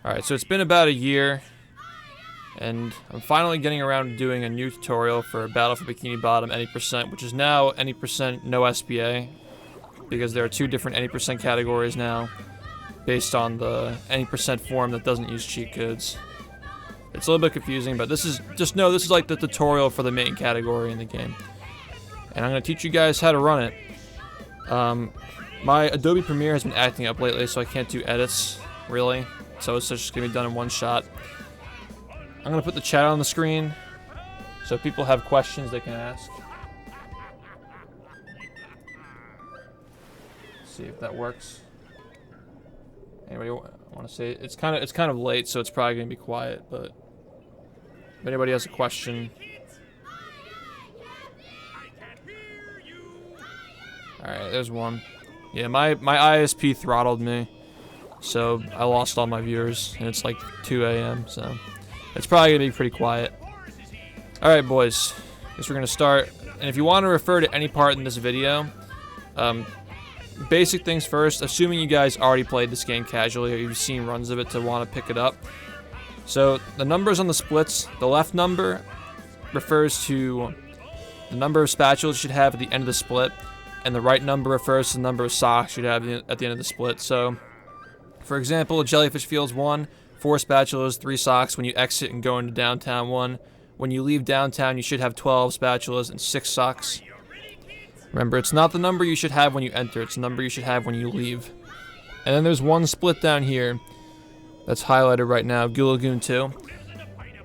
Alright, so it's been about a year, and I'm finally getting around to doing a new tutorial for Battle for Bikini Bottom any percent, which is now any percent no SBA, because there are two different any percent categories now, based on the any percent form that doesn't use cheat codes. It's a little bit confusing, but this is, just know this is like the tutorial for the main category in the game. And I'm going to teach you guys how to run it. My Adobe Premiere has been acting up lately, so I can't do edits, really. So it's just going to be done in one shot. I'm going to put the chat on the screen, so if people have questions they can ask. Let's see if that works. Anybody want to say it? It's kind of late, so it's probably going to be quiet, but if anybody has a question. Alright, there's one. Yeah, my ISP throttled me, so I lost all my viewers, and it's like 2 a.m., so it's probably going to be pretty quiet. Alright, boys. Guess we're going to start. And if you want to refer to any part in this video, basic things first, assuming you guys already played this game casually or you've seen runs of it to want to pick it up. So, the numbers on the splits, the left number refers to the number of spatulas you should have at the end of the split, and the right number refers to the number of socks you'd have at the end of the split. So, for example, Jellyfish Fields 1, 4 spatulas, 3 socks when you exit and go into downtown 1. When you leave downtown, you should have 12 spatulas and 6 socks. Remember, it's not the number you should have when you enter, it's the number you should have when you leave. And then there's one split down here that's highlighted right now, Goo Lagoon 2.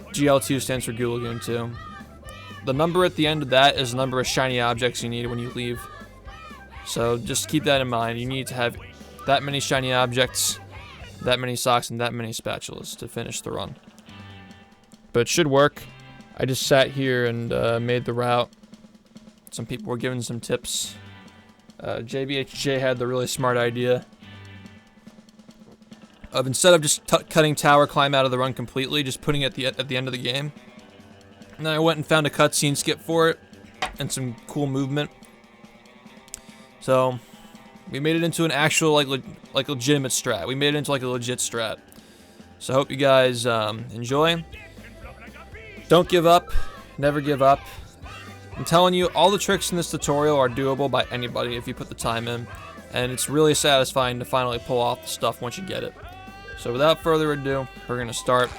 GL2 stands for Goo Lagoon 2. The number at the end of that is the number of shiny objects you need when you leave. So just keep that in mind. You need to have that many shiny objects, that many socks, and that many spatulas to finish the run. But it should work. I just sat here and made the route. Some people were giving some tips. JBHJ had the really smart idea of, instead of just cutting tower climb out of the run completely, just putting it at the end of the game. And then I went and found a cutscene skip for it and some cool movement. So we made it into an actual like legitimate strat. We made it into like a legit strat. So I hope you guys enjoy. Don't give up. Never give up. I'm telling you, all the tricks in this tutorial are doable by anybody if you put the time in, and it's really satisfying to finally pull off the stuff once you get it. So without further ado, we're going to start.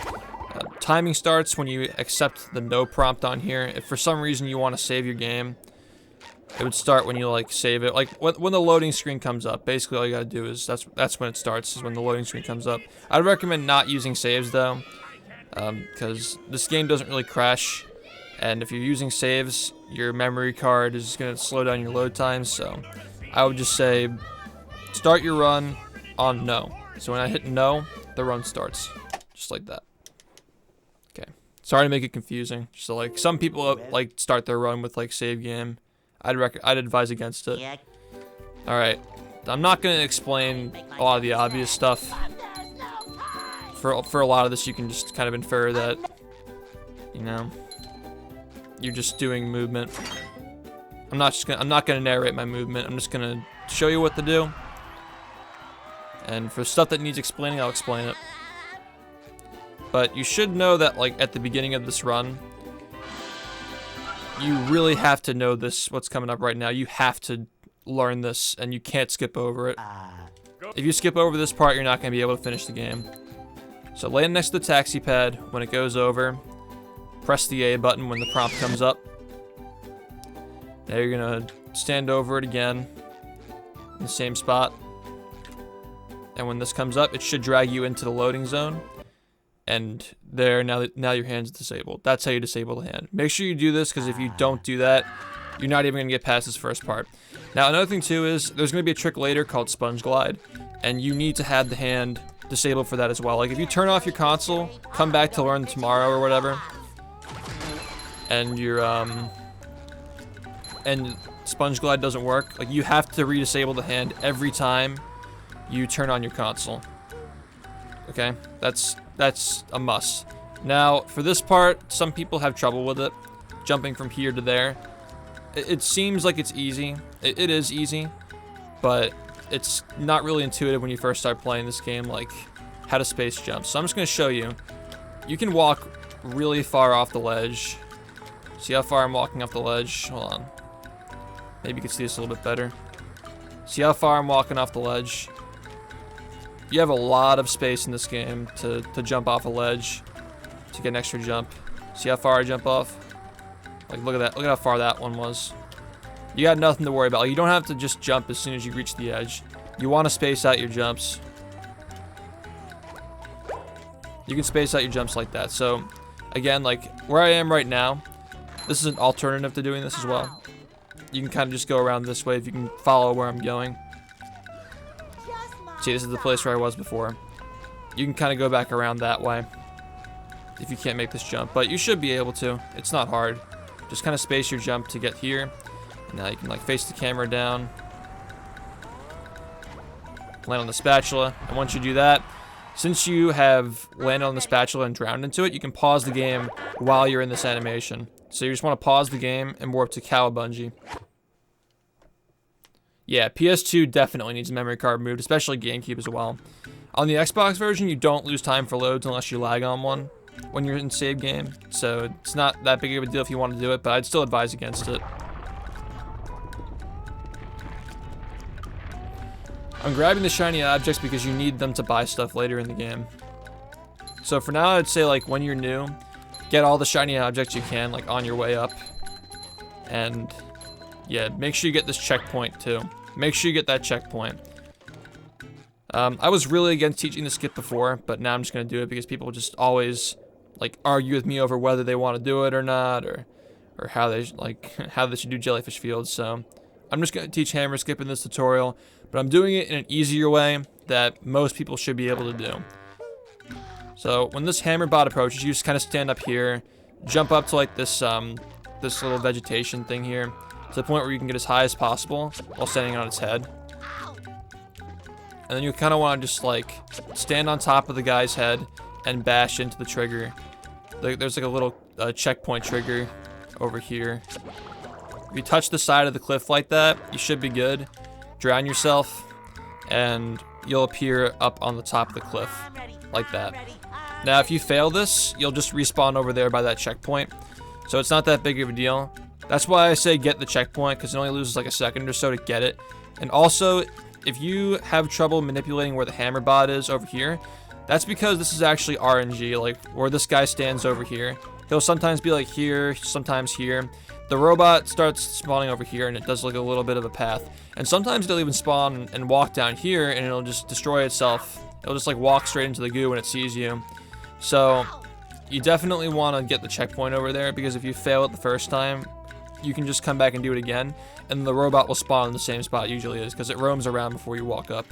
Timing starts when you accept the no prompt on here. If for some reason you want to save your game, it would start when you like save it. Like when the loading screen comes up, basically all you got to do is, that's when it starts, is when the loading screen comes up. I'd recommend not using saves though, because this game doesn't really crash. And if you're using saves, your memory card is going to slow down your load times, so I would just say start your run on no. So when I hit no, the run starts, just like that. Okay, sorry to make it confusing. So like some people like start their run with like save game. I'd advise against it. All right, I'm not going to explain a lot of the obvious stuff. For a lot of this, you can just kind of infer that, you know, you're just doing movement. I'm not gonna narrate my movement. I'm just gonna show you what to do. And for stuff that needs explaining, I'll explain it. But you should know that, like, at the beginning of this run, you really have to know this, what's coming up right now. You have to learn this, and you can't skip over it. If you skip over this part, you're not gonna be able to finish the game. So land next to the taxi pad when it goes over. Press the A button when the prompt comes up. Now you're gonna stand over it again in the same spot. And when this comes up, it should drag you into the loading zone. And there, now your hand's disabled. That's how you disable the hand. Make sure you do this, because if you don't do that, you're not even gonna get past this first part. Now another thing too is there's gonna be a trick later called Sponge Glide, and you need to have the hand disabled for that as well. Like if you turn off your console, come back to learn tomorrow or whatever, and your and Sponge Glide doesn't work, like you have to re-disable the hand every time you turn on your console. Okay, that's a must. Now for this part, some people have trouble with it, jumping from here to there. It seems like it's easy. It is easy, but it's not really intuitive when you first start playing this game, like how to space jump. So I'm just going to show you. You can walk really far off the ledge. See how far I'm walking off the ledge? Hold on. Maybe you can see this a little bit better. See how far I'm walking off the ledge? You have a lot of space in this game to jump off a ledge, to get an extra jump. See how far I jump off? Like, look at that. Look at how far that one was. You got nothing to worry about. Like, you don't have to just jump as soon as you reach the edge. You want to space out your jumps. You can space out your jumps like that. So, again, like, where I am right now, this is an alternative to doing this as well. You can kind of just go around this way if you can follow where I'm going. See, this is the place where I was before. You can kind of go back around that way if you can't make this jump, but you should be able to. It's not hard. Just kind of space your jump to get here. And now you can, like, face the camera down. Land on the spatula. And once you do that, since you have landed on the spatula and drowned into it, you can pause the game while you're in this animation. So you just want to pause the game and warp to Cowabungy. Yeah, PS2 definitely needs a memory card removed, especially GameCube as well. On the Xbox version, you don't lose time for loads unless you lag on one when you're in save game. So it's not that big of a deal if you want to do it, but I'd still advise against it. I'm grabbing the shiny objects because you need them to buy stuff later in the game. So for now, I'd say, like, when you're new, get all the shiny objects you can, like, on your way up. And yeah, make sure you get this checkpoint too. Make sure you get that checkpoint. I was really against teaching the skip before, but now I'm just gonna do it because people just always, like, argue with me over whether they want to do it or not, or how they how they should do Jellyfish Fields. So I'm just gonna teach hammer skip in this tutorial, but I'm doing it in an easier way that most people should be able to do. So when this hammer bot approaches, you just kind of stand up here, jump up to, like, this this little vegetation thing here, to the point where you can get as high as possible while standing on its head. And then you kind of want to just, like, stand on top of the guy's head and bash into the trigger. There's, like, a little checkpoint trigger over here. If you touch the side of the cliff like that, you should be good. Drown yourself, and you'll appear up on the top of the cliff, like that. Now, if you fail this, you'll just respawn over there by that checkpoint. So it's not that big of a deal. That's why I say get the checkpoint, because it only loses like a second or so to get it. And also, if you have trouble manipulating where the hammer bot is over here, that's because this is actually RNG, like where this guy stands over here. He'll sometimes be like here, sometimes here. The robot starts spawning over here, and it does like a little bit of a path. And sometimes it'll even spawn and walk down here, and it'll just destroy itself. It'll just, like, walk straight into the goo when it sees you. So you definitely want to get the checkpoint over there, because if you fail it the first time, you can just come back and do it again, and the robot will spawn in the same spot it usually is, because it roams around before you walk up.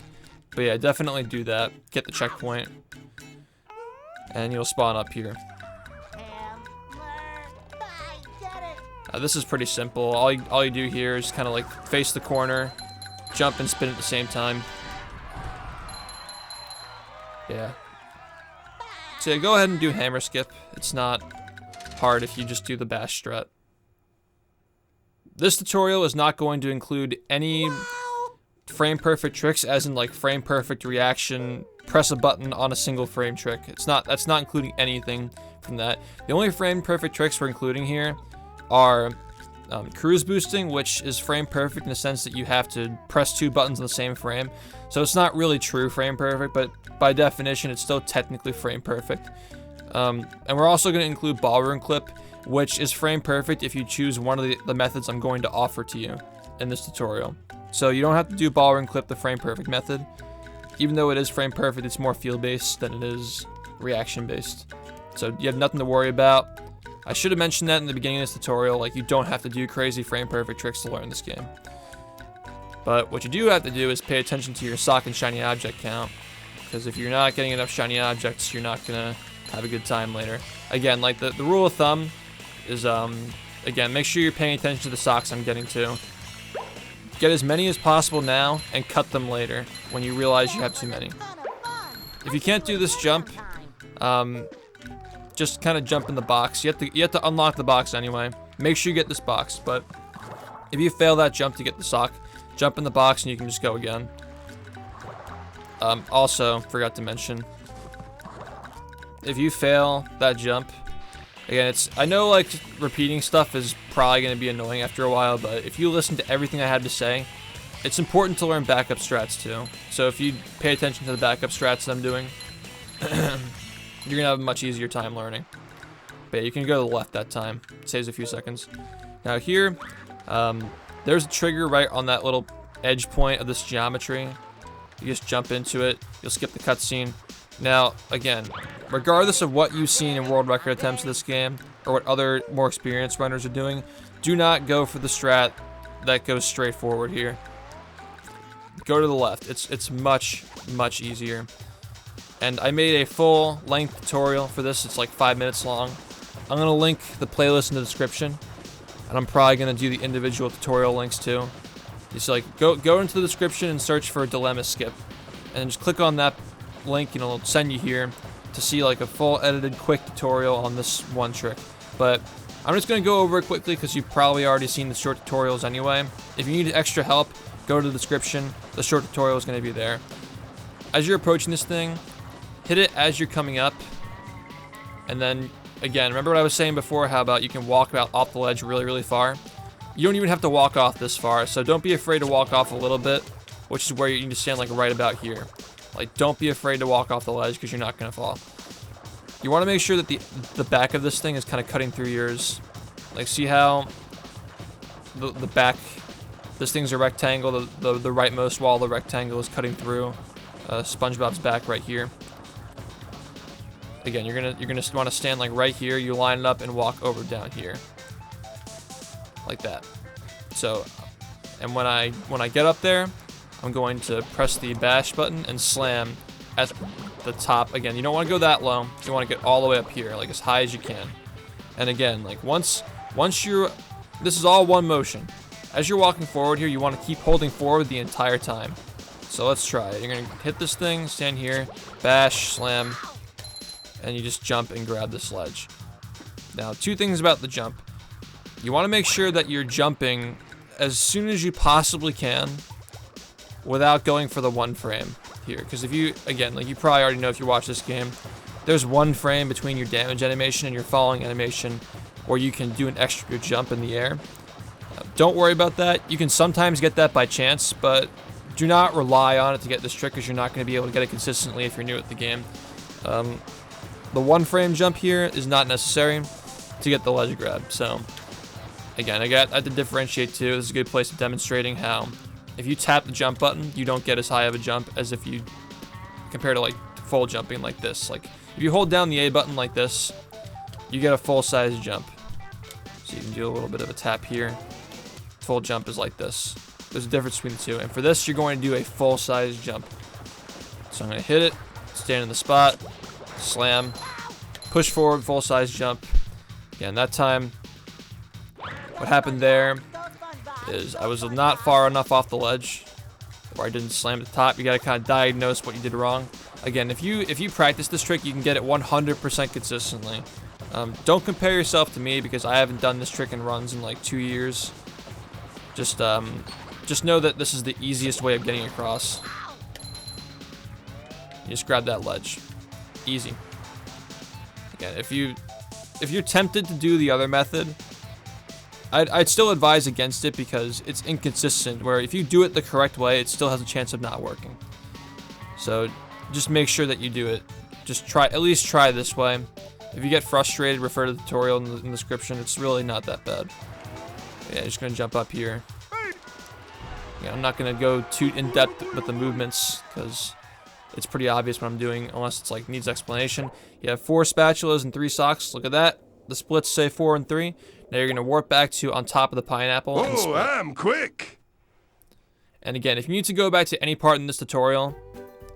But yeah, definitely do that. Get the checkpoint, and you'll spawn up here. This is pretty simple. All you do here is kind of, like, face the corner, jump and spin at the same time. Yeah. So yeah, go ahead and do hammer skip. It's not hard if you just do the bash strat. This tutorial is not going to include any frame perfect tricks, as in, like, frame perfect reaction, press a button on a single frame trick. That's not including anything from that. The only frame perfect tricks we're including here are cruise boosting, which is frame perfect in the sense that you have to press 2 buttons on the same frame. So it's not really true frame perfect, but by definition, it's still technically frame perfect. And we're also going to include ballroom clip, which is frame perfect if you choose one of the methods I'm going to offer to you in this tutorial. So you don't have to do ballroom clip the frame perfect method. Even though it is frame perfect, it's more field based than it is reaction based. So you have nothing to worry about. I should have mentioned that in the beginning of this tutorial, like, you don't have to do crazy frame perfect tricks to learn this game. But what you do have to do is pay attention to your sock and shiny object count, because if you're not getting enough shiny objects, you're not gonna have a good time later. Again, like, the rule of thumb is, again, make sure you're paying attention to the socks I'm getting to. Get as many as possible now, and cut them later, when you realize you have too many. If you can't do this jump, just kind of jump in the box. You have to unlock the box anyway. Make sure you get this box, but if you fail that jump to get the sock, jump in the box and you can just go again. Also, forgot to mention, if you fail that jump, again, I know like repeating stuff is probably going to be annoying after a while, but if you listen to everything I had to say, it's important to learn backup strats too. So if you pay attention to the backup strats that I'm doing, you're going to have a much easier time learning. But yeah, you can go to the left that time. It saves a few seconds. Now here, there's a trigger right on that little edge point of this geometry. You just jump into it. You'll skip the cutscene. Now, again, regardless of what you've seen in world record attempts of this game, or what other more experienced runners are doing, do not go for the strat that goes straight forward here. Go to the left. It's much, much easier. And I made a full-length tutorial for this. It's like 5 minutes long. I'm going to link the playlist in the description. And I'm probably going to do the individual tutorial links too. Just like, go into the description and search for dilemma skip. And just click on that link and it'll send you here to see like a full edited quick tutorial on this one trick. But I'm just going to go over it quickly because you've probably already seen the short tutorials anyway. If you need extra help, go to the description. The short tutorial is going to be there. As you're approaching this thing, hit it as you're coming up. And then, again, remember what I was saying before, how about you can walk about off the ledge really, really far? You don't even have to walk off this far, so don't be afraid to walk off a little bit, which is where you need to stand like right about here. Like, don't be afraid to walk off the ledge because you're not going to fall. You want to make sure that the back of this thing is kind of cutting through yours. Like, see how the back, this thing's a rectangle, the rightmost wall of the rectangle is cutting through SpongeBob's back right here. Again, you're gonna want to stand like right here. You line it up and walk over down here, like that. So, and when I get up there, I'm going to press the bash button and slam at the top. Again, you don't want to go that low. You want to get all the way up here, like as high as you can. And again, like once you're, this is all one motion. As you're walking forward here, you want to keep holding forward the entire time. So let's try it. You're gonna hit this thing, stand here, bash, slam, and you just jump and grab the sledge. Now, two things about the jump. You want to make sure that you're jumping as soon as you possibly can without going for the one frame here. Because if you, again, like you probably already know if you watch this game, there's one frame between your damage animation and your falling animation where you can do an extra jump in the air. Don't worry about that. You can sometimes get that by chance, but do not rely on it to get this trick because you're not going to be able to get it consistently if you're new at the game. The one frame jump here is not necessary to get the ledge grab. So, again, I had to differentiate too. This is a good place of demonstrating how if you tap the jump button, you don't get as high of a jump as if you compare to like full jumping like this. Like if you hold down the A button like this, you get a full size jump. So you can do a little bit of a tap here. Full jump is like this. There's a difference between the two. And for this, you're going to do a full size jump. So I'm going to hit it, stand in the spot, slam, push forward, full size jump. Again, that time, what happened there is I was not far enough off the ledge, or I didn't slam at the top. You got to kind of diagnose what you did wrong. Again, if you practice this trick, you can get it 100% consistently. Don't compare yourself to me because I haven't done this trick in runs in like 2 years. Just know that this is the easiest way of getting across. You just grab that ledge. Easy. Again, if you're tempted to do the other method, I'd still advise against it because it's inconsistent, where if you do it the correct way, it still has a chance of not working. So just make sure that you do it. Just at least try this way. If you get frustrated, refer to the tutorial in the description. It's really not that bad. Yeah, just gonna jump up here. Yeah, I'm not gonna go too in depth with the movements because it's pretty obvious what I'm doing, unless it's like needs explanation. You have 4 spatulas and 3 socks. Look at that. The splits say 4 and 3. Now you're gonna warp back to on top of the pineapple. Oh, I'm quick. And again, if you need to go back to any part in this tutorial,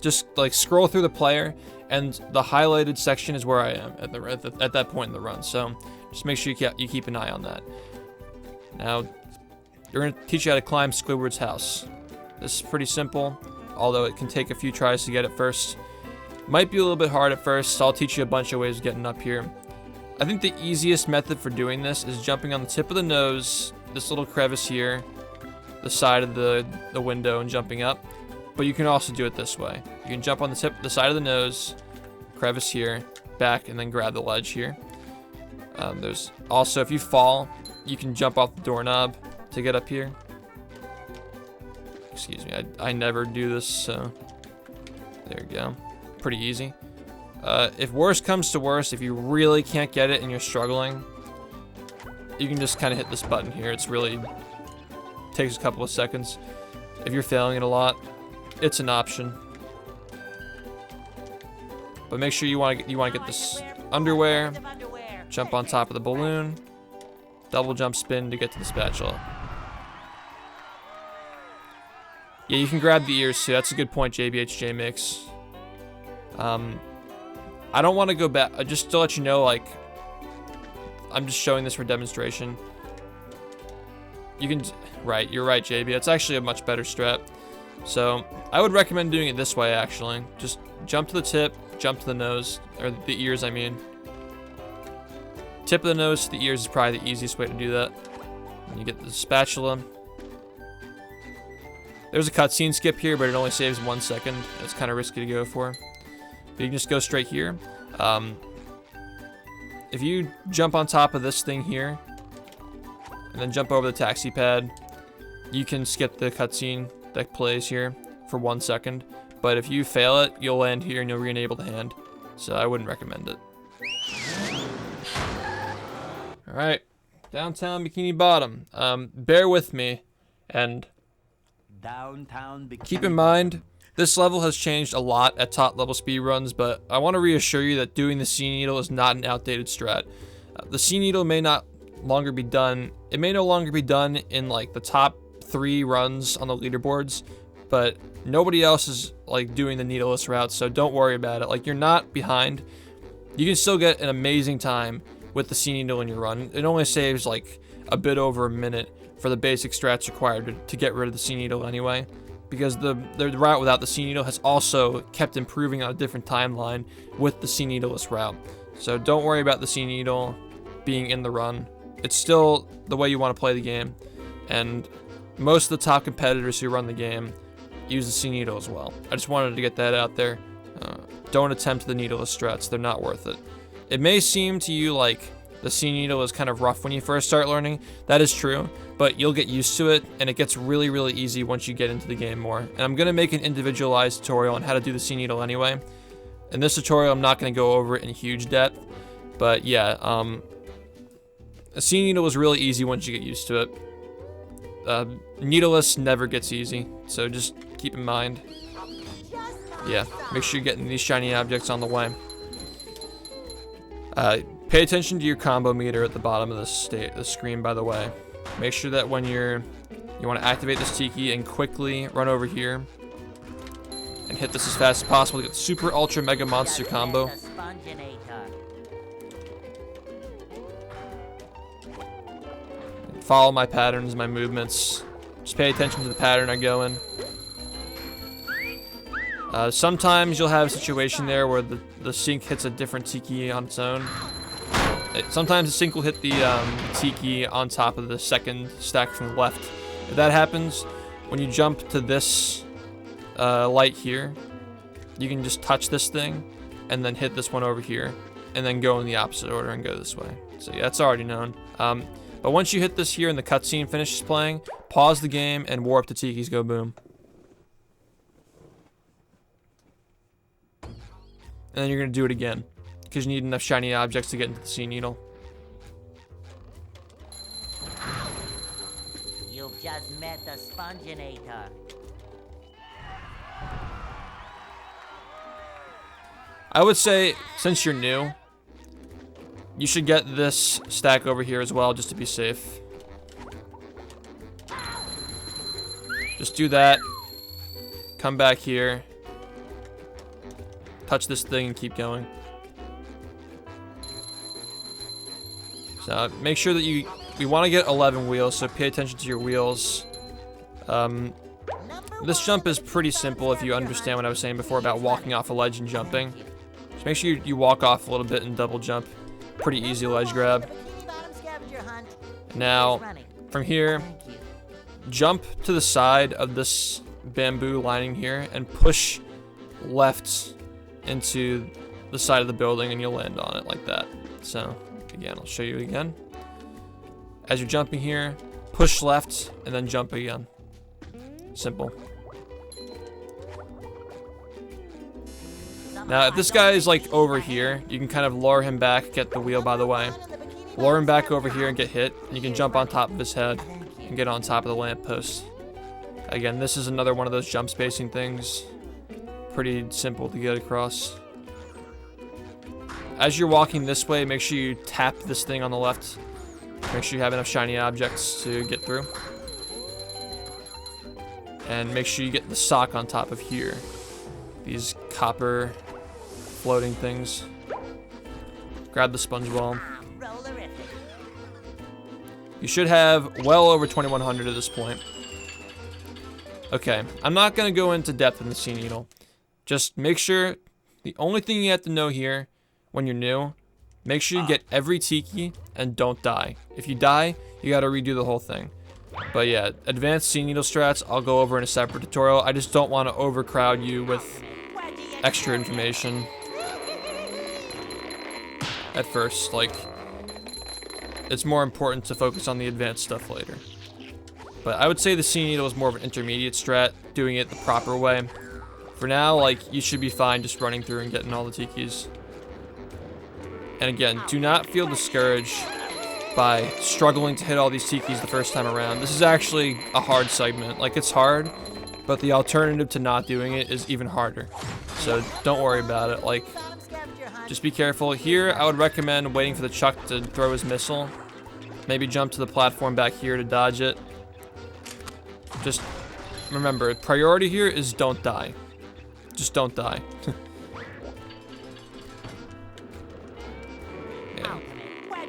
just like scroll through the player, and the highlighted section is where I am at that point in the run. So just make sure you keep an eye on that. Now, they're going to teach you how to climb Squidward's house. This is pretty simple, although it can take a few tries to get it first. Might be a little bit hard at first, so I'll teach you a bunch of ways of getting up here. I think the easiest method for doing this is jumping on the tip of the nose, this little crevice here, the side of the window, and jumping up. But you can also do it this way. You can jump on the side of the nose, crevice here, back and then grab the ledge here. There's also, if you fall, you can jump off the doorknob to get up here. Excuse me, I never do this, so there you go. Pretty easy. If worse comes to worse, if you really can't get it and you're struggling, you can just kind of hit this button here. It's really takes a couple of seconds. If you're failing it a lot, it's an option. But make sure you want to get this underwear, jump on top of the balloon, double jump spin to get to the spatula. Yeah, you can grab the ears too. That's a good point JBHJ makes. I don't want to go back. Just to let you know, like, I'm just showing this for demonstration. You can, right, you're right, JB. It's actually a much better strat. So I would recommend doing it this way, actually. Just jump to the tip, jump to the nose, or the ears, I mean. Tip of the nose to the ears is probably the easiest way to do that. And you get the spatula. There's a cutscene skip here, but it only saves 1 second. It's kind of risky to go for. But you can just go straight here. If you jump on top of this thing here, and then jump over the taxi pad, you can skip the cutscene that plays here for 1 second. But if you fail it, you'll land here and you'll re-enable the hand. So I wouldn't recommend it. Alright, downtown Bikini Bottom. Bear with me, and keep in mind, this level has changed a lot at top level speedruns, but I want to reassure you that doing the sea needle is not an outdated strat. The sea needle may not longer be done. It may no longer be done in like the top 3 runs on the leaderboards, but nobody else is like doing the needleless route, so don't worry about it. Like, you're not behind. You can still get an amazing time with the sea needle in your run. It only saves like a bit over a minute for the basic strats required to get rid of the sea needle anyway, because the route without the sea needle has also kept improving on a different timeline with the sea needleless route. So don't worry about the sea needle being in the run. It's still the way you want to play the game, and most of the top competitors who run the game use the sea needle as well. I just wanted to get that out there. Don't attempt the needleless strats. They're not worth it. It may seem to you like the sea needle is kind of rough when you first start learning. That is true, but you'll get used to it, and it gets really, really easy once you get into the game more. And I'm going to make an individualized tutorial on how to do the sea needle anyway. In this tutorial, I'm not going to go over it in huge depth, but yeah, a sea needle is really easy once you get used to it. Needleless never gets easy, so just keep in mind. Yeah, make sure you're getting these shiny objects on the way. Pay attention to your combo meter at the bottom of the screen, by the way. Make sure that when you want to activate this tiki and quickly run over here and hit this as fast as possible to get super ultra mega monster combo. Follow my patterns, my movements. Just pay attention to the pattern I go in. Sometimes you'll have a situation there where the sink hits a different tiki on its own. Sometimes the sink will hit the tiki on top of the second stack from the left. If that happens, when you jump to this light here, you can just touch this thing and then hit this one over here, and then go in the opposite order and go this way. So yeah, that's already known. But once you hit this here and the cutscene finishes playing, pause the game and warp the tikis go boom. And then you're going to do it again, because you need enough shiny objects to get into the sea needle. You've just met the Sponginator. I would say, since you're new, you should get this stack over here as well, just to be safe. Just do that. Come back here. Touch this thing and keep going. So make sure that we want to get 11 wheels, so pay attention to your wheels. This jump is pretty simple if you understand what I was saying before about walking off a ledge and jumping. Just make sure you walk off a little bit and double jump. Pretty easy ledge grab. Now, from here, jump to the side of this bamboo lining here and push left into the side of the building and you'll land on it like that. So again, I'll show you again. As you're jumping here, push left and then jump again. Simple. Now, if this guy is like over here, you can kind of lure him back, get the wheel by the way. Lure him back over here and get hit, and you can jump on top of his head and get on top of the lamppost. Again, this is another one of those jump spacing things. Pretty simple to get across. As you're walking this way, make sure you tap this thing on the left. Make sure you have enough shiny objects to get through. And make sure you get the sock on top of here. These copper floating things. Grab the sponge ball. You should have well over 2100 at this point. Okay, I'm not going to go into depth in the Sea Needle. Just make sure, the only thing you have to know here when you're new, make sure you get every tiki and don't die. If you die, you got to redo the whole thing. But yeah, advanced Sea Needle strats, I'll go over in a separate tutorial. I just don't want to overcrowd you with extra information at first. Like, it's more important to focus on the advanced stuff later. But I would say the Sea Needle is more of an intermediate strat, doing it the proper way. For now, like, you should be fine just running through and getting all the tikis. And again, do not feel discouraged by struggling to hit all these tikis the first time around. This is actually a hard segment. Like, it's hard, but the alternative to not doing it is even harder. So don't worry about it. Like, just be careful. Here, I would recommend waiting for the Chuck to throw his missile. Maybe jump to the platform back here to dodge it. Just remember, priority here is don't die. Just don't die. Yeah.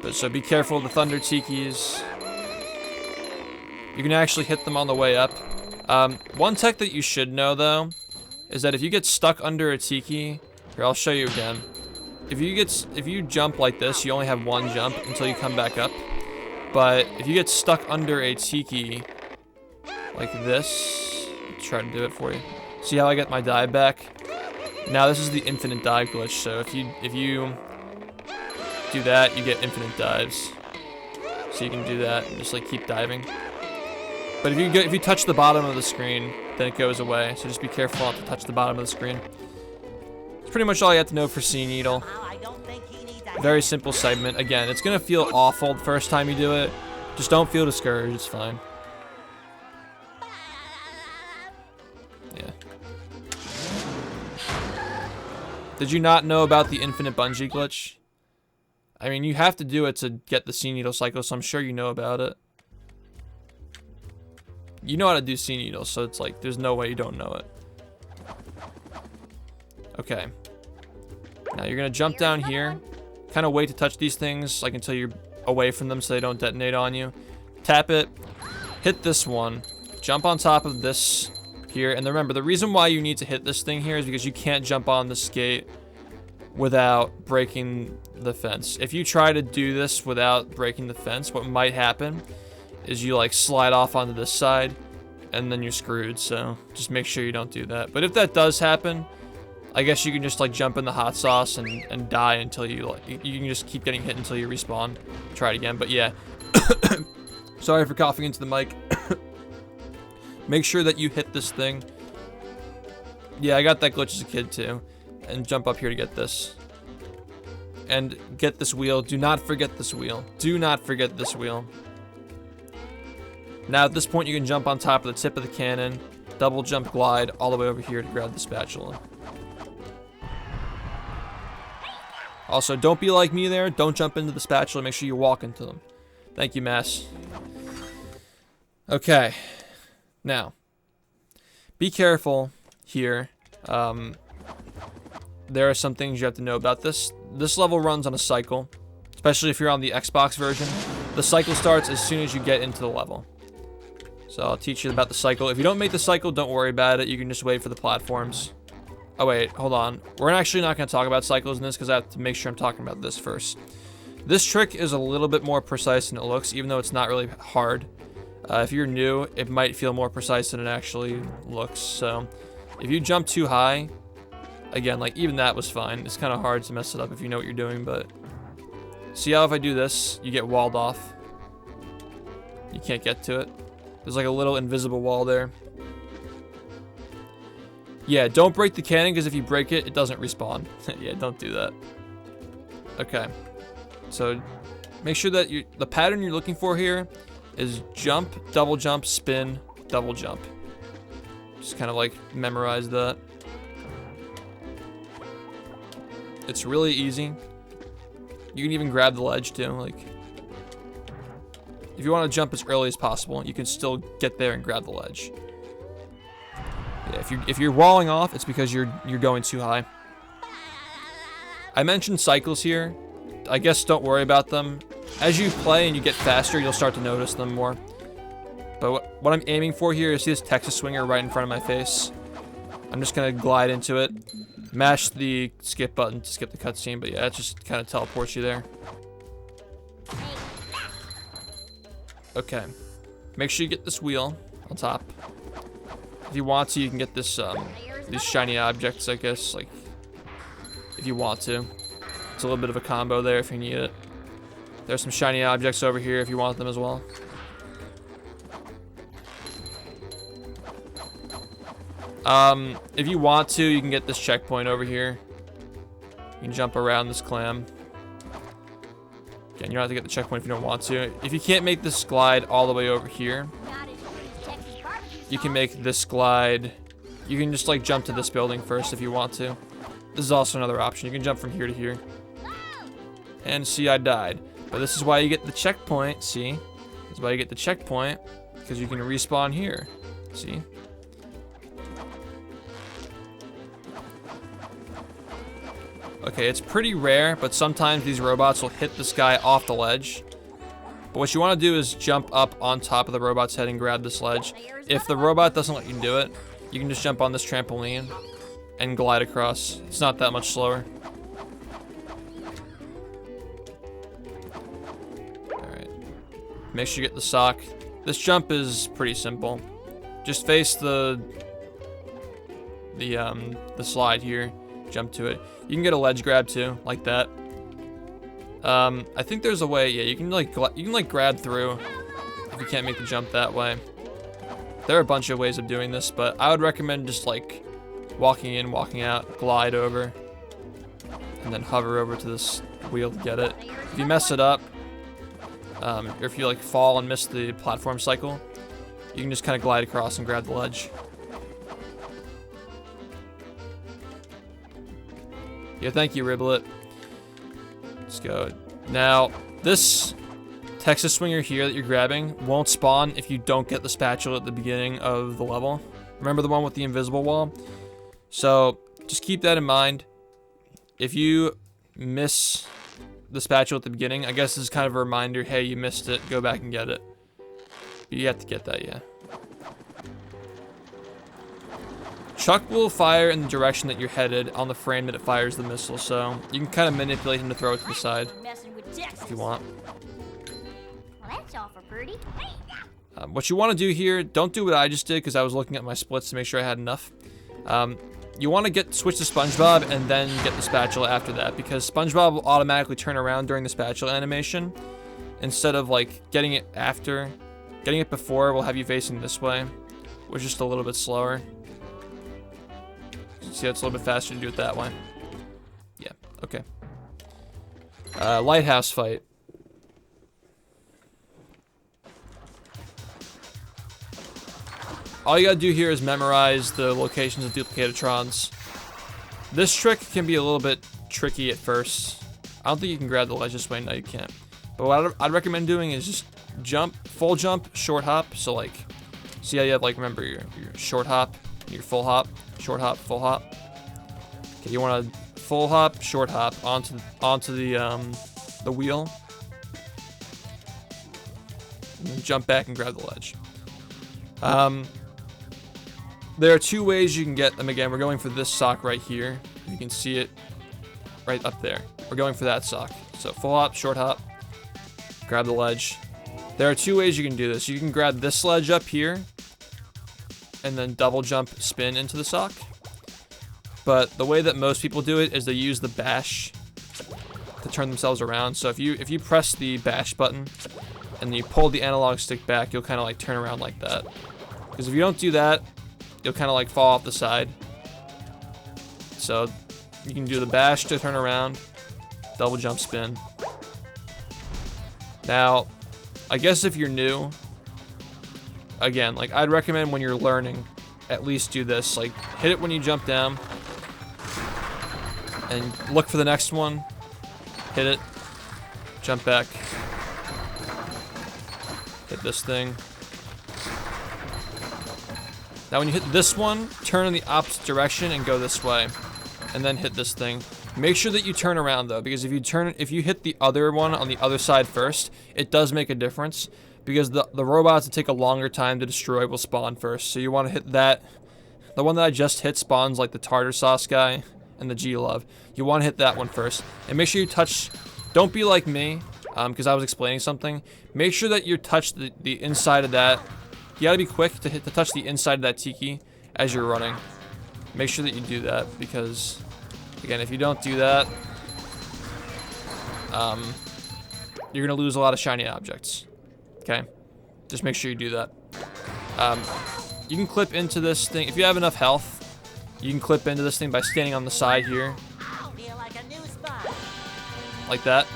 But so be careful of the Thunder Tikis. You can actually hit them on the way up. One tech that you should know, though, is that if you get stuck under a Tiki... Here, I'll show you again. If you jump like this, you only have one jump until you come back up. But if you get stuck under a Tiki like this, I'll try to do it for you. See how I get my dive back? Now this is the infinite dive glitch. So if you do that, you get infinite dives. So you can do that and just like keep diving. But if you touch the bottom of the screen, then it goes away. So just be careful not to touch the bottom of the screen. It's pretty much all you have to know for Sea Needle. Very simple segment. Again, it's gonna feel awful the first time you do it. Just don't feel discouraged. It's fine. Yeah. Did you not know about the infinite bungee glitch? I mean, you have to do it to get the Sea Needle cycle, so I'm sure you know about it. You know how to do Sea Needle, so it's like, there's no way you don't know it. Okay. Now you're gonna jump down here. Kind of wait to touch these things, like until you're away from them so they don't detonate on you. Tap it. Hit this one. Jump on top of this here. And remember, the reason why you need to hit this thing here is because you can't jump on the skate without breaking the fence. If you try to do this without breaking the fence, what might happen is you like slide off onto this side and then you're screwed. So just make sure you don't do that. But if that does happen, I guess you can just like jump in the hot sauce and die until you like, you can just keep getting hit until you respawn. Try it again, but yeah. Sorry for coughing into the mic. Make sure that you hit this thing. Yeah, I got that glitch as a kid too. And jump up here to get this. And get this wheel. Do not forget this wheel. Do not forget this wheel. Now at this point you can jump on top of the tip of the cannon, double jump glide all the way over here to grab the spatula. Also, don't be like me there. Don't jump into the spatula. Make sure you walk into them. Thank you, Mass. Okay. Now, be careful here. There are some things you have to know about this. This level runs on a cycle, especially if you're on the Xbox version. The cycle starts as soon as you get into the level. So I'll teach you about the cycle. If you don't make the cycle, don't worry about it. You can just wait for the platforms. Oh wait, hold on. We're actually not going to talk about cycles in this because I have to make sure I'm talking about this first. This trick is a little bit more precise than it looks, even though it's not really hard. If you're new, it might feel more precise than it actually looks. So if you jump too high, again, like, even that was fine. It's kind of hard to mess it up if you know what you're doing, but... See how if I do this, you get walled off? You can't get to it. There's like a little invisible wall there. Yeah, don't break the cannon, because if you break it, it doesn't respawn. Yeah, don't do that. Okay. So, make sure that the pattern you're looking for here is jump, double jump, spin, double jump. Just kind of like memorize that. It's really easy. You can even grab the ledge too. Like, if you want to jump as early as possible, you can still get there and grab the ledge. Yeah, if you're walling off, it's because you're going too high. I mentioned cycles here. I guess don't worry about them. As you play and you get faster, you'll start to notice them more. But what I'm aiming for here is see this Texas swinger right in front of my face. I'm just gonna glide into it. Mash the skip button to skip the cutscene, but yeah, it just kind of teleports you there. Okay. Make sure you get this wheel on top. If you want to, you can get this these shiny objects, I guess, like, if you want to. It's a little bit of a combo there if you need it. There's some shiny objects over here if you want them as well. If you want to, you can get this checkpoint over here. You can jump around this clam. Again, you don't have to get the checkpoint if you don't want to. If you can't make this glide all the way over here, you can make this glide. You can just like jump to this building first if you want to. This is also another option. You can jump from here to here. And see, I died. But this is why you get the checkpoint, see? This is why you get the checkpoint, because you can respawn here. See? Okay, it's pretty rare, but sometimes these robots will hit this guy off the ledge. But what you want to do is jump up on top of the robot's head and grab this ledge. If the robot doesn't let you do it, you can just jump on this trampoline and glide across. It's not that much slower. Alright. Make sure you get the sock. This jump is pretty simple. Just face the slide here. Jump to it. You can get a ledge grab too, like that. I think there's a way. Yeah, you can like grab through if you can't make the jump that way. There are a bunch of ways of doing this, but I would recommend just like walking in, walking out, glide over, and then hover over to this wheel to get it. If you mess it up, or if you like fall and miss the platform cycle, you can just kind of glide across and grab the ledge. Yeah, thank you, Riblet. Let's go. Now, this Texas swinger here that you're grabbing won't spawn if you don't get the spatula at the beginning of the level. Remember the one with the invisible wall? So, just keep that in mind. If you miss the spatula at the beginning, I guess this is kind of a reminder, hey, you missed it, go back and get it. But you have to get that, yeah. Chuck will fire in the direction that you're headed on the frame that it fires the missile, so you can kind of manipulate him to throw it to the side if you want. Well, that's awful pretty. What you want to do here, don't do what I just did because I was looking at my splits to make sure I had enough. You want to switch to SpongeBob and then get the spatula after that, because SpongeBob will automatically turn around during the spatula animation instead of like getting it after. Getting it before will have you facing this way, which is just a little bit slower. See, it's a little bit faster to do it that way. Yeah, okay. Lighthouse fight. All you gotta do here is memorize the locations of Duplicatrons. This trick can be a little bit tricky at first. I don't think you can grab the ledge this way. No, you can't. But what I'd recommend doing is just jump, full jump, short hop. So like, see how you have like, remember your short hop, your full hop, short hop, full hop. Okay, you want to full hop, short hop onto the wheel, and then jump back and grab the ledge. There are two ways you can get them. Again, we're going for this sock right here. You can see it right up there. We're going for that sock. So full hop, short hop, grab the ledge. There are two ways you can do this. You can grab this ledge up here and then double jump, spin into the sock. but the way that most people do it is they use the bash to turn themselves around. So if you press the bash button and you pull the analog stick back, you'll kind of like turn around like that. Because if you don't do that, you'll kind of like fall off the side. So you can do the bash to turn around, double jump spin. Now, I guess if you're new, again, like I'd recommend when you're learning, at least do this. Like hit it when you jump down and look for the next one. Hit it, jump back, hit this thing. Now when you hit this one, turn in the opposite direction and go this way, and then hit this thing. Make sure that you turn around though, because if you hit the other one on the other side first, it does make a difference, because the robots that take a longer time to destroy will spawn first. So you want to hit that. The one that I just hit spawns like the tartar sauce guy and the G-Love. You want to hit that one first, and make sure you touch. Don't be like me, because I was explaining something. Make sure that you touch the inside of that. You gotta be quick to touch the inside of that tiki as you're running. Make sure that you do that, because again, if you don't do that, you're gonna lose a lot of shiny objects. Okay, just make sure you do that. You can clip into this thing if you have enough health. You can clip into this thing by standing on the side here, like that.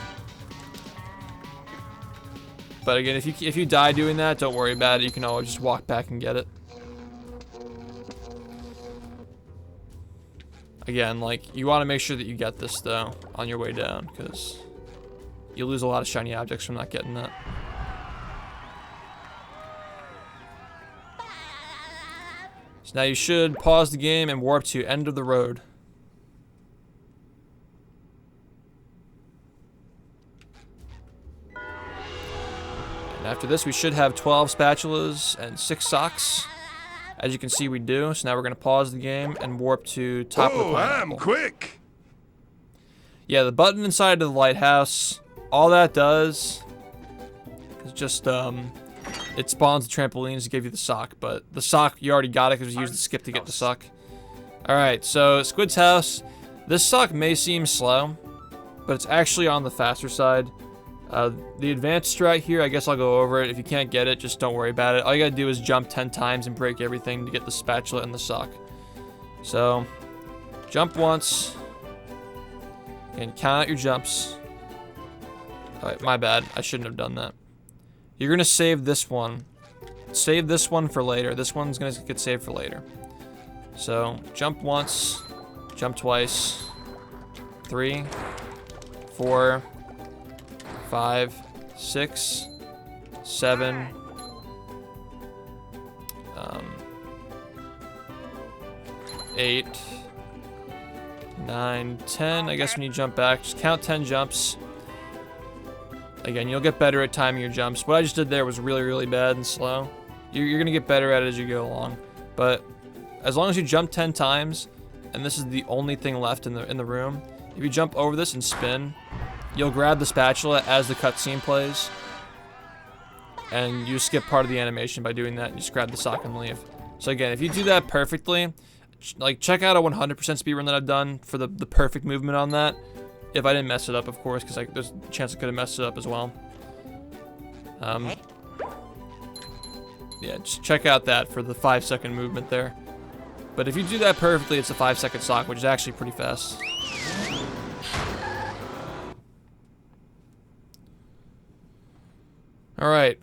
But again, if you die doing that, don't worry about it. You can always just walk back and get it. Again, like, you want to make sure that you get this though on your way down, because you lose a lot of shiny objects from not getting that. So now you should pause the game and warp to end of the road. And after this, we should have 12 spatulas and 6 socks. As you can see, we do. So now we're going to pause the game and warp to top of the pineapple. I'm quick. Yeah, the button inside of the lighthouse, all that does is just, it spawns the trampolines to give you the sock. But the sock, you already got it because you used the skip to get the sock. Alright, so Squid's house. This sock may seem slow, but it's actually on the faster side. The advanced strat here, I guess I'll go over it. If you can't get it, just don't worry about it. All you gotta do is jump 10 times and break everything to get the spatula and the sock. So, jump once. And count out your jumps. Alright, my bad. I shouldn't have done that. You're gonna save this one. Save this one for later. This one's gonna get saved for later. So, jump once. Jump twice. 3, 4, 5, 6, 7, 8, 9, 10. I guess when you jump back, just count 10 jumps. Again, you'll get better at timing your jumps. What I just did there was really, really bad and slow. You're gonna get better at it as you go along. But as long as you jump 10 times, and this is the only thing left in the room, if you jump over this and spin, you'll grab the spatula as the cutscene plays, and you skip part of the animation by doing that. And you just grab the sock and leave. So again, if you do that perfectly, like check out a 100% speedrun that I've done for the perfect movement on that. If I didn't mess it up, of course, because like, there's a chance I could have messed it up as well. Yeah, just check out that for the 5-second movement there. But if you do that perfectly, it's a 5-second sock, which is actually pretty fast. Alright,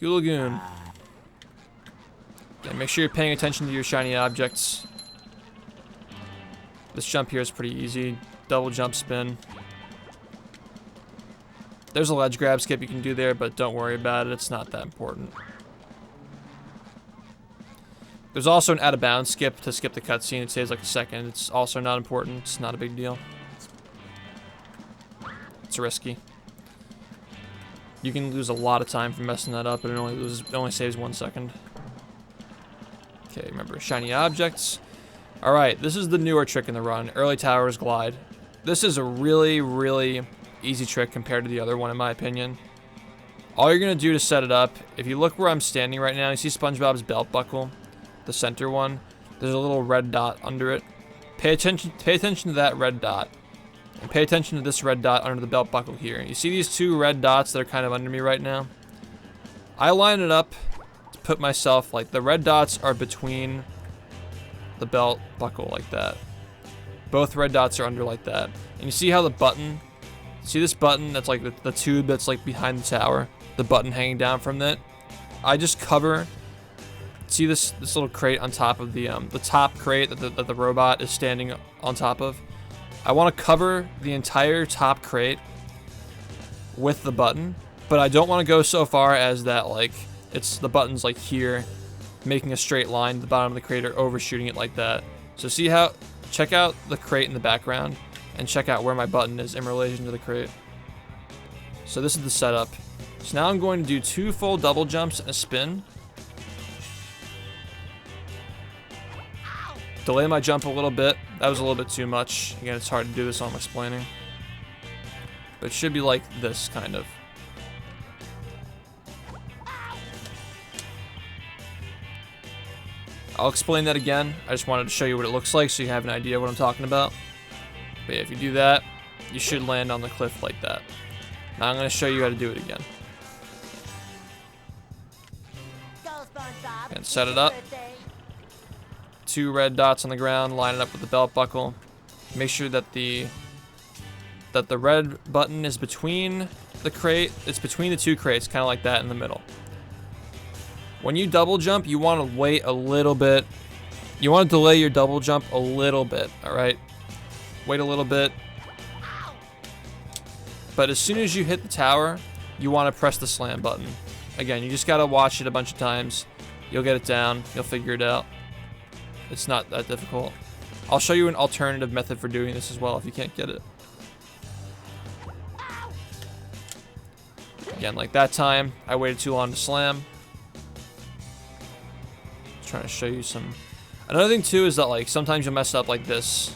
Goo Lagoon. Yeah, make sure you're paying attention to your shiny objects. This jump here is pretty easy. Double jump spin. There's a ledge grab skip you can do there, but don't worry about it. It's not that important. There's also an out of bounds skip to skip the cutscene. It saves like a second. It's also not important. It's not a big deal. It's risky. You can lose a lot of time from messing that up, but it only saves 1 second. Okay, remember, shiny objects. Alright, this is the newer trick in the run, Early Towers Glide. This is a really, really easy trick compared to the other one, in my opinion. All you're going to do to set it up, if you look where I'm standing right now, you see SpongeBob's belt buckle, the center one. There's a little red dot under it. Pay attention to that red dot. And pay attention to this red dot under the belt buckle here. You see these two red dots that are kind of under me right now? I line it up to put myself, like, the red dots are between the belt buckle like that. Both red dots are under like that. And you see how the button, see this button that's like the tube that's like behind the tower? The button hanging down from it? I just cover, see this little crate on top of the top crate that the robot is standing on top of? I want to cover the entire top crate with the button, but I don't want to go so far as that, like, the button's like here, making a straight line to the bottom of the crate or overshooting it like that. So see how, check out the crate in the background and check out where my button is in relation to the crate. So this is the setup. So now I'm going to do 2 full double jumps and a spin. Delay my jump a little bit. That was a little bit too much. Again, it's hard to do this while I'm explaining. But it should be like this, kind of. I'll explain that again. I just wanted to show you what it looks like so you have an idea of what I'm talking about. But yeah, if you do that, you should land on the cliff like that. Now I'm going to show you how to do it again. And set it up. 2 red dots on the ground, line it up with the belt buckle. Make sure that the red button is between the crate. It's between the 2 crates, kind of like that in the middle. When you double jump, you want to wait a little bit. You want to delay your double jump a little bit, all right? Wait a little bit. But as soon as you hit the tower, you want to press the slam button. Again, you just got to watch it a bunch of times. You'll get it down. You'll figure it out. It's not that difficult. I'll show you an alternative method for doing this as well if you can't get it. Again, like that time, I waited too long to slam. Just trying to show you some. Another thing too is that, like, sometimes you'll mess up like this.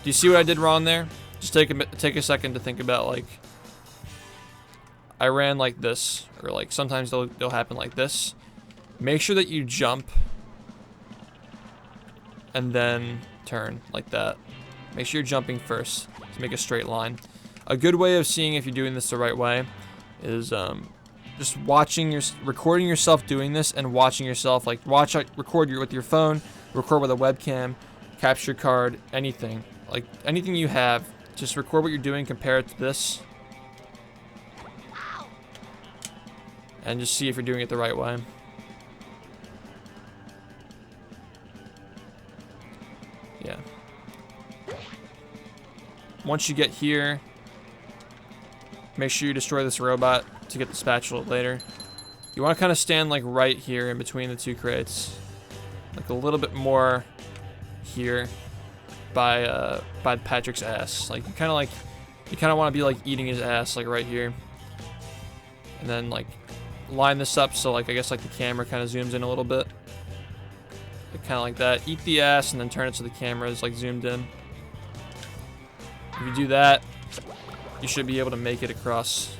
Do you see what I did wrong there? Just take a second to think about, like, I ran like this, or like sometimes they'll happen like this. Make sure that you jump and then turn like that. Make sure you're jumping first to make a straight line. A good way of seeing if you're doing this the right way is just recording yourself doing this and watching yourself, like record with your phone, record with a webcam, capture card, anything. Like anything you have, just record what you're doing, compare it to this. And just see if you're doing it the right way. Yeah. Once you get here, make sure you destroy this robot to get the spatula later. You want to kind of stand like right here in between the 2 crates. Like a little bit more here by Patrick's ass. Like you kind of want to be like eating his ass like right here. And then like line this up so like I guess like the camera kind of zooms in a little bit. Kind of like that. Eat the ass and then turn it so the camera is like zoomed in. If you do that, you should be able to make it across.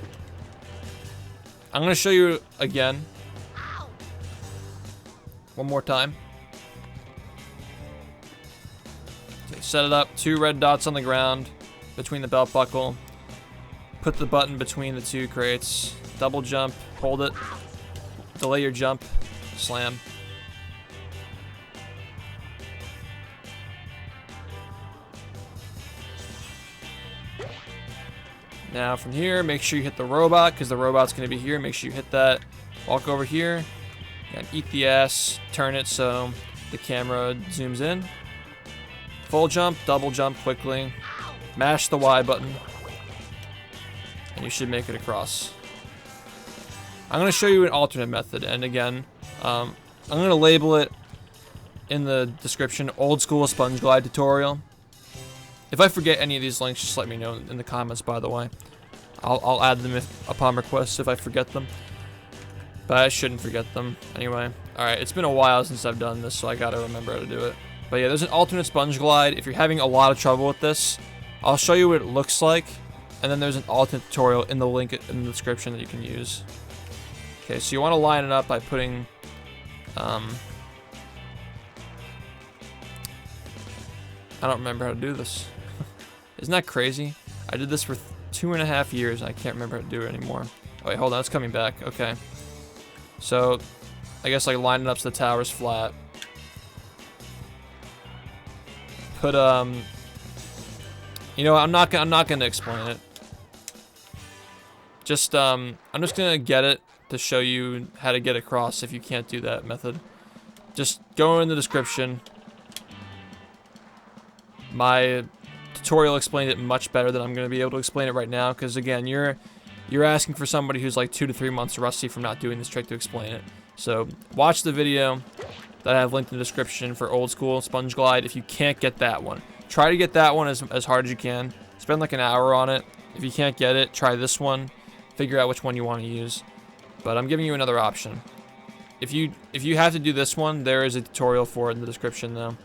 I'm going to show you again. One more time. Okay, set it up. 2 red dots on the ground between the belt buckle. Put the button between the 2 crates. Double jump. Hold it. Delay your jump. Slam. Now from here, make sure you hit the robot because the robot's going to be here. Make sure you hit that. Walk over here and eat the ass. Turn it so the camera zooms in. Full jump, double jump quickly. Mash the Y button. And you should make it across. I'm going to show you an alternate method. And again, I'm going to label it in the description, old school sponge glide tutorial. If I forget any of these links, just let me know in the comments, by the way. I'll add them upon request if I forget them. But I shouldn't forget them. Anyway, alright, it's been a while since I've done this, so I gotta remember how to do it. But yeah, there's an alternate sponge glide. If you're having a lot of trouble with this, I'll show you what it looks like. And then there's an alternate tutorial in the link in the description that you can use. Okay, so you want to line it up by putting... I don't remember how to do this. Isn't that crazy? I did this for 2.5 years. I can't remember how to do it anymore. Oh, wait, hold on. It's coming back. Okay. So, I guess like line it up so the tower's flat. Put you know what, I'm not gonna explain it. Just I'm just gonna get it to show you how to get across if you can't do that method. Just go in the description. My tutorial explained it much better than I'm gonna be able to explain it right now, because again, you're asking for somebody who's like 2 to 3 months rusty from not doing this trick to explain it. So watch the video that I have linked in the description for old school sponge glide if you can't get that one. Try to get that one as hard as you can. Spend like an hour on it. If you can't get it, try this one. Figure out which one you want to use. But I'm giving you another option. If you have to do this one, there is a tutorial for it in the description though.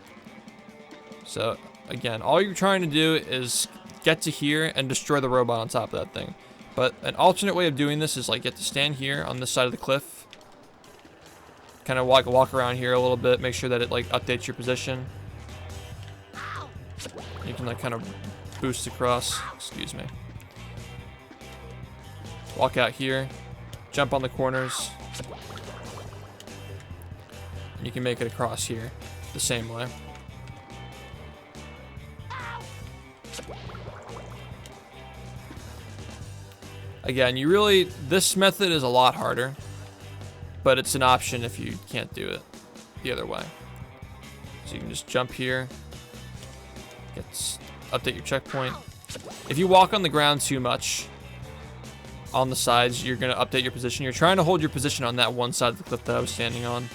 So again, all you're trying to do is get to here and destroy the robot on top of that thing. But an alternate way of doing this is like you have to stand here on this side of the cliff. Kind of walk around here a little bit, make sure that it like updates your position. You can like kind of boost across, excuse me. Walk out here, jump on the corners. And you can make it across here the same way. Again, this method is a lot harder, but it's an option if you can't do it the other way. So you can just jump here, update your checkpoint. If you walk on the ground too much on the sides, you're gonna update your position. You're trying to hold your position on that one side of the cliff that I was standing on.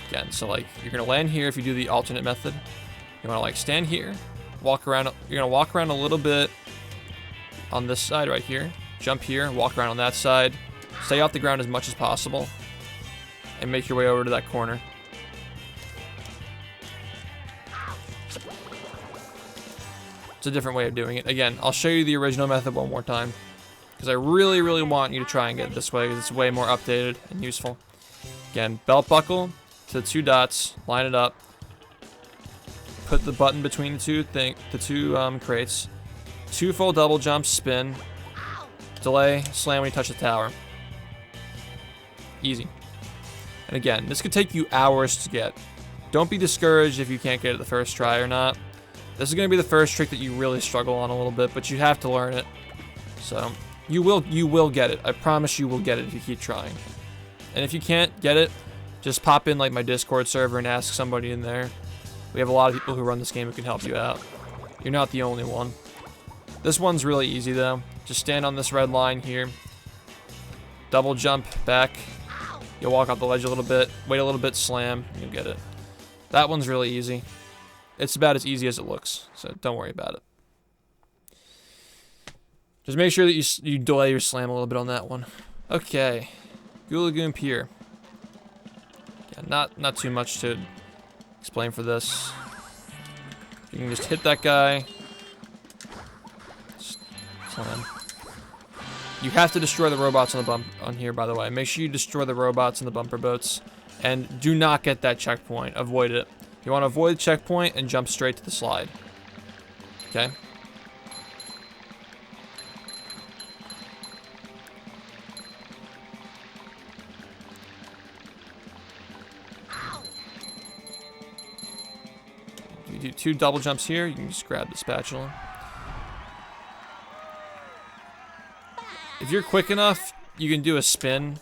Again, so like you're gonna land here if you do the alternate method. You wanna like stand here, walk around. You're gonna walk around a little bit on this side right here. Jump here, walk around on that side. Stay off the ground as much as possible, and make your way over to that corner. It's a different way of doing it. Again, I'll show you the original method one more time, because I really, really want you to try and get it this way, because it's way more updated and useful. Again, belt buckle to the 2 dots, line it up. Put the button between the two crates. 2 full double jumps, spin, delay, slam when you touch the tower. Easy. And again, this could take you hours to get. Don't be discouraged if you can't get it the first try or not. This is going to be the first trick that you really struggle on a little bit, but you have to learn it. So you will get it. I promise you will get it if you keep trying. And if you can't get it, just pop in like my Discord server and ask somebody in there. We have a lot of people who run this game who can help you out. You're not the only one. This one's really easy though. Just stand on this red line here. Double jump back. You'll walk off the ledge a little bit. Wait a little bit, slam. You'll get it. That one's really easy. It's about as easy as it looks, so don't worry about it. Just make sure that you delay your slam a little bit on that one. Okay. Goo Lagoon Pier. Yeah, not too much to explain for this. You can just hit that guy. Slam. You have to destroy the robots on here, by the way. Make sure you destroy the robots in the bumper boats. And do not get that checkpoint. Avoid it. You want to avoid the checkpoint and jump straight to the slide. Okay? You do 2 double jumps here. You can just grab the spatula. If you're quick enough, you can do a spin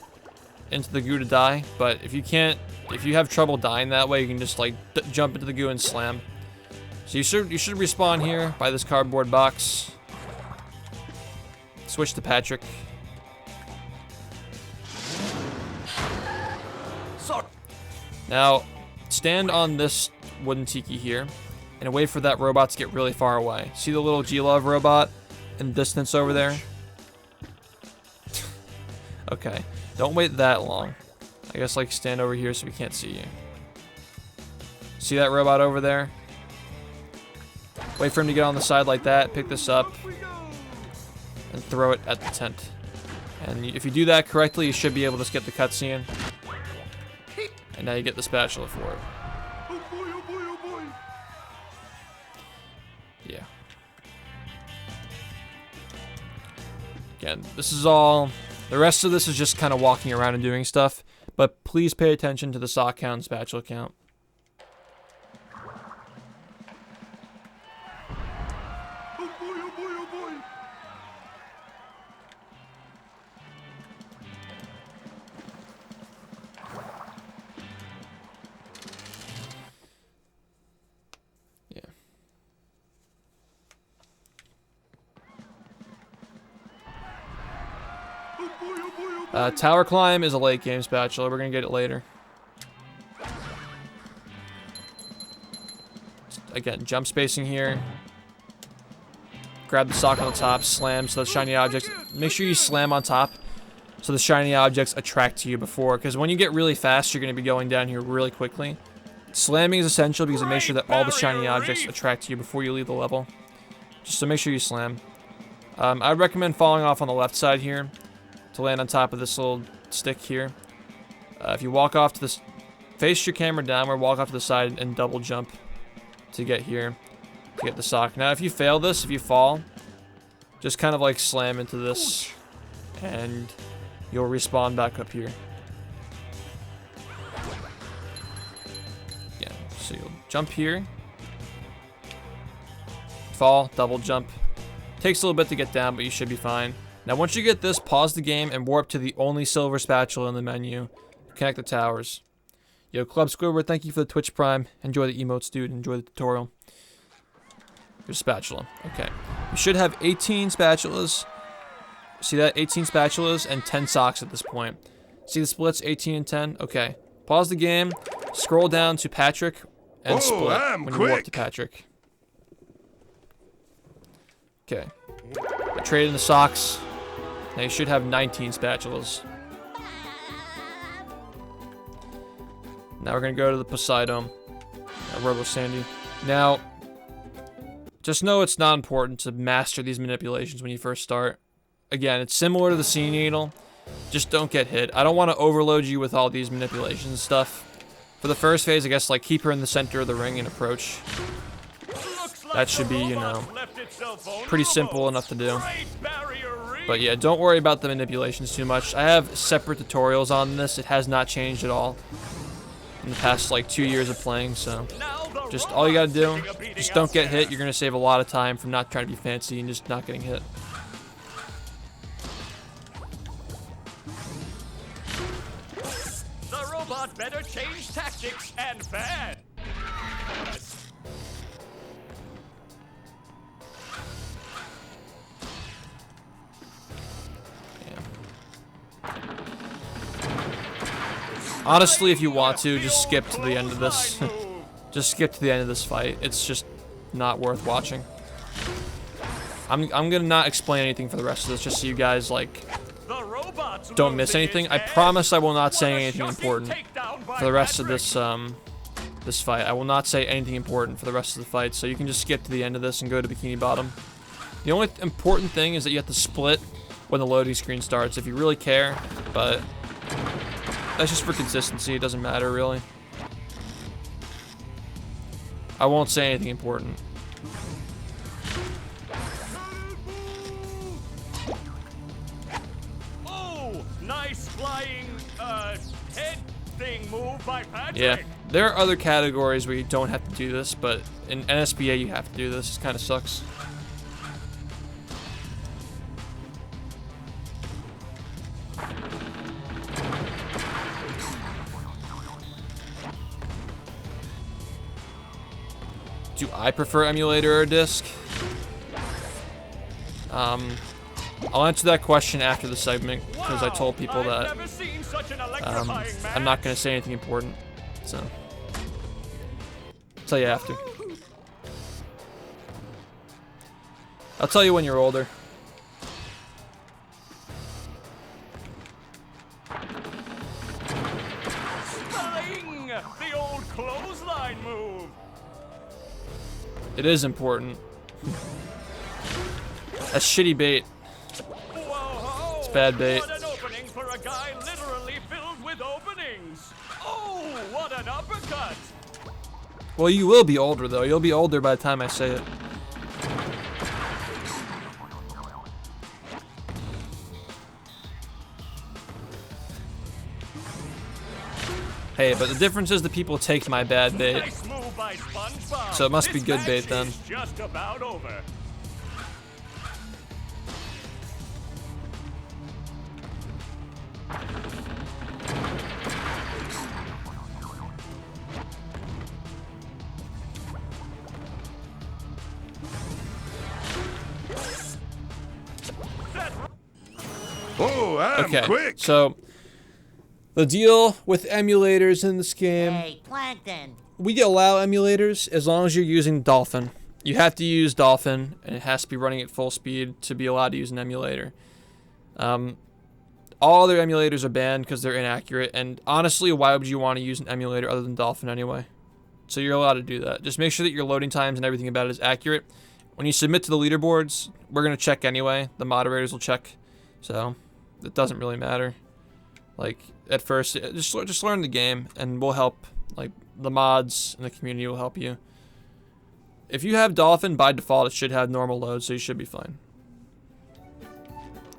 into the goo to die, but if you can't, if you have trouble dying that way, you can just like jump into the goo and slam. So you should respawn here by this cardboard box. Switch to Patrick. Now, stand on this wooden tiki here and wait for that robot to get really far away. See the little G-Love robot in the distance over there? Okay, don't wait that long. I guess like stand over here so we can't see you. See that robot over there? Wait for him to get on the side like that, pick this up, and throw it at the tent. And if you do that correctly, you should be able to skip the cutscene. And now you get the spatula for it. Oh boy, oh boy, oh boy. Yeah. Again, this is all... The rest of this is just kind of walking around and doing stuff. But please pay attention to the sock count and spatula count. Oh boy, oh boy, oh boy. Yeah. Oh boy, oh boy, oh boy. Tower climb is a late game spatula. We're gonna get it later. Again, jump spacing here. Grab the sock on the top, slam so the shiny objects. Make sure you slam on top so the shiny objects attract to you before. Because when you get really fast, you're going to be going down here really quickly. Slamming is essential because it makes sure that all the shiny objects attract to you before you leave the level. Just so make sure you slam. I'd recommend falling off on the left side here to land on top of this little stick here. If you walk off to this, face your camera downward, walk off to the side, and double jump to get here, to get the sock. Now, if you fail this, if you fall, just kind of like slam into this, and you'll respawn back up here. Yeah, so you'll jump here, fall, double jump. Takes a little bit to get down, but you should be fine. Now, once you get this, pause the game and warp to the only silver spatula in the menu. Connect the towers. Yo, Club Squidward, thank you for the Twitch Prime. Enjoy the emotes, dude. Enjoy the tutorial. Here's spatula. Okay. You should have 18 spatulas. See that? 18 spatulas and 10 socks at this point. See the splits? 18 and 10? Okay. Pause the game. Scroll down to Patrick and split I'm when you warp quick. to Patrick. Okay. I traded in the socks. Now you should have 19 spatulas. Now we're gonna go to the Poseidon, Robo Sandy. Now, just know it's not important to master these manipulations when you first start. Again, it's similar to the Sea Needle. Just don't get hit. I don't want to overload you with all these manipulations and stuff. For the first phase, I guess, like, keep her in the center of the ring and approach. That should be, you know, pretty simple enough to do. But yeah, don't worry about the manipulations too much. I have separate tutorials on this. It has not changed at all in the past like 2 years of playing, so just all you gotta do, just don't get hit. You're gonna save a lot of time from not trying to be fancy and just not getting hit. The robot better change tactics and fast. Honestly, if you want to, just skip to the end of this. Just skip to the end of this fight. It's just not worth watching. I'm gonna not explain anything for the rest of this, just so you guys, like, don't miss anything. I promise I will not say anything important for the rest of this, this fight. I will not say anything important for the rest of the fight, so you can just skip to the end of this and go to Bikini Bottom. The only important thing is that you have to split when the loading screen starts, if you really care, but that's just for consistency. It doesn't matter, really. I won't say anything important. Oh, nice flying, head thing move by Patrick. Yeah, there are other categories where you don't have to do this, but in SBA you have to do this. It kind of sucks. Do I prefer emulator or disc? I'll answer that question after the segment, because I told people that I'm not going to say anything important, so I'll tell you after. I'll tell you when you're older. Bling! The old clothesline move. It is important. That's shitty bait. Whoa, It's bad bait. What an opening for a guy literally filled with openings. Oh, what an uppercut! Well, you will be older, though. You'll be older by the time I say it. Hey, but the difference is the people take my bad bait. Nice move by SpongeBob. So it must be This good match bait then. is just about over. Oh, I'm Okay, quick. so the deal with emulators in this game, Hey, Plankton. we allow emulators as long as you're using Dolphin. You have to use Dolphin, and it has to be running at full speed to be allowed to use an emulator. All other emulators are banned because they're inaccurate, and honestly, why would you want to use an emulator other than Dolphin anyway? So you're allowed to do that. Just make sure that your loading times and everything about it is accurate. When you submit to the leaderboards, we're going to check anyway. The moderators will check, so it doesn't really matter. Like, at first, just learn the game, and we'll help. Like, the mods and the community will help you. If you have Dolphin, by default, it should have normal load, so you should be fine.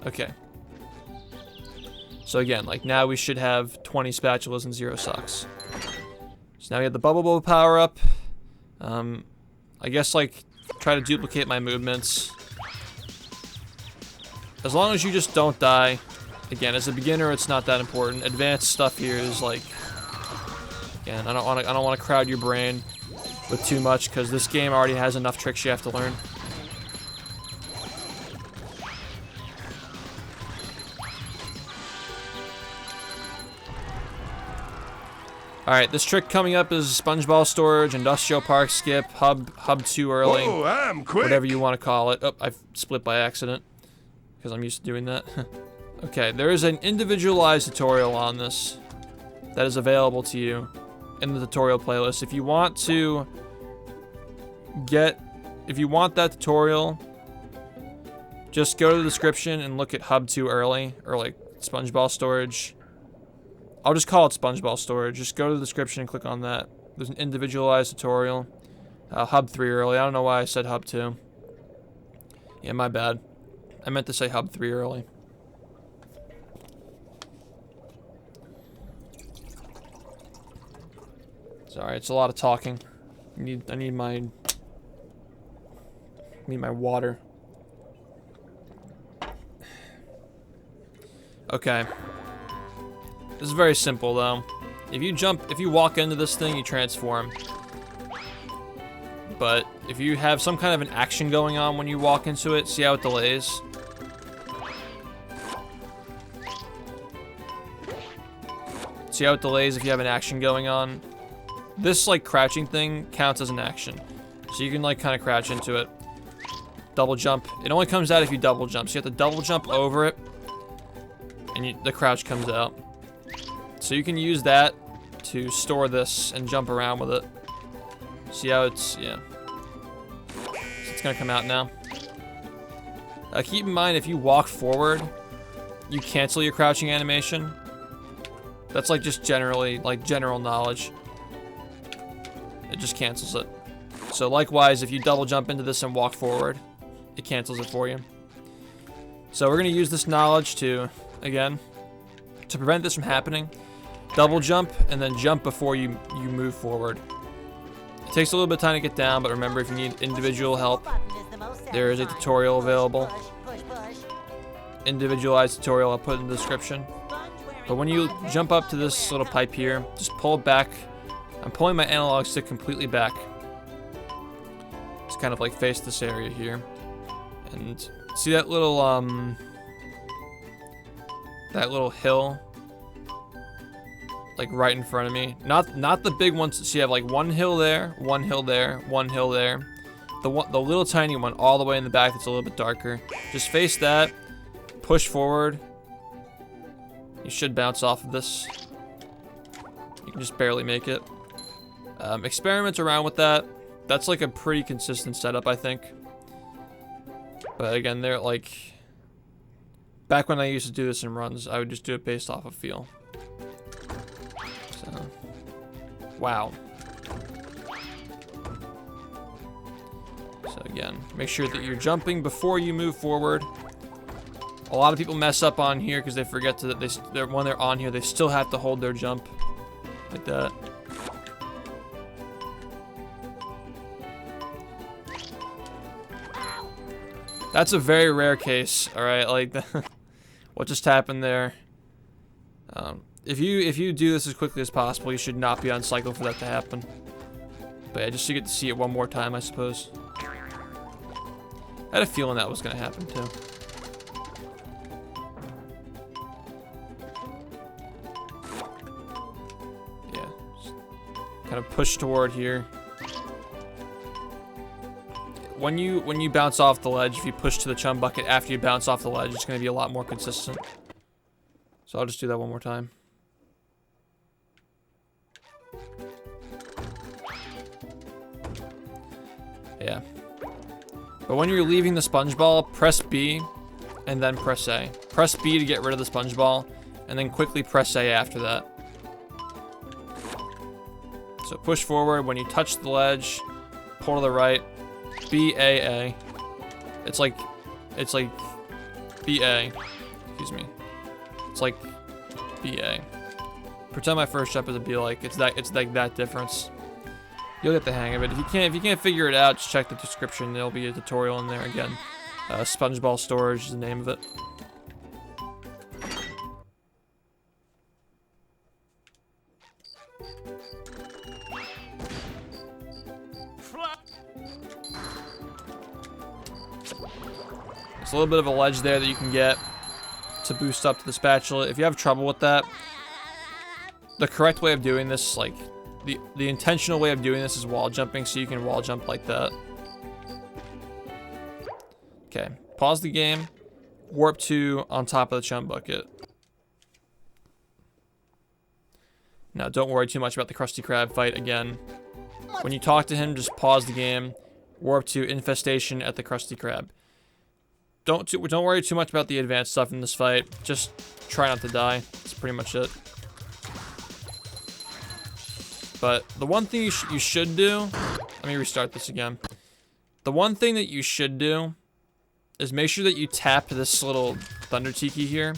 Okay. So again, like, now we should have 20 spatulas and 0 socks. So now we have the bubble bubble power up. I guess, like, try to duplicate my movements. As long as you just don't die. Again, as a beginner, it's not that important. Advanced stuff here is like, again, I don't want to crowd your brain with too much because this game already has enough tricks you have to learn. Alright, this trick coming up is SpongeBall Storage, Industrial Park Skip, Hub too early, Oh, I'm quick. whatever you want to call it. Oh, I've split by accident because I'm used to doing that. Okay, there is an individualized tutorial on this that is available to you in the tutorial playlist. If you want that tutorial, just go to the description and look at Hub too early or like SpongeBall Storage. I'll just call it SpongeBall Storage. Just go to the description and click on that. There's an individualized tutorial. Hub 3 early. I don't know why I said Hub 2. Yeah, my bad. I meant to say Hub 3 early. Sorry, it's a lot of talking. I need my water. Okay. This is very simple though. If you walk into this thing, you transform. But if you have some kind of an action going on when you walk into it, see how it delays? See how it delays if you have an action going on? This like crouching thing counts as an action. So you can like kind of crouch into it. Double jump. It only comes out if you double jump. So you have to double jump over it. And the crouch comes out. So you can use that to store this and jump around with it. See how it's, yeah. So it's gonna come out now. Keep in mind if you walk forward, you cancel your crouching animation. That's like just generally, like general knowledge. It just cancels it. So likewise, if you double jump into this and walk forward, it cancels it for you. So we're gonna use this knowledge to, again, to prevent this from happening, double jump and then jump before you move forward. It takes a little bit of time to get down, but remember if you need individual help, there is a tutorial available. Individualized tutorial I'll put in the description. But when you jump up to this little pipe here, just pull it back. I'm pulling my analog stick completely back. Just kind of like face this area here. And see that little hill? Like right in front of me. Not the big ones. So you have like one hill there, one hill there, one hill there. The little tiny one all the way in the back that's a little bit darker. Just face that. Push forward. You should bounce off of this. You can just barely make it. Experiment around with that. That's like a pretty consistent setup, I think. But again, they're like... Back when I used to do this in runs, I would just do it based off of feel. So, Wow. So again, make sure that you're jumping before you move forward. A lot of people mess up on here because they forget to that when they're on here, they still have to hold their jump like that. That's a very rare case. All right, like what just happened there. If you do this as quickly as possible, you should not be on cycle for that to happen. But yeah, just to get to see it one more time, I suppose. I had a feeling that was gonna happen too. Yeah, just kind of push toward here. When you bounce off the ledge, if you push to the chum bucket after you bounce off the ledge, it's gonna be a lot more consistent. So I'll just do that one more time. Yeah. But when you're leaving the sponge ball, press B and then press A. Press B to get rid of the sponge ball, and then quickly press A after that. So push forward. When you touch the ledge, pull to the right. B-A-A. It's like B-A. Excuse me. It's like B-A. Pretend my first jump is a B-like. It's like that difference. You'll get the hang of it. If you can't figure it out, just check the description. There'll be a tutorial in there again. Sponge ball storage is the name of it. There's a little bit of a ledge there that you can get to boost up to the spatula. If you have trouble with that, the correct way of doing this, like the intentional way of doing this, is wall jumping, so you can wall jump like that. Okay, pause the game, warp to on top of the chum bucket. Now don't worry too much about the Krusty Krab fight again. When you talk to him, just pause the game, warp to infestation at the Krusty Krab. Don't worry too much about the advanced stuff in this fight. Just try not to die. That's pretty much it. But the one thing you should do... Let me restart this again. The one thing that you should do is make sure that you tap this little Thunder Tiki here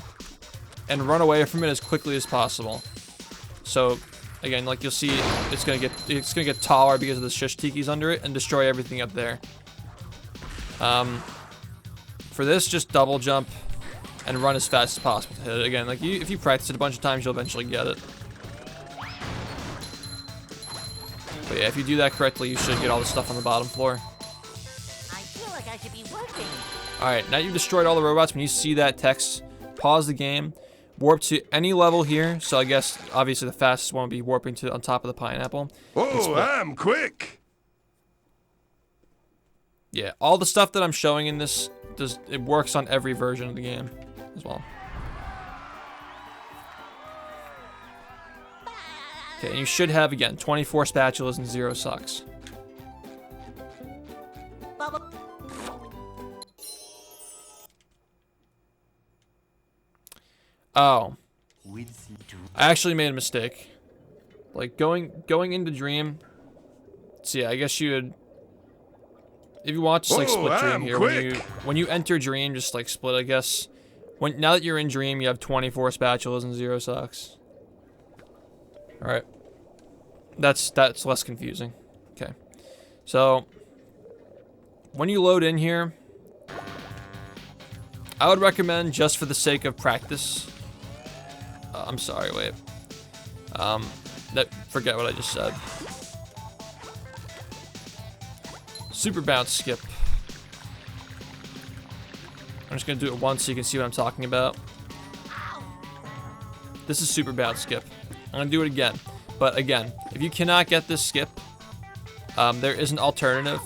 and run away from it as quickly as possible. So, again, like you'll see, it's gonna get taller because of the Shish Tikis under it and destroy everything up there. For this, just double jump and run as fast as possible to hit it. Again, like if you practice it a bunch of times, you'll eventually get it. But yeah, if you do that correctly, you should get all the stuff on the bottom floor. I feel like I should be working. Alright, now you've destroyed all the robots. When you see that text, pause the game, warp to any level here. So I guess, obviously, the fastest one would be warping to on top of the pineapple. Oh, I'm quick. Yeah, all the stuff that I'm showing in this, it works on every version of the game as well. Okay, and you should have, again, 24 spatulas and 0 sucks. Oh. I actually made a mistake. Like, going into Dream... So yeah, I guess you would... If you want, just like split Dream here. When you enter Dream, just like split, I guess. Now that you're in Dream, you have 24 spatulas and 0 sucks. Alright. That's less confusing. Okay. So, when you load in here, I would recommend, just for the sake of practice... I'm sorry, wait. Forget what I just said. Super bounce skip. I'm just gonna do it once so you can see what I'm talking about. This is super bounce skip. I'm gonna do it again. But again, if you cannot get this skip, there is an alternative.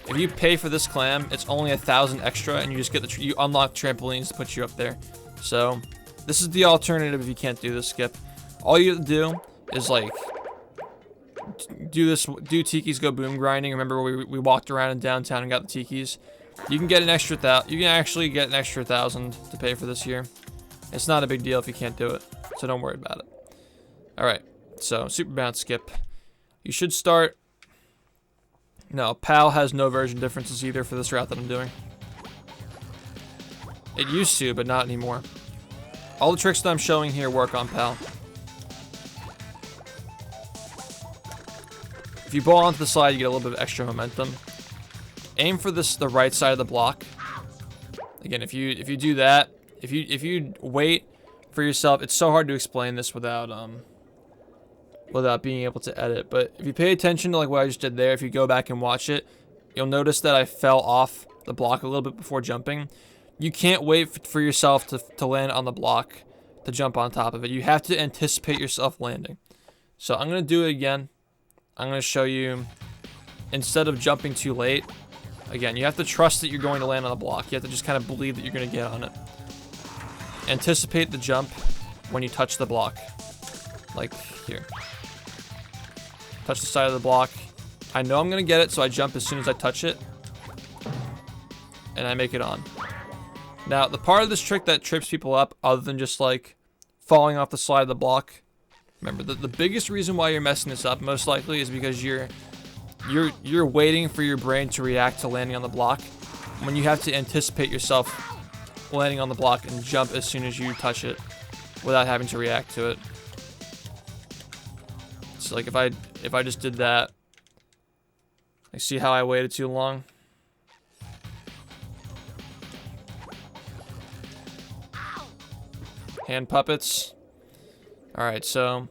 If you pay for this clam, it's only 1,000 extra, and you just get you unlock trampolines to put you up there. So this is the alternative if you can't do this skip. All you have to do is like do Tiki's Go Boom grinding. Remember we walked around in downtown and got the Tikis. You can get an extra you can actually get an extra 1,000 to pay for this here. It's not a big deal if you can't do it, so don't worry about it. Alright, so super bounce skip. You should start... No, PAL has no version differences either for this route that I'm doing. It used to, but not anymore. All the tricks that I'm showing here work on PAL. If you ball onto the slide, you get a little bit of extra momentum. Aim for the right side of the block. Again, if you do that, if you wait for yourself, it's so hard to explain this without being able to edit. But if you pay attention to like what I just did there, if you go back and watch it, you'll notice that I fell off the block a little bit before jumping. You can't wait for yourself to land on the block to jump on top of it. You have to anticipate yourself landing. So I'm going to do it again. I'm going to show you, instead of jumping too late, again, you have to trust that you're going to land on the block. You have to just kind of believe that you're going to get on it. Anticipate the jump when you touch the block. Like here. Touch the side of the block. I know I'm going to get it, so I jump as soon as I touch it. And I make it on. Now, the part of this trick that trips people up, other than just like falling off the slide of the block, remember, the biggest reason why you're messing this up most likely is because you're waiting for your brain to react to landing on the block when you have to anticipate yourself landing on the block and jump as soon as you touch it without having to react to it. So like if I just did that, I see how I waited too long. Hand puppets. Alright, so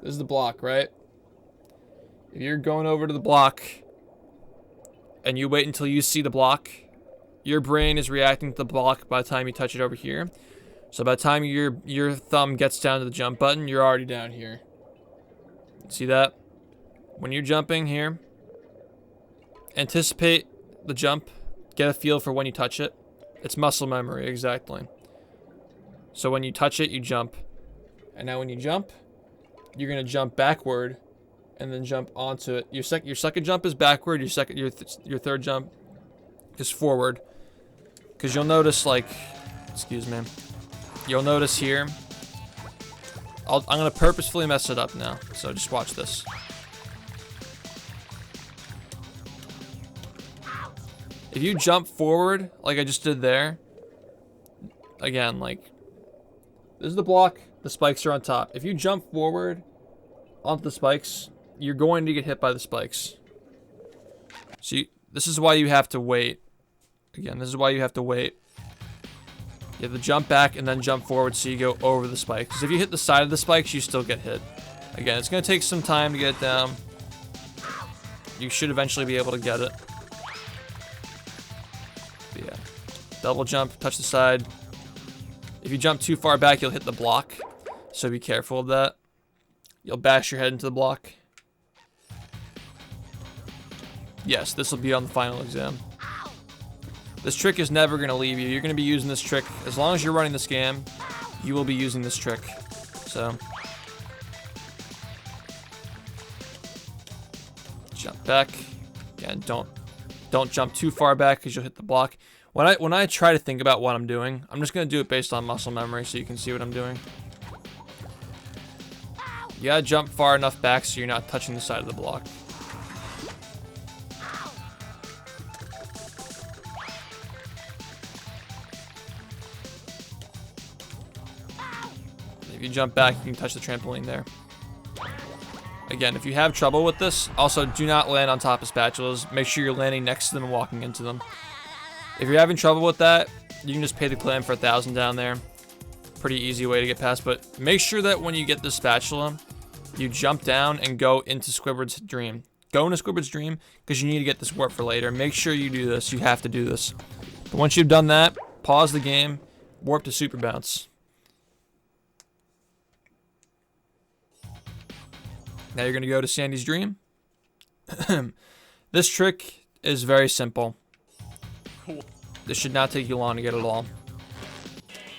this is the block, right? If you're going over to the block and you wait until you see the block, your brain is reacting to the block by the time you touch it over here. So by the time your thumb gets down to the jump button, you're already down here. See that? When you're jumping here, anticipate the jump, get a feel for when you touch it. It's muscle memory, exactly. So when you touch it, you jump. And now when you jump, you're going to jump backward and then jump onto it. Your second jump is backward, your third jump is forward. Because you'll notice, like, excuse me, you'll notice here, I'm going to purposefully mess it up now. So just watch this. If you jump forward, like I just did there, again, like, this is the block, the spikes are on top. If you jump forward onto the spikes, you're going to get hit by the spikes. So this is why you have to wait. Again, this is why you have to wait. You have to jump back and then jump forward so you go over the spikes. Because if you hit the side of the spikes, you still get hit. Again, it's going to take some time to get it down. You should eventually be able to get it. But yeah. Double jump, touch the side. If you jump too far back, you'll hit the block. So be careful of that. You'll bash your head into the block. Yes, this will be on the final exam. This trick is never going to leave you. You're going to be using this trick. As long as you're running this game, you will be using this trick. So, jump back. Again, don't jump too far back because you'll hit the block. When I try to think about what I'm doing, I'm just going to do it based on muscle memory so you can see what I'm doing. You got to jump far enough back so you're not touching the side of the block. If you jump back, you can touch the trampoline there. Again, if you have trouble with this, also do not land on top of spatulas. Make sure you're landing next to them and walking into them. If you're having trouble with that, you can just pay the clam for 1,000 down there. Pretty easy way to get past, but make sure that when you get the spatula, you jump down and go into Squidward's dream. Go into Squidward's dream because you need to get this warp for later. Make sure you do this. You have to do this. But once you've done that, pause the game, warp to super bounce. Now you're going to go to Sandy's dream. This trick is very simple. This should not take you long to get it all.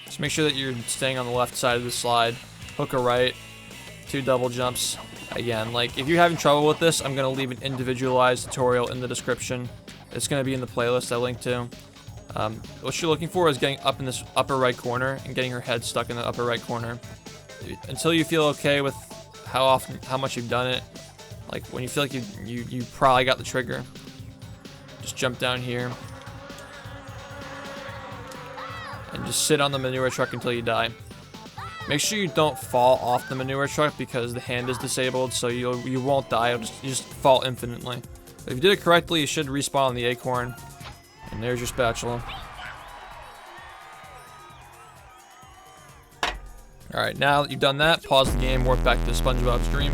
Just make sure that you're staying on the left side of the slide. Hook a right. 2 double jumps. Again, like, if you're having trouble with this, I'm going to leave an individualized tutorial in the description. It's going to be in the playlist I linked to. What you're looking for is getting up in this upper right corner and getting her head stuck in the upper right corner. until you feel okay with how much you've done it. Like when you feel like you probably got the trigger, just jump down here and just sit on the manure truck until you die. Make sure you don't fall off the manure truck because the hand is disabled, so you won't die. You just fall infinitely. But if you did it correctly, you should respawn on the acorn. And there's your spatula. Alright, now that you've done that, pause the game, warp back to SpongeBob's dream.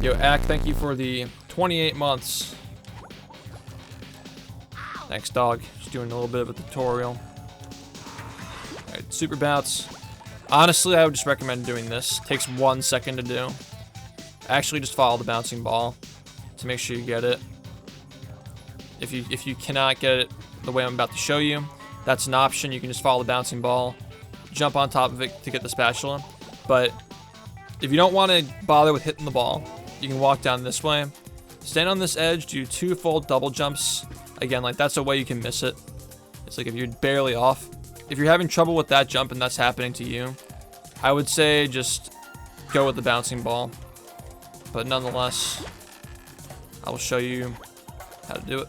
Yo, Ack, thank you for the 28 months. Thanks, dog. Just doing a little bit of a tutorial. Alright, super bounce. Honestly, I would just recommend doing this. Takes 1 second to do. Actually, just follow the bouncing ball to make sure you get it. If you cannot get it the way I'm about to show you, that's an option. You can just follow the bouncing ball, jump on top of it to get the spatula. But if you don't want to bother with hitting the ball, you can walk down this way, stand on this edge, do 2 full double jumps. Again, like that's a way you can miss it. It's like if you're barely off. If you're having trouble with that jump and that's happening to you, I would say just go with the bouncing ball. But nonetheless, I will show you how to do it.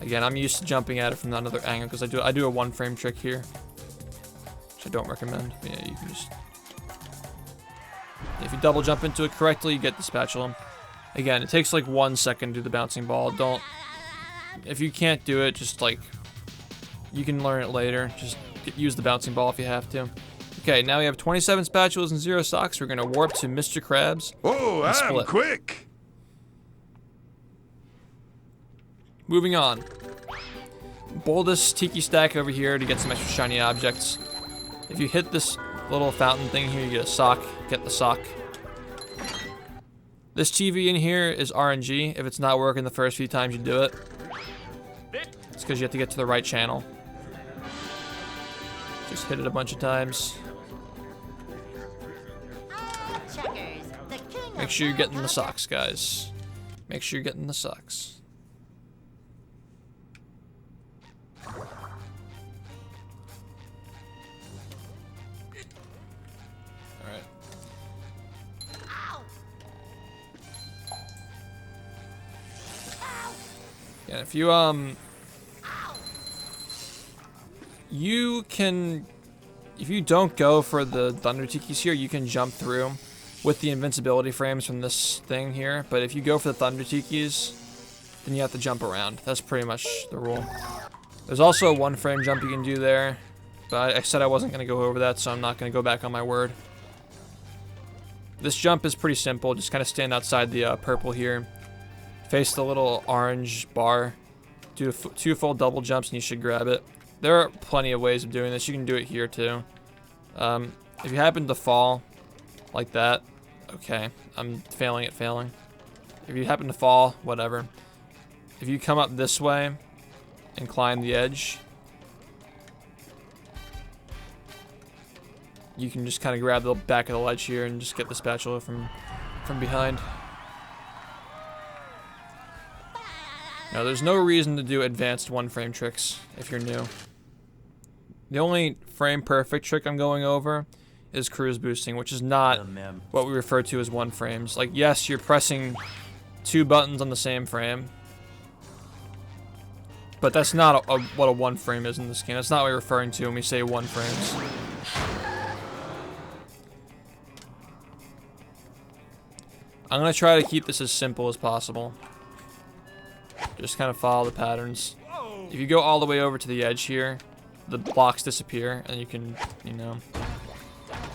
Again, I'm used to jumping at it from another angle because I do a 1-frame trick here, which I don't recommend. But yeah, you can just, if you double jump into it correctly, you get the spatula. Again, it takes like 1 second to do the bouncing ball. If you can't do it, just like, you can learn it later. Just use the bouncing ball if you have to. Okay, now we have 27 spatulas and 0 socks. We're gonna warp to Mr. Krabs. Oh, I'm split. quick. Moving on. Boldest tiki stack over here to get some extra shiny objects. If you hit this little fountain thing here, you get a sock. Get the sock. This TV in here is RNG. If it's not working the first few times you do it, it's because you have to get to the right channel. Just hit it a bunch of times. Checkers, the king Make sure you're getting the socks, guys. Make sure you're getting the socks. Alright. Yeah, if you you can, if you don't go for the Thunder Tikis here, you can jump through with the invincibility frames from this thing here. But if you go for the Thunder Tikis, then you have to jump around. That's pretty much the rule. There's also a 1-frame jump you can do there, but I said I wasn't going to go over that, so I'm not going to go back on my word. This jump is pretty simple. Just kind of stand outside the purple here, face the little orange bar, do 2 full double jumps, and you should grab it. There are plenty of ways of doing this. You can do it here too. If you happen to fall like that, okay, I'm failing at failing. If you happen to fall, whatever. If you come up this way and climb the edge, you can just kind of grab the back of the ledge here and just get the spatula from behind. Now, there's no reason to do advanced 1-frame tricks if you're new. The only frame perfect trick I'm going over is cruise boosting, which is not what we refer to as 1-frames. Like, yes, you're pressing 2 buttons on the same frame, but that's not what a 1-frame is in this game. That's not what we're referring to when we say 1-frames. I'm going to try to keep this as simple as possible. Just kind of follow the patterns. If you go all the way over to the edge here, the blocks disappear, and you can, you know,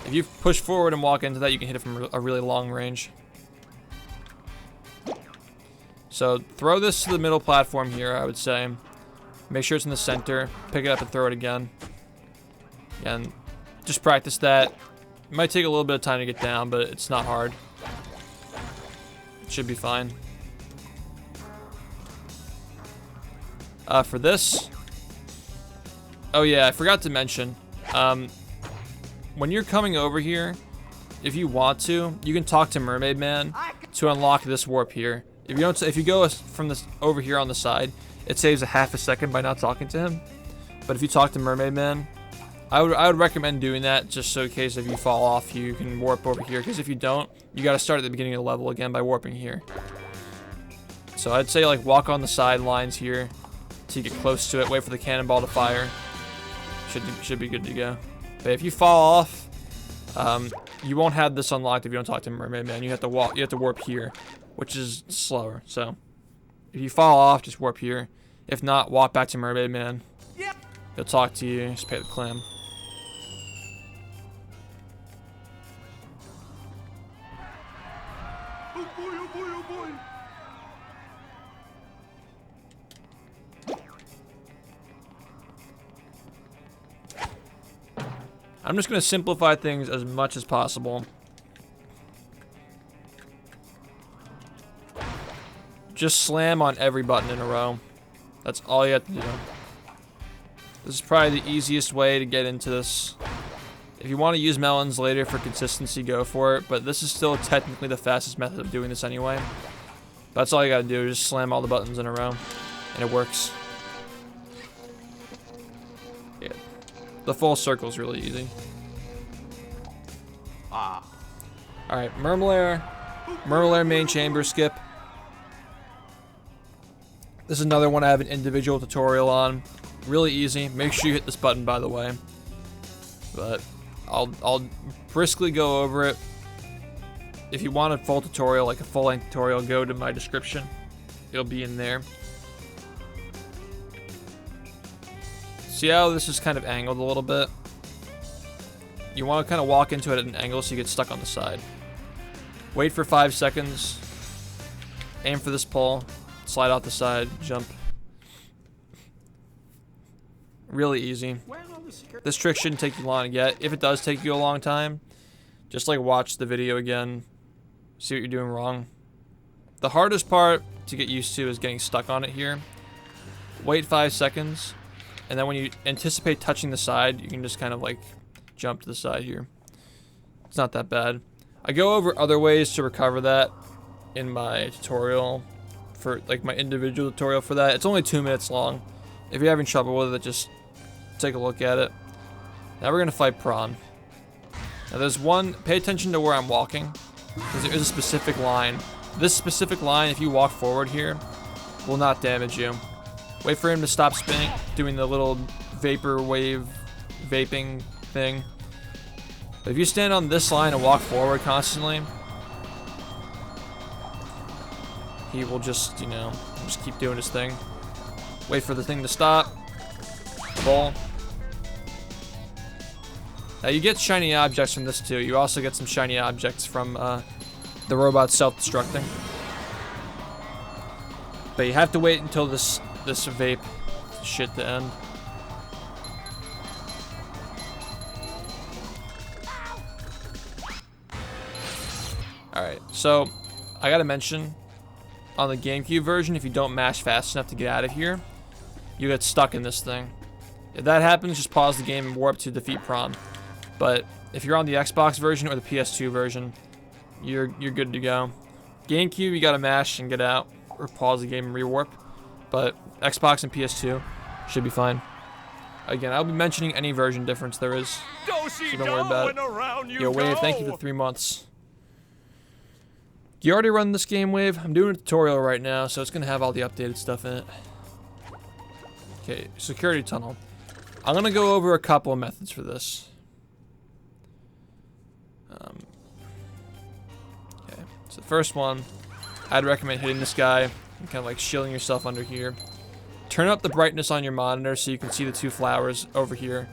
if you push forward and walk into that, you can hit it from a really long range. So throw this to the middle platform here, I would say. Make sure it's in the center. Pick it up and throw it again. And just practice that. It might take a little bit of time to get down, but it's not hard. It should be fine. For this, oh yeah, I forgot to mention, when you're coming over here, if you want to, you can talk to Mermaid Man to unlock this warp here. If you go from this over here on the side, it saves a half a second by not talking to him. But if you talk to Mermaid Man, I would recommend doing that just so in case if you fall off, you can warp over here. Because if you don't, you got to start at the beginning of the level again by warping here. So I'd say like walk on the sidelines here till you get close to it. Wait for the cannonball to fire. Should be good to go. But if you fall off, you won't have this unlocked if you don't talk to Mermaid Man. You have to walk. You have to warp here, which is slower. So if you fall off, just warp here. If not, walk back to Mermaid Man. He'll talk to you. Just pay the clam. Oh boy, oh boy, oh boy. I'm just gonna simplify things as much as possible. Just slam on every button in a row. That's all you have to do. This is probably the easiest way to get into this. If you want to use melons later for consistency, go for it. But this is still technically the fastest method of doing this anyway. That's all you gotta do, just slam all the buttons in a row. And it works. Yeah. The full circle is really easy. Alright, Mermalair. Mermalair main chamber skip. This is another one I have an individual tutorial on. Really easy. Make sure you hit this button, by the way. But I'll briskly go over it. If you want a full tutorial, like a full-length tutorial, go to my description. It'll be in there. See how this is kind of angled a little bit? You want to kind of walk into it at an angle so you get stuck on the side. Wait for 5 seconds. Aim for this pole. Slide out the side. Jump. Really easy. This trick shouldn't take you long to get. If it does take you a long time, just like watch the video again. See what you're doing wrong. The hardest part to get used to is getting stuck on it here. Wait 5 seconds. And then when you anticipate touching the side, you can just kind of like jump to the side here. It's not that bad. I go over other ways to recover that in my tutorial, for like my individual tutorial for that. It's only 2 minutes long. If you're having trouble with it, just take a look at it. Now we're gonna fight Prawn. Now there's one, pay attention to where I'm walking, because there is a specific line. This specific line, if you walk forward here, will not damage you. Wait for him to stop spinning, doing the little vapor wave vaping thing. But if you stand on this line and walk forward constantly, he will just, you know, just keep doing his thing. Wait for the thing to stop. Ball. Now you get shiny objects from this too. You also get some shiny objects from the robot self-destructing. But you have to wait until this vape shit to end. Alright, so I gotta mention, on the GameCube version, if you don't mash fast enough to get out of here, you get stuck in this thing. If that happens, just pause the game and warp to defeat Prawn. But if you're on the Xbox version or the PS2 version, you're good to go. GameCube, you gotta mash and get out, or pause the game and rewarp. But Xbox and PS2 should be fine. Again, I'll be mentioning any version difference there is, so don't worry about it. Yo, Wave, thank you for 3 months. You already run this game, Wave? I'm doing a tutorial right now, so it's gonna have all the updated stuff in it. Okay, security tunnel. I'm gonna go over a couple of methods for this. Okay, so the first one, I'd recommend hitting this guy and kind of like shielding yourself under here. Turn up the brightness on your monitor so you can see the 2 flowers over here.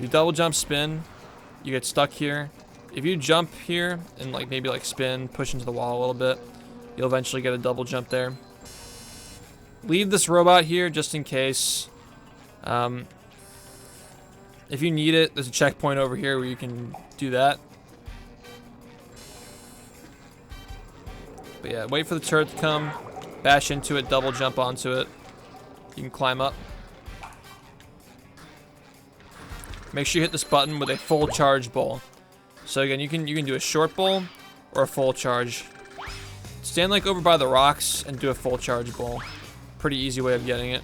You double jump spin, you get stuck here. If you jump here and like maybe like spin, push into the wall a little bit, you'll eventually get a double jump there. Leave this robot here just in case. If you need it, there's a checkpoint over here where you can do that. But yeah, wait for the turret to come, bash into it, double jump onto it. You can climb up. Make sure you hit this button with a full charge bowl. So again, you can do a short bowl or a full charge. Stand like over by the rocks and do a full charge bowl. Pretty easy way of getting it.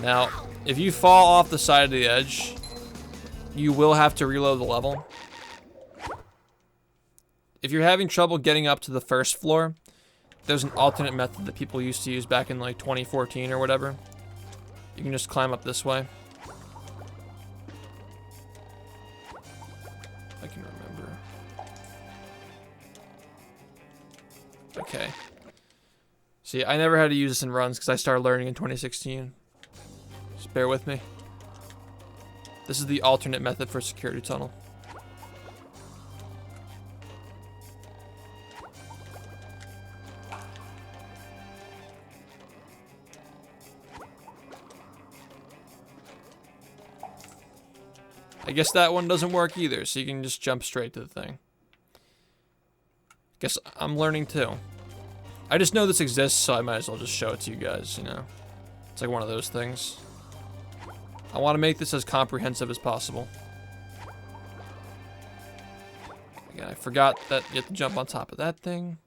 Now, if you fall off the side of the edge, you will have to reload the level. If you're having trouble getting up to the first floor, there's an alternate method that people used to use back in like 2014 or whatever. You can just climb up this way. I can remember. Okay. See, I never had to use this in runs because I started learning in 2016. Just bear with me. This is the alternate method for security tunnel. I guess that one doesn't work either, so you can just jump straight to the thing. Guess I'm learning too. I just know this exists, so I might as well just show it to you guys, you know. It's like one of those things. I want to make this as comprehensive as possible. Again, I forgot that you have to jump on top of that thing.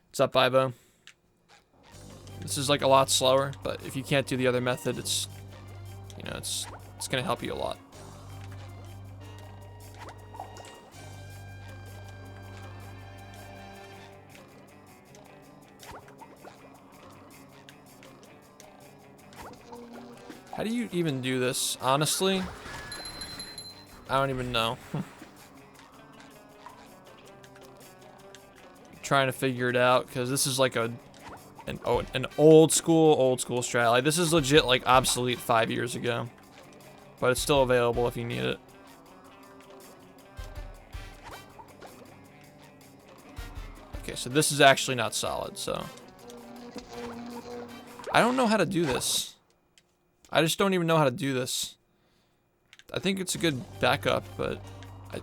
What's up, Ivo? This is like a lot slower, but if you can't do the other method, it's, you know, it's gonna help you a lot. How do you even do this? Honestly, I don't even know. Trying to figure it out because this is like an old school strat. Like this is legit like obsolete 5 years ago, but it's still available if you need it. Okay, so this is actually not solid. So I don't know how to do this. I just don't even know how to do this. I think it's a good backup, but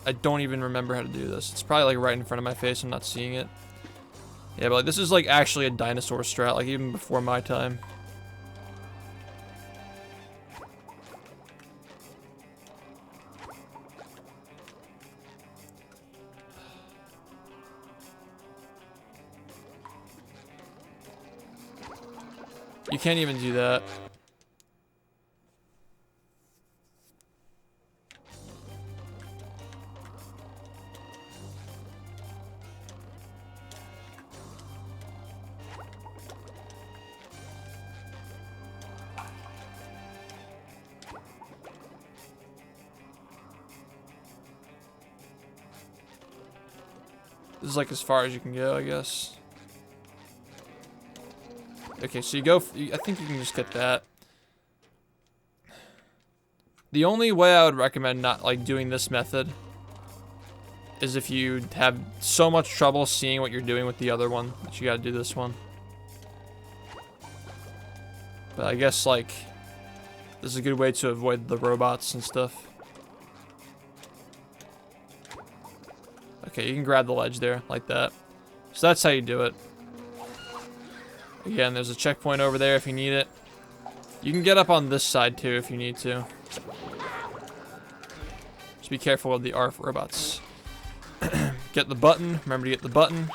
I don't even remember how to do this. It's probably like right in front of my face. I'm not seeing it. Yeah, but like, this is like actually a dinosaur strat, like even before my time. You can't even do that. This is like as far as you can go, I guess. Okay, so you go, I think you can just get that. The only way I would recommend not like doing this method is if you have so much trouble seeing what you're doing with the other one that you gotta do this one. But I guess like this is a good way to avoid the robots and stuff. Okay, you can grab the ledge there, like that. So that's how you do it. Again, there's a checkpoint over there if you need it. You can get up on this side too if you need to. Just be careful of the ARF robots. Get the button, remember to get the button.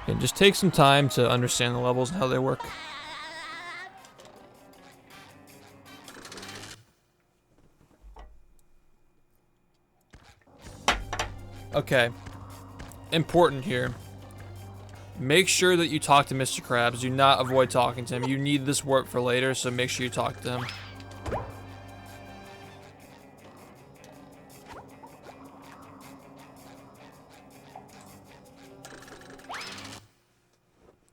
And just take some time to understand the levels and how they work. Okay, important here. Make sure that you talk to Mr. Krabs. Do not avoid talking to him. You need this warp for later, so make sure you talk to him.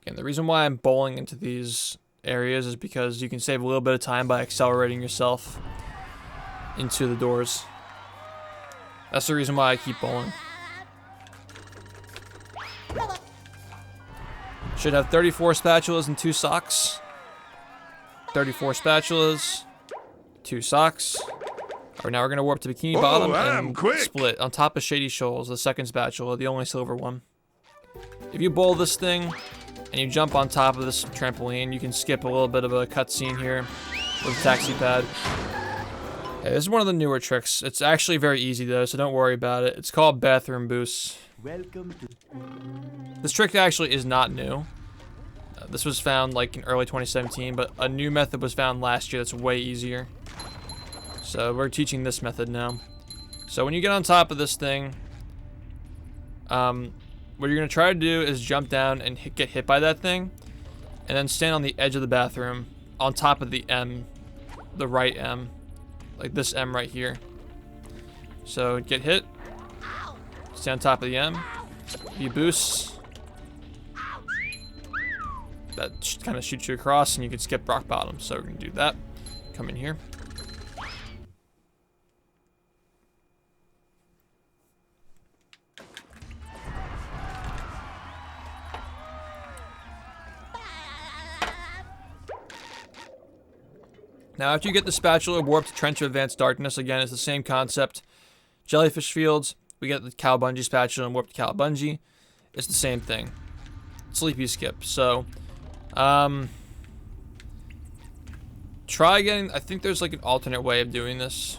And the reason why I'm bowling into these areas is because you can save a little bit of time by accelerating yourself into the doors. That's the reason why I keep bowling. Should have 34 spatulas and 2 socks. 34 spatulas, 2 socks. Alright, now we're gonna warp to Bikini Bottom and split on top of Shady Shoals, the second spatula, the only silver one. If you bowl this thing and you jump on top of this trampoline, you can skip a little bit of a cutscene here with a taxi pad. Okay, this is one of the newer tricks. It's actually very easy though, so don't worry about it. It's called bathroom boost. Welcome to This trick actually is not new. This was found like in early 2017, but a new method was found last year that's way easier. So we're teaching this method now. So when you get on top of this thing, what you're gonna try to do is jump down and get hit by that thing, and then stand on the edge of the bathroom on top of the M, the right M, like this M right here. So get hit, stay on top of the M, you boost, that kind of shoots you across and you can skip rock bottom. So we're gonna do that, come in here. Now, after you get the spatula, warp to Trench of Advanced Darkness. Again, it's the same concept. Jellyfish fields, we get the Cowabungie spatula and warp to Cowabungie. It's the same thing. Sleepy skip. So, try getting. I think there's like an alternate way of doing this.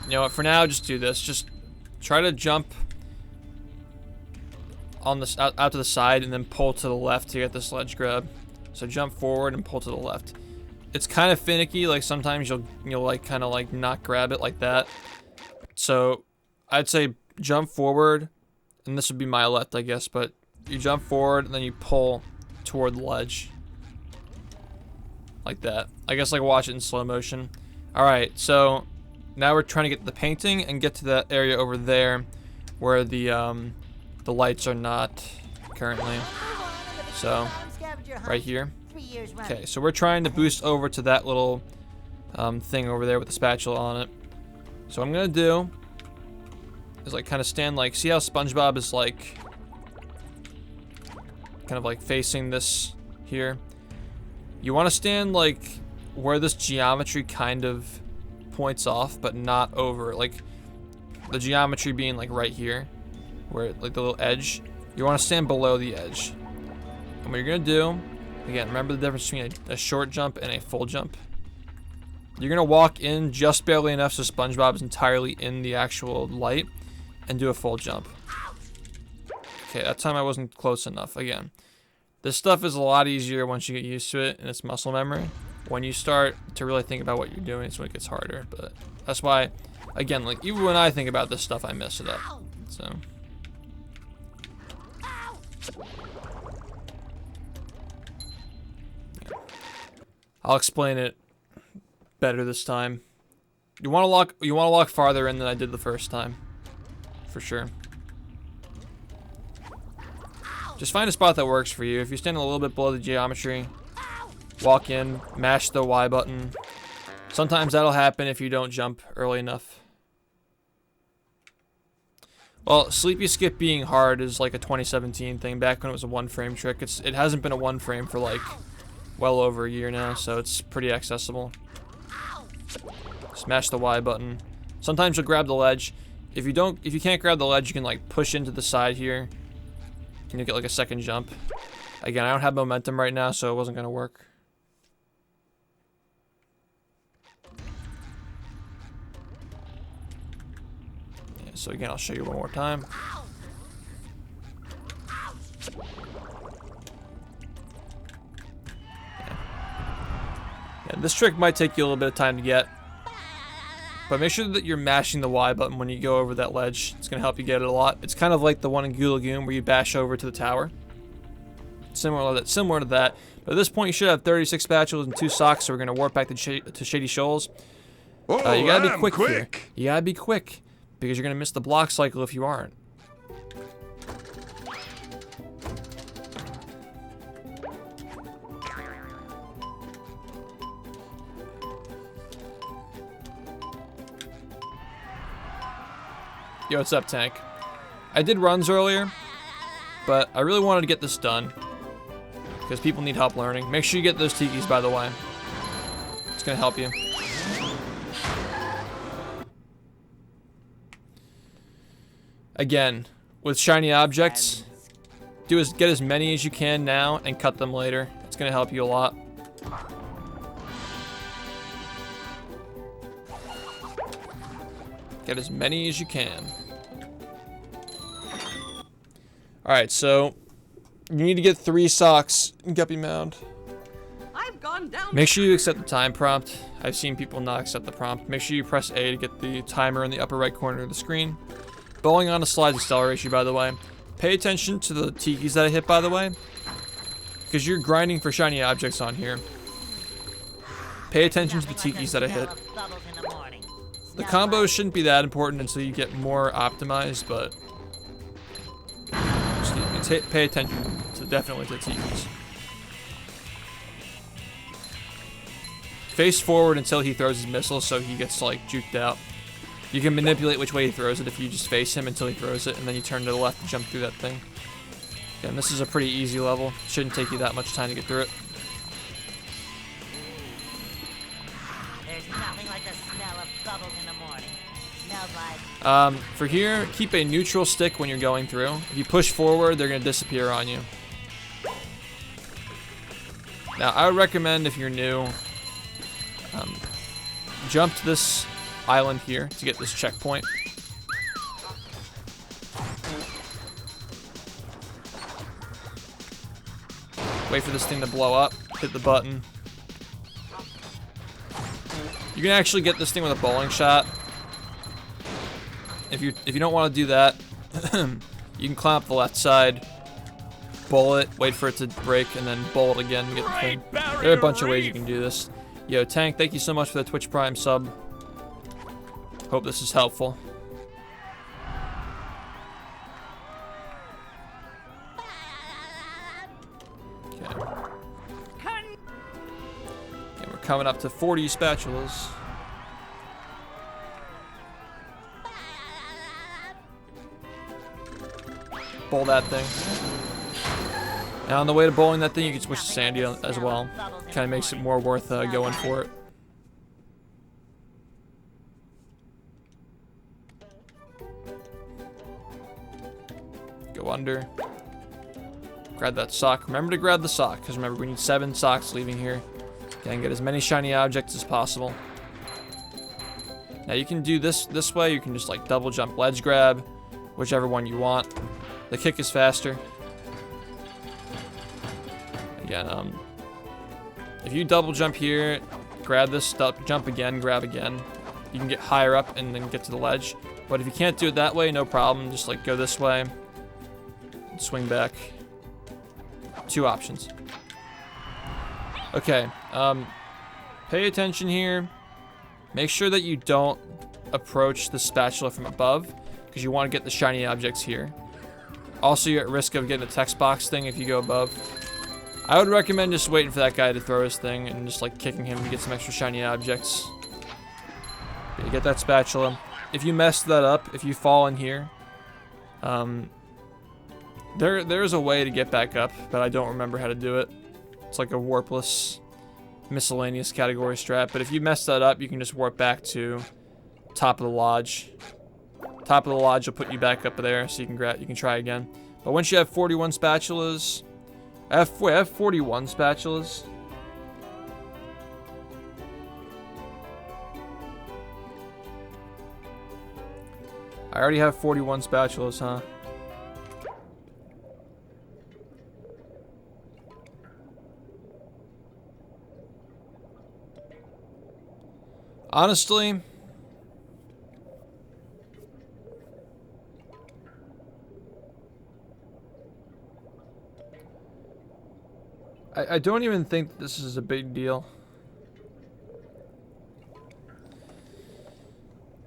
You know what? For now, just do this. Just try to jump on this out to the side and then pull to the left to get this ledge grab. So jump forward and pull to the left. It's kind of finicky, like sometimes you'll like kind of like not grab it like that. So I'd say jump forward, and this would be my left, I guess, but you jump forward and then you pull toward the ledge. Like that. I guess like watch it in slow motion. Alright, so now we're trying to get the painting and get to that area over there where the lights are not currently. So right here. Okay, so we're trying to boost over to that little thing over there with the spatula on it. So what I'm gonna do is like kind of stand like, see how SpongeBob is like kind of like facing this here? You want to stand like where this geometry kind of points off, but not over, like the geometry being like right here, where like the little edge. You want to stand below the edge. And what you're gonna do, again, remember the difference between a short jump and a full jump. You're gonna walk in just barely enough so SpongeBob is entirely in the actual light, and do a full jump. Okay, that time I wasn't close enough. Again, this stuff is a lot easier once you get used to it and it's muscle memory. When you start to really think about what you're doing, it's when it gets harder. But that's why, again, like even when I think about this stuff, I mess it up. So. I'll explain it better this time. You want to walk farther in than I did the first time, for sure. Just find a spot that works for you. If you're standing a little bit below the geometry, walk in, mash the Y button. Sometimes that'll happen if you don't jump early enough. Well, Sleepy Skip being hard is like a 2017 thing. Back when it was a one-frame trick, it hasn't been a one-frame for like well over a year now, so it's pretty accessible. Smash the Y button. Sometimes you'll grab the ledge. If you can't grab the ledge, you can like push into the side here, and you get like a second jump. Again, I don't have momentum right now, so it wasn't gonna work. Yeah, so again, I'll show you one more time. Yeah, this trick might take you a little bit of time to get, but make sure that you're mashing the Y button when you go over that ledge. It's going to help you get it a lot. It's kind of like the one in Goo Lagoon where you bash over to the tower. Similar to that. But at this point, you should have 36 spatulas and 2 socks, so we're going to warp back to Shady Shoals. You got to be quick here. You got to be quick, because you're going to miss the block cycle if you aren't. Yo, what's up, Tank? I did runs earlier, but I really wanted to get this done because people need help learning. Make sure you get those tikis, by the way. It's gonna help you. Again, with shiny objects, get as many as you can now and cut them later. It's gonna help you a lot. Get as many as you can. Alright, so You need to get 3 socks in Guppy Mound. I've gone down. Make sure you accept the time prompt. I've seen people not accept the prompt. Make sure you press A to get the timer in the upper right corner of the screen. Bowling on a slide acceleration, by the way. Pay attention to the tikis that I hit, by the way, because you're grinding for shiny objects on here. Pay attention to the tikis that I hit. The combos shouldn't be that important until you get more optimized, but pay attention to definitely to the tikis. Face forward until he throws his missile, so he gets like juked out. You can manipulate which way he throws it if you just face him until he throws it, and then you turn to the left and jump through that thing. And this is a pretty easy level. Shouldn't take you that much time to get through it. There's nothing like the smell of bubbles in the morning. Smells like... For here, keep a neutral stick when you're going through. If you push forward, they're going to disappear on you. Now, I would recommend if you're new, jump to this island here to get this checkpoint. Wait for this thing to blow up. Hit the button. You can actually get this thing with a bowling shot. If you don't want to do that, you can climb up the left side, bowl it, wait for it to break, and then bowl it again to get the thing. There are a bunch of ways you can do this. Yo, Tank, thank you so much for the Twitch Prime sub. Hope this is helpful. Okay. Okay, we're coming up to 40 spatulas. Bowl that thing. And on the way to bowling that thing, you can switch to Sandy as well. Kind of makes it more worth going for it. Go under. Grab that sock. Remember to grab the sock, because remember, we need 7 socks leaving here. And get as many shiny objects as possible. Now you can do this way. You can just like double jump, ledge grab, whichever one you want. The kick is faster. Again, if you double jump here, grab this stuff, jump again, grab again, you can get higher up and then get to the ledge. But if you can't do it that way, no problem. Just like go this way, and swing back. 2 options. Okay, pay attention here. Make sure that you don't approach the spatula from above, because you want to get the shiny objects here. Also, you're at risk of getting a text box thing if you go above. I would recommend just waiting for that guy to throw his thing and just like kicking him to get some extra shiny objects. You get that spatula. If you mess that up, if you fall in here, there's a way to get back up, but I don't remember how to do it. It's like a warpless miscellaneous category strat, but if you mess that up, you can just warp back to top of the lodge. Top of the lodge will put you back up there, so you can try again. But once you have 41 spatulas, I have 41 spatulas. I already have 41 spatulas, huh? Honestly, I don't even think this is a big deal.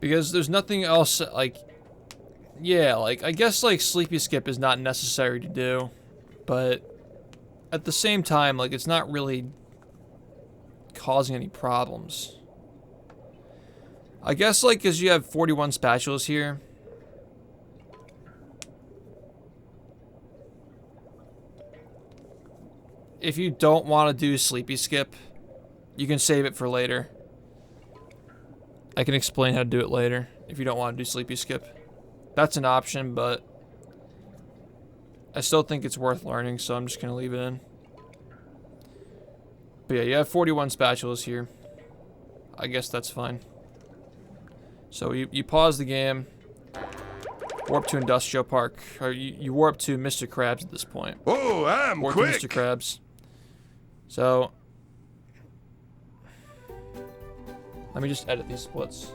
Because there's nothing else, like, yeah, like, I guess, like, Sleepy Skip is not necessary to do, but at the same time, like, it's not really causing any problems. I guess, like, because you have 41 spatulas here, if you don't want to do Sleepy Skip, you can save it for later. I can explain how to do it later if you don't want to do Sleepy Skip. That's an option, but I still think it's worth learning, so I'm just going to leave it in. But yeah, you have 41 spatulas here. I guess that's fine. So you pause the game. Warp to Industrial Park. Or you warp to Mr. Krabs at this point. Oh, I'm Warp quick. to Mr. Krabs. So, let me just edit these splits.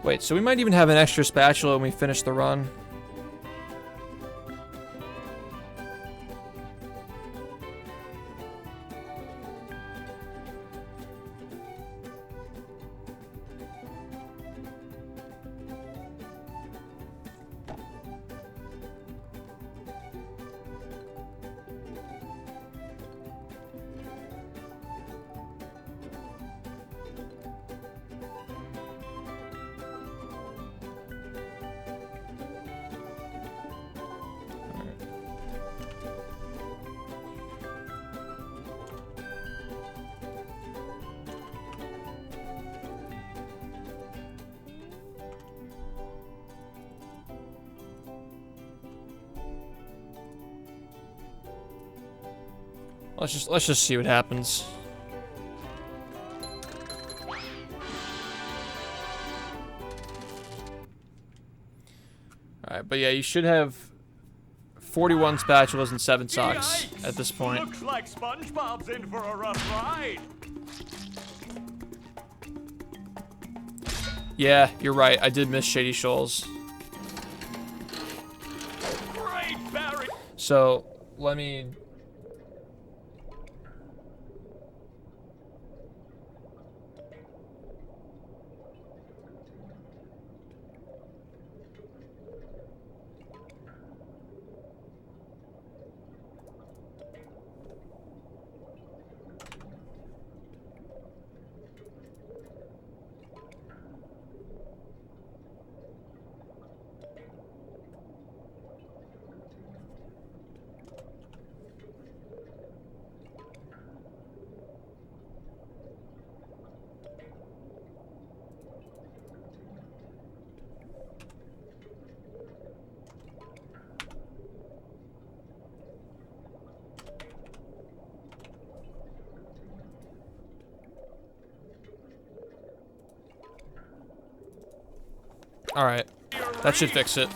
Wait, so we might even have an extra spatula when we finish the run. Let's just see what happens. Alright, but yeah, you should have 41 spatulas and 7 socks Yikes! at this point. Looks like SpongeBob's in for a rough ride. Yeah, you're right. I did miss Shady Shoals. Great Barry. So, let me... Alright. That should fix it.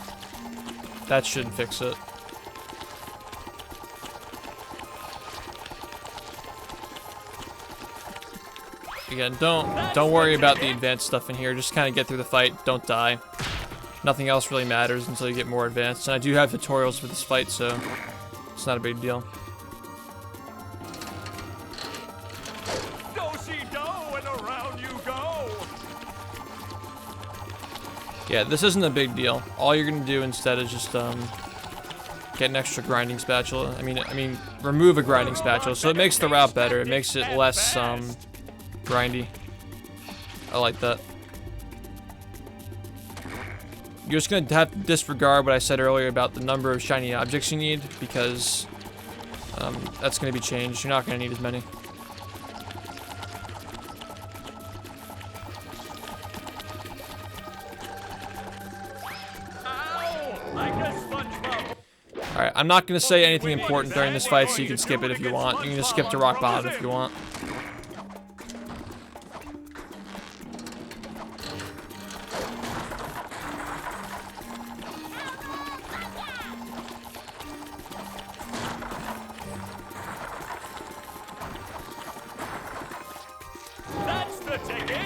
That should fix it. Again, don't worry about the advanced stuff in here. Just kind of get through the fight. Don't die. Nothing else really matters until you get more advanced. And I do have tutorials for this fight, so it's not a big deal. Do-si-do and around you go. Yeah, this isn't a big deal. All you're gonna do instead is just get an extra grinding spatula. I mean, remove a grinding spatula, so it makes the route better. It makes it less grindy. I like that. You're just gonna have to disregard what I said earlier about the number of shiny objects you need, because that's gonna be changed. You're not gonna need as many. Alright, I'm not gonna say anything important during this fight, so you can skip it if you want. You can just skip to rock bottom if you want. That's the ticket.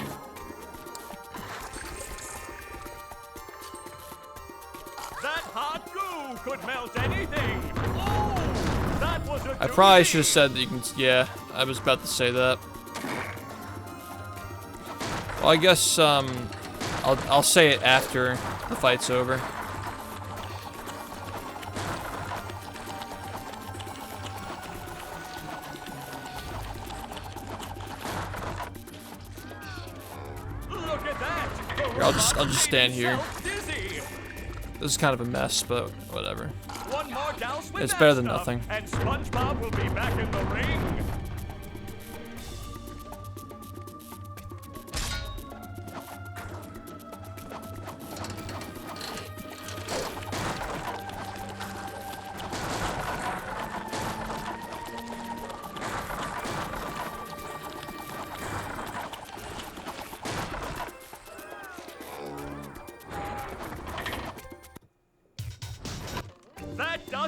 That hot goo could melt anything. Oh, that was a I probably should have said that you can. Yeah, I was about to say that. Well, I guess I'll say it after the fight's over. Look at that. Here, I'll just stand here. Dizzy. This is kind of a mess, but whatever. One more douse with It's that better than stuff, nothing. And SpongeBob will be back in the ring.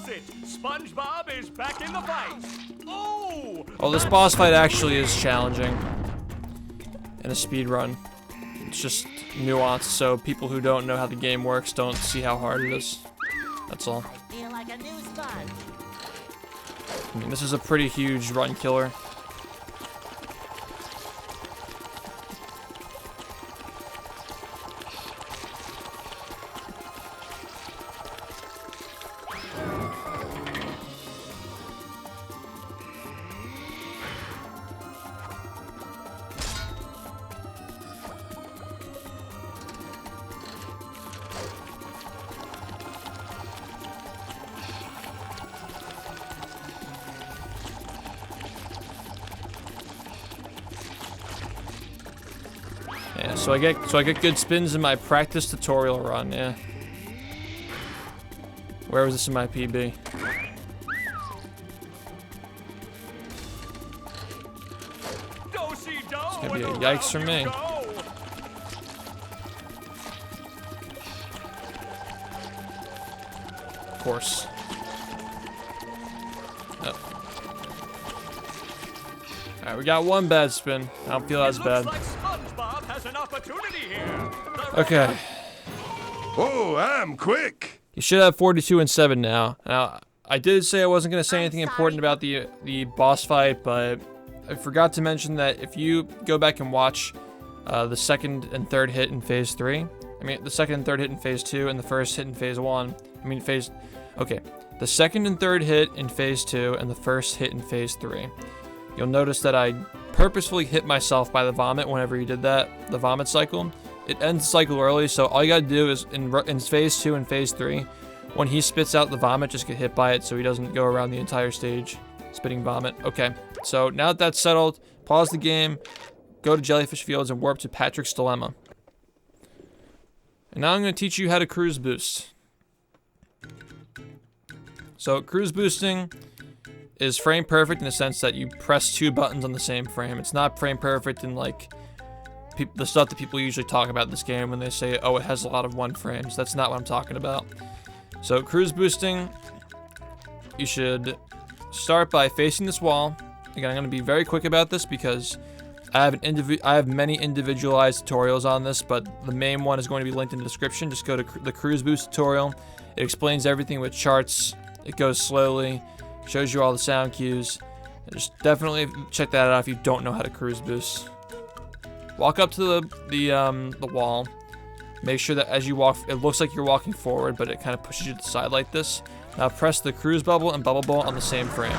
it. SpongeBob is back in the fight. Oh! Oh, this boss fight actually is challenging in a speed run. It's just nuanced, so people who don't know how the game works don't see how hard it is. That's all. I feel like a new sponge. I mean, this is a pretty huge run killer. Yeah, so I get good spins in my practice tutorial run, yeah. Where was this in my PB? Do-si-do It's gonna be a and yikes for around me. you go. Of course. Alright, we got one bad spin. I don't feel as It bad. looks like SpongeBob has an opportunity here. Okay. Oh, I'm quick. You should have 42 and 7 now. Now, I did say I wasn't going to say anything important about the boss fight, but I forgot to mention that if you go back and watch the second and third hit in Phase 3, I mean, the second and third hit in Phase 2, and the first hit in Phase 1, okay, the second and third hit in Phase 2, and the first hit in Phase 3, you'll notice that I purposefully hit myself by the vomit whenever you did that, the vomit cycle. It ends the cycle early, so all you gotta do is in Phase 2 and Phase 3, when he spits out the vomit, just get hit by it so he doesn't go around the entire stage spitting vomit. Okay, so now that that's settled, pause the game, go to Jellyfish Fields, and warp to Patrick's Dilemma. And now I'm gonna teach you how to cruise boost. So cruise boosting is frame perfect in the sense that you press 2 buttons on the same frame. It's not frame perfect in like the stuff that people usually talk about in this game when they say, oh, it has a lot of 1 frames. That's not what I'm talking about. So cruise boosting, you should start by facing this wall. Again, I'm going to be very quick about this because I have many individualized tutorials on this, but the main one is going to be linked in the description. Just go to the cruise boost tutorial. It explains everything with charts. It goes slowly, shows you all the sound cues. Just definitely check that out if you don't know how to cruise boost. Walk up to the wall. Make sure that as you walk, it looks like you're walking forward, but it kind of pushes you to the side like this. Now press the cruise bubble and bubble ball on the same frame.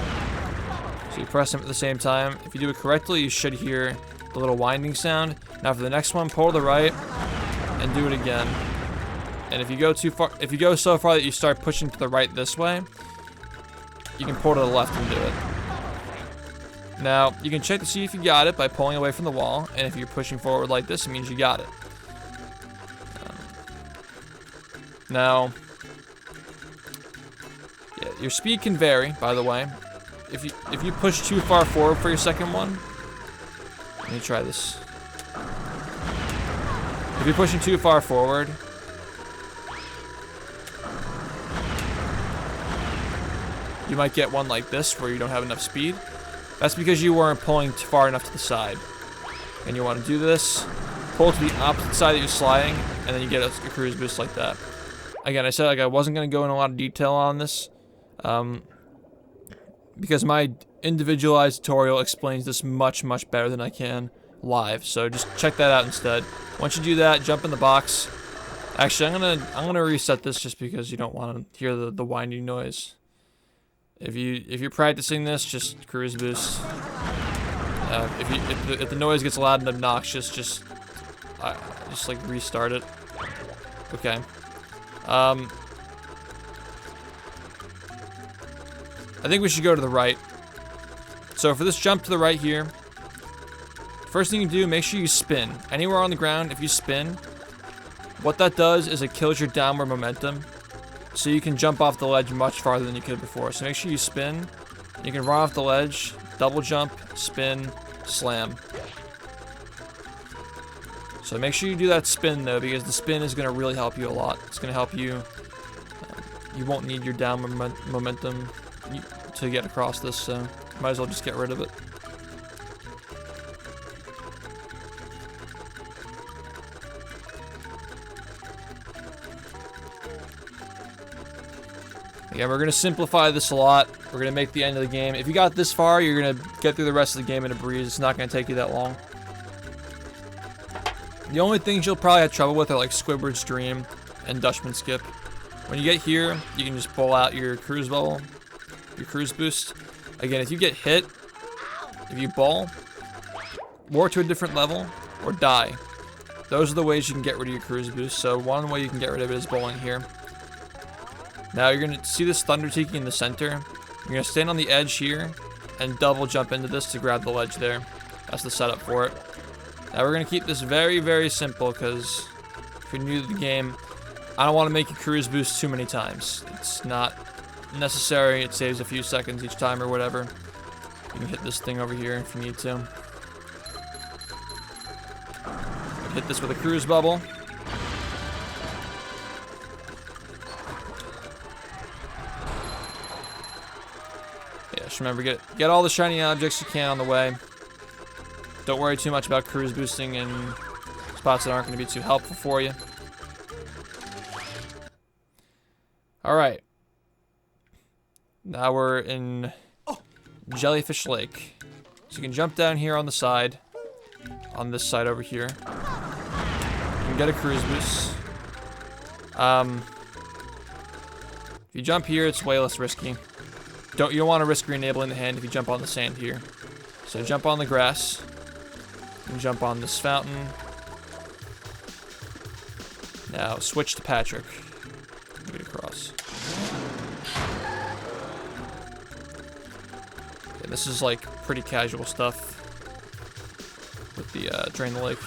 So you press them at the same time. If you do it correctly, you should hear the little winding sound. Now for the next one, pull to the right and do it again. And if you go too far, if you go so far that you start pushing to the right this way, you can pull to the left and do it. Now, you can check to see if you got it by pulling away from the wall, and if you're pushing forward like this, it means you got it. Now, yeah, your speed can vary, by the way. If you push too far forward for your second one, let me try this. If you're pushing too far forward, you might get one like this where you don't have enough speed. That's because you weren't pulling too far enough to the side. And you want to do this, pull to the opposite side that you're sliding, and then you get a cruise boost like that. Again, I said like I wasn't going to go in a lot of detail on this, because my individualized tutorial explains this much better than I can live. So just check that out instead. Once you do that, jump in the box. Actually, I'm gonna reset this just because you don't want to hear the winding noise. If you're practicing this, just cruise boost. If the noise gets loud and obnoxious, just like restart it. Okay. I think we should go to the right. So for this jump to the right here, first thing you do, make sure you spin. Anywhere on the ground, if you spin, what that does is it kills your downward momentum. So you can jump off the ledge much farther than you could before. So make sure you spin. You can run off the ledge, double jump, spin, slam. So make sure you do that spin though, because the spin is going to really help you a lot. It's going to help you you won't need your down momentum to get across this, so might as well just get rid of it. Yeah, we're gonna simplify this a lot. We're gonna make the end of the game. If you got this far, you're gonna get through the rest of the game in a breeze. It's not gonna take you that long. The only things you'll probably have trouble with are like Squidward's Dream and Dutchman Skip. When you get here, you can just pull out your cruise bubble, your cruise boost. Again, if you get hit, if you ball, more to a different level, or die. Those are the ways you can get rid of your cruise boost. So one way you can get rid of it is bowling here. Now you're gonna see this Thunder Tiki in the center. You're gonna stand on the edge here and double jump into this to grab the ledge there. That's the setup for it. Now we're gonna keep this very, very simple because if you're new to the game, I don't want to make you cruise boost too many times. It's not necessary. It saves a few seconds each time or whatever. You can hit this thing over here if you need to. Hit this with a cruise bubble. Yeah, just remember, get all the shiny objects you can on the way. Don't worry too much about cruise boosting in spots that aren't going to be too helpful for you. Alright. Now we're in Jellyfish Lake. So you can jump down here on the side. On this side over here. You can get a cruise boost. If you jump here, it's way less risky. You don't want to risk re-enabling the hand if you jump on the sand here. So jump on the grass. And jump on this fountain. Now switch to Patrick. Get across. Yeah, this is like pretty casual stuff with the drain the lake.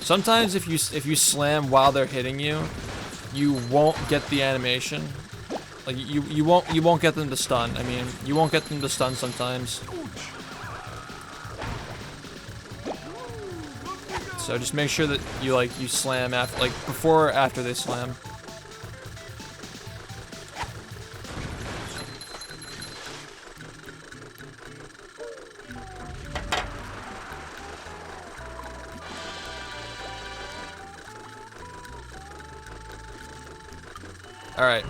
Sometimes if you slam while they're hitting you, you won't get the animation. Like you won't get them to stun. I mean, you won't get them to stun sometimes. So just make sure that you slam after, like before or after they slam. All right.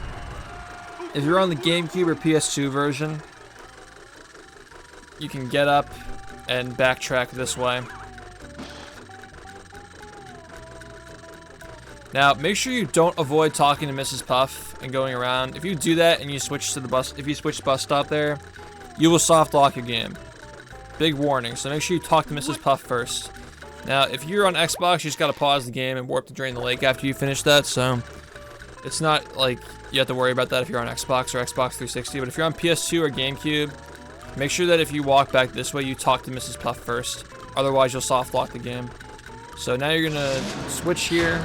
If you're on the GameCube or PS2 version, you can get up and backtrack this way. Now, make sure you don't avoid talking to Mrs. Puff and going around. If you do that and you switch to the bus, if you switch bus stop there, you will soft lock your game. Big warning. So make sure you talk to Mrs. Puff first. Now, if you're on Xbox, you just gotta pause the game and warp to Drain the Lake after you finish that. So it's not like you have to worry about that if you're on Xbox or Xbox 360. But if you're on PS2 or GameCube, make sure that if you walk back this way, you talk to Mrs. Puff first. Otherwise, you'll soft lock the game. So now you're gonna switch here.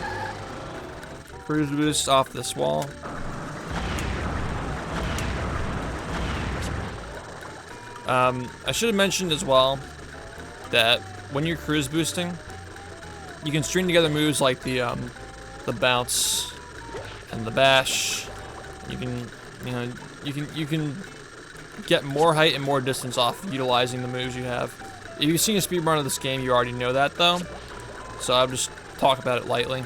Cruise boost off this wall. I should have mentioned as well that when you're cruise boosting, you can string together moves like the bounce and the bash. You can get more height and more distance off utilizing the moves you have. If you've seen a speedrun of this game, you already know that though. So I'll just talk about it lightly.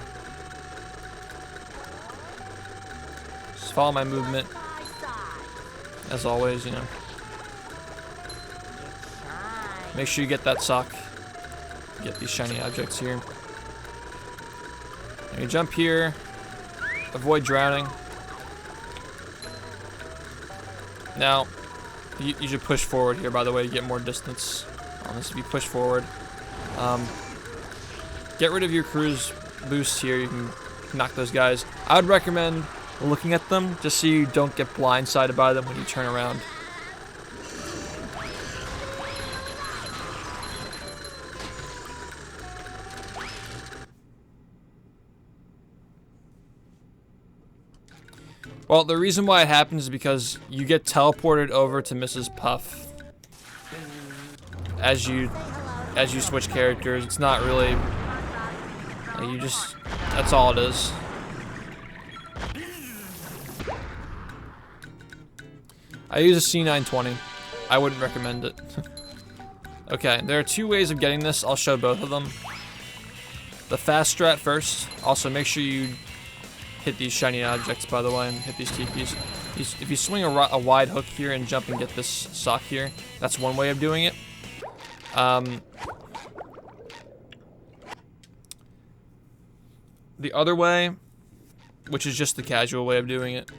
Just follow my movement. As always, you know. Make sure you get that sock. Get these shiny objects here. And you jump here. Avoid drowning. Now, you should push forward here, by the way, to get more distance on this. If you push forward, get rid of your cruise boost here. You can knock those guys. I would recommend looking at them just so you don't get blindsided by them when you turn around. Well, the reason why it happens is because you get teleported over to Mrs. Puff as you switch characters. It's not really You just, that's all it is. I use a C920. I wouldn't recommend it. Okay, there are 2 ways of getting this. I'll show both of them. The fast strat first. Also, make sure you hit these shiny objects, by the way, and hit these tikis. If you swing a wide hook here and jump and get this sock here, that's one way of doing it. The other way, which is just the casual way of doing it.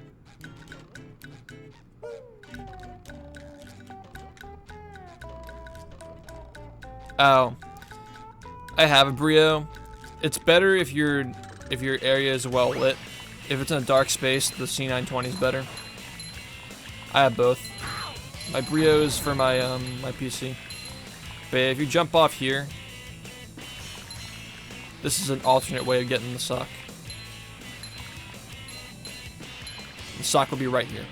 Oh, I have a Brio. It's better if your area is well lit. If it's in a dark space, the C920 is better. I have both. My Brio is for my my PC. But yeah, if you jump off here, this is an alternate way of getting the sock. The sock will be right here.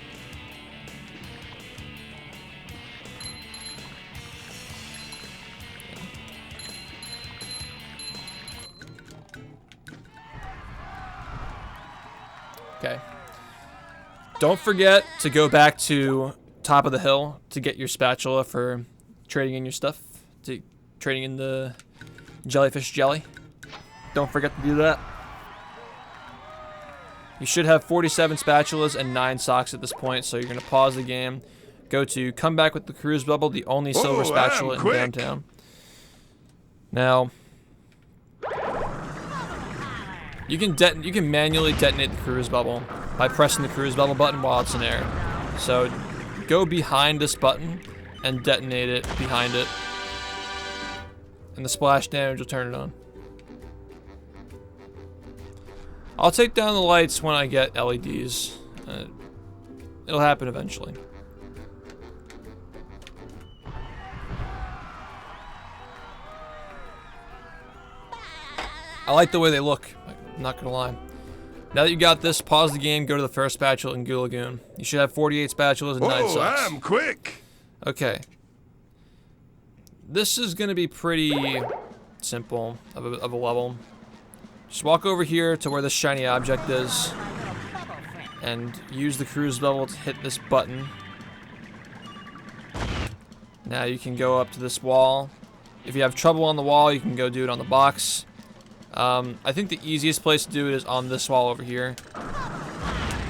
Okay. Don't forget to go back to top of the hill to get your spatula for trading in your stuff. Trading in the jellyfish jelly. Don't forget to do that. You should have 47 spatulas and 9 socks at this point, so you're going to pause the game. Go to come back with the cruise bubble, the only silver spatula in downtown. Now, you can manually detonate the cruise bubble by pressing the cruise bubble button while it's in air. So go behind this button and detonate it behind it, and the splash damage will turn it on. I'll take down the lights when I get LEDs. It'll happen eventually. I like the way they look, I'm not gonna lie. Now that you got this, pause the game, go to the first spatula in Goo Lagoon. You should have 48 spatulas and 9 socks. I'm quick. Okay. This is gonna be pretty simple of a level. Just walk over here to where this shiny object is and use the cruise bubble to hit this button. Now you can go up to this wall. If you have trouble on the wall, you can go do it on the box. I think the easiest place to do it is on this wall over here.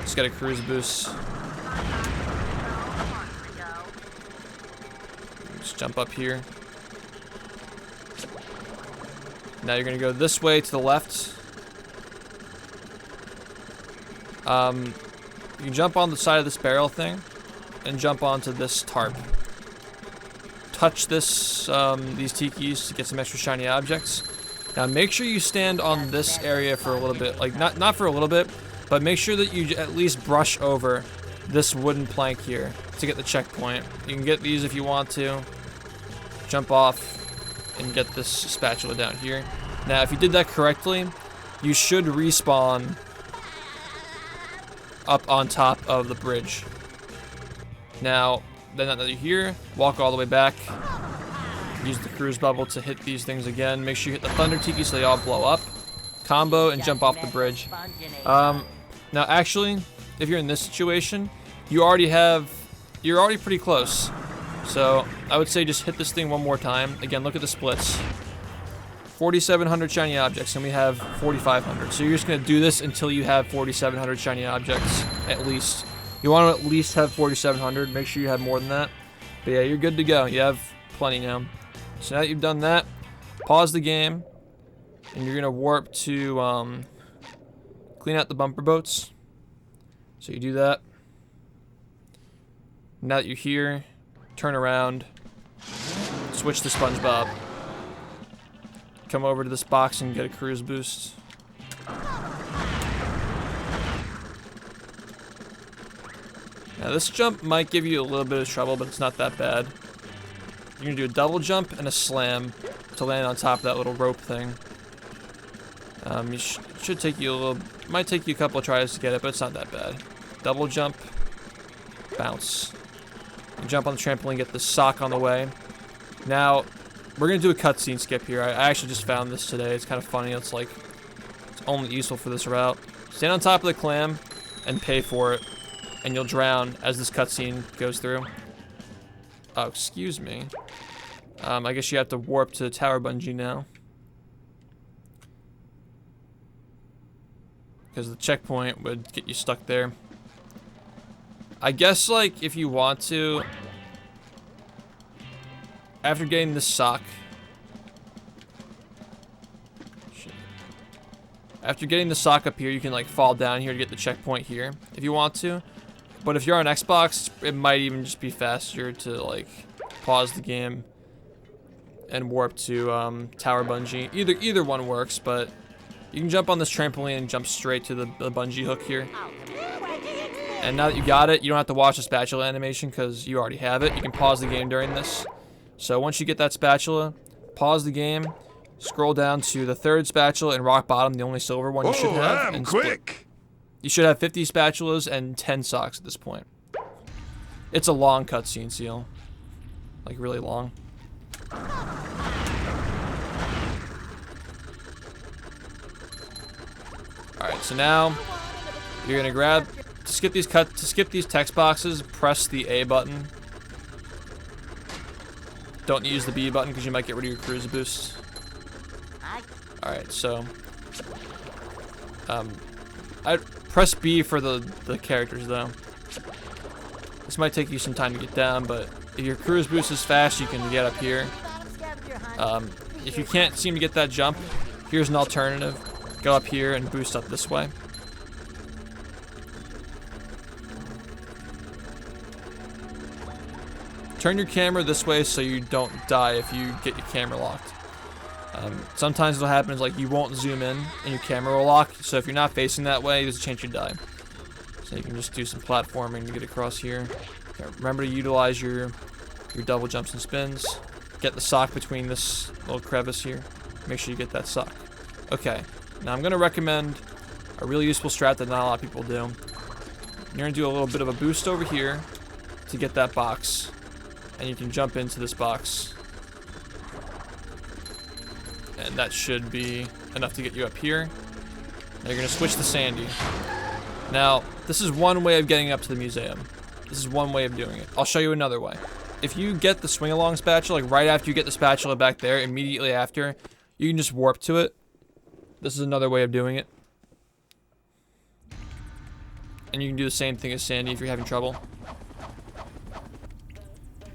Just get a cruise boost. Just jump up here. Now you're gonna go this way to the left. You can jump on the side of this barrel thing and jump onto this tarp. Touch this, these tikis to get some extra shiny objects. Now make sure you stand on this area for a little bit, like not for a little bit, but make sure that you at least brush over this wooden plank here to get the checkpoint. You can get these if you want to. Jump off and get this spatula down here. Now if you did that correctly, you should respawn up on top of the bridge. Now, then that you're here, walk all the way back. Use the cruise bubble to hit these things again. Make sure you hit the thunder tiki so they all blow up. Combo and jump off the bridge. Now actually, if you're in this situation, you're already pretty close. So I would say just hit this thing one more time. Again, look at the splits. 4,700 shiny objects, and we have 4,500. So you're just gonna do this until you have 4,700 shiny objects, at least. You want to at least have 4,700. Make sure you have more than that. But yeah, you're good to go. You have plenty now. So now that you've done that, pause the game, and you're gonna warp to clean out the bumper boats. So you do that. Now that you're here, turn around, switch to SpongeBob. Come over to this box and get a cruise boost. Now this jump might give you a little bit of trouble, but it's not that bad. You're gonna do a double jump and a slam to land on top of that little rope thing. Should take you a little, might take you a couple of tries to get it, but it's not that bad. Double jump, bounce. You jump on the trampoline, get the sock on the way. Now, we're gonna do a cutscene skip here. I actually just found this today. It's kind of funny. It's like It's only useful for this route. Stand on top of the clam and pay for it, and you'll drown as this cutscene goes through. Oh, excuse me. I guess you have to warp to Tower Bungee now. Because the checkpoint would get you stuck there. I guess, like, if you want to, after getting this sock, after getting the sock up here, you can, like, fall down here to get the checkpoint here, if you want to. But if you're on Xbox, it might even just be faster to, like, pause the game and warp to Tower Bungee. Either one works, but you can jump on this trampoline and jump straight to the bungee hook here. And now that you got it, you don't have to watch the spatula animation because you already have it. You can pause the game during this. So once you get that spatula, pause the game, scroll down to the third spatula and rock bottom, the only silver one you should have. I'm and quick. You should have 50 spatulas and 10 socks at this point. It's a long cutscene, Seal. Like, really long. Alright, so now you're gonna grab to skip these text boxes, press the A button. Don't use the B button because you might get rid of your cruise boost. Alright, so I press B for the characters though. This might take you some time to get down, but if your cruise boost is fast, you can get up here. If you can't seem to get that jump, here's an alternative. Go up here and boost up this way. Turn your camera this way so you don't die if you get your camera locked. Sometimes what'll happen is like you won't zoom in and your camera will lock. So if you're not facing that way, there's a chance you die. So you can just do some platforming to get across here. Okay, remember to utilize your double jumps and spins. Get the sock between this little crevice here. Make sure you get that sock. Okay, now I'm gonna recommend a really useful strat that not a lot of people do. You're gonna do a little bit of a boost over here to get that box. And you can jump into this box. And that should be enough to get you up here. Now you're gonna switch to Sandy. Now, this is one way of getting up to the museum. This is one way of doing it. I'll show you another way. If you get the swing along spatula, like right after you get the spatula back there, immediately after, you can just warp to it. This is another way of doing it. And you can do the same thing as Sandy if you're having trouble.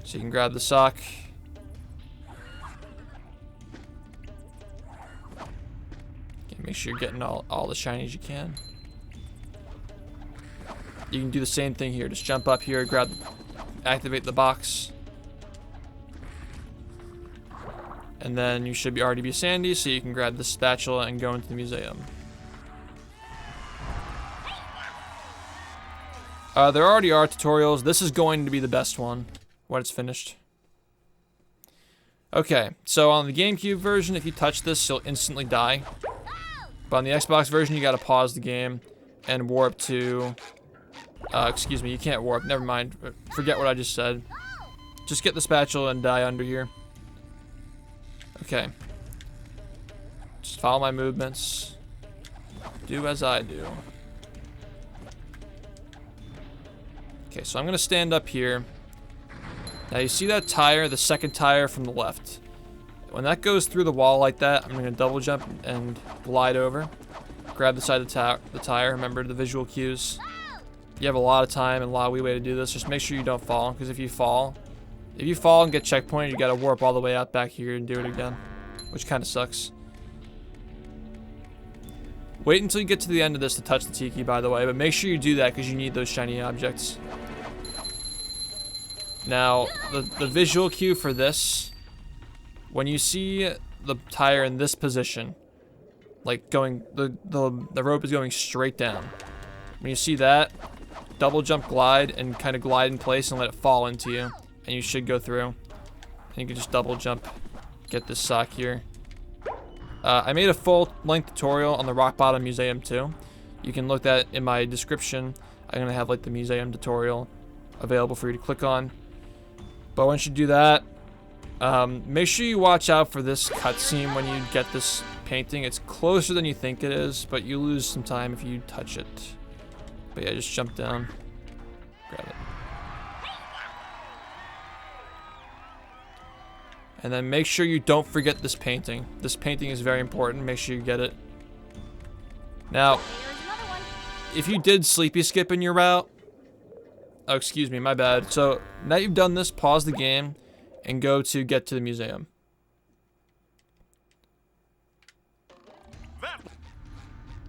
So you can grab the sock. Okay, make sure you're getting all the shinies you can. You can do the same thing here. Just jump up here, activate the box. And then you should already be Sandy, so you can grab the spatula and go into the museum. There already are tutorials. This is going to be the best one when it's finished. Okay, so on the GameCube version, if you touch this, you'll instantly die. But on the Xbox version, you gotta pause the game and warp to... excuse me, you can't warp. Never mind. Forget what I just said. Just get the spatula and die under here. Okay. Just follow my movements. Do as I do. Okay, so I'm gonna stand up here. Now you see that tire, the second tire from the left. When that goes through the wall like that, I'm gonna double jump and glide over. Grab the side of the tire, remember the visual cues. You have a lot of time and a lot of leeway to do this. Just make sure you don't fall, because if you fall and get checkpointed, you gotta warp all the way out back here and do it again, which kind of sucks. Wait until you get to the end of this to touch the tiki, by the way, but make sure you do that because you need those shiny objects. Now, the visual cue for this, when you see the tire in this position, like going, the rope is going straight down. When you see that, double jump, glide, and kind of glide in place and let it fall into you, and you should go through. And you can just double jump, get this sock here. I made a full-length tutorial on the Rock Bottom Museum too. You can look that in my description. I'm gonna have like the museum tutorial available for you to click on. But once you do that, make sure you watch out for this cutscene when you get this painting. It's closer than you think it is, but you lose some time if you touch it. But yeah, just jump down, grab it. And then make sure you don't forget this painting. This painting is very important. Make sure you get it. Now, if you did sleepy skip in your route, oh, excuse me, my bad. So now you've done this, pause the game and go to get to the museum.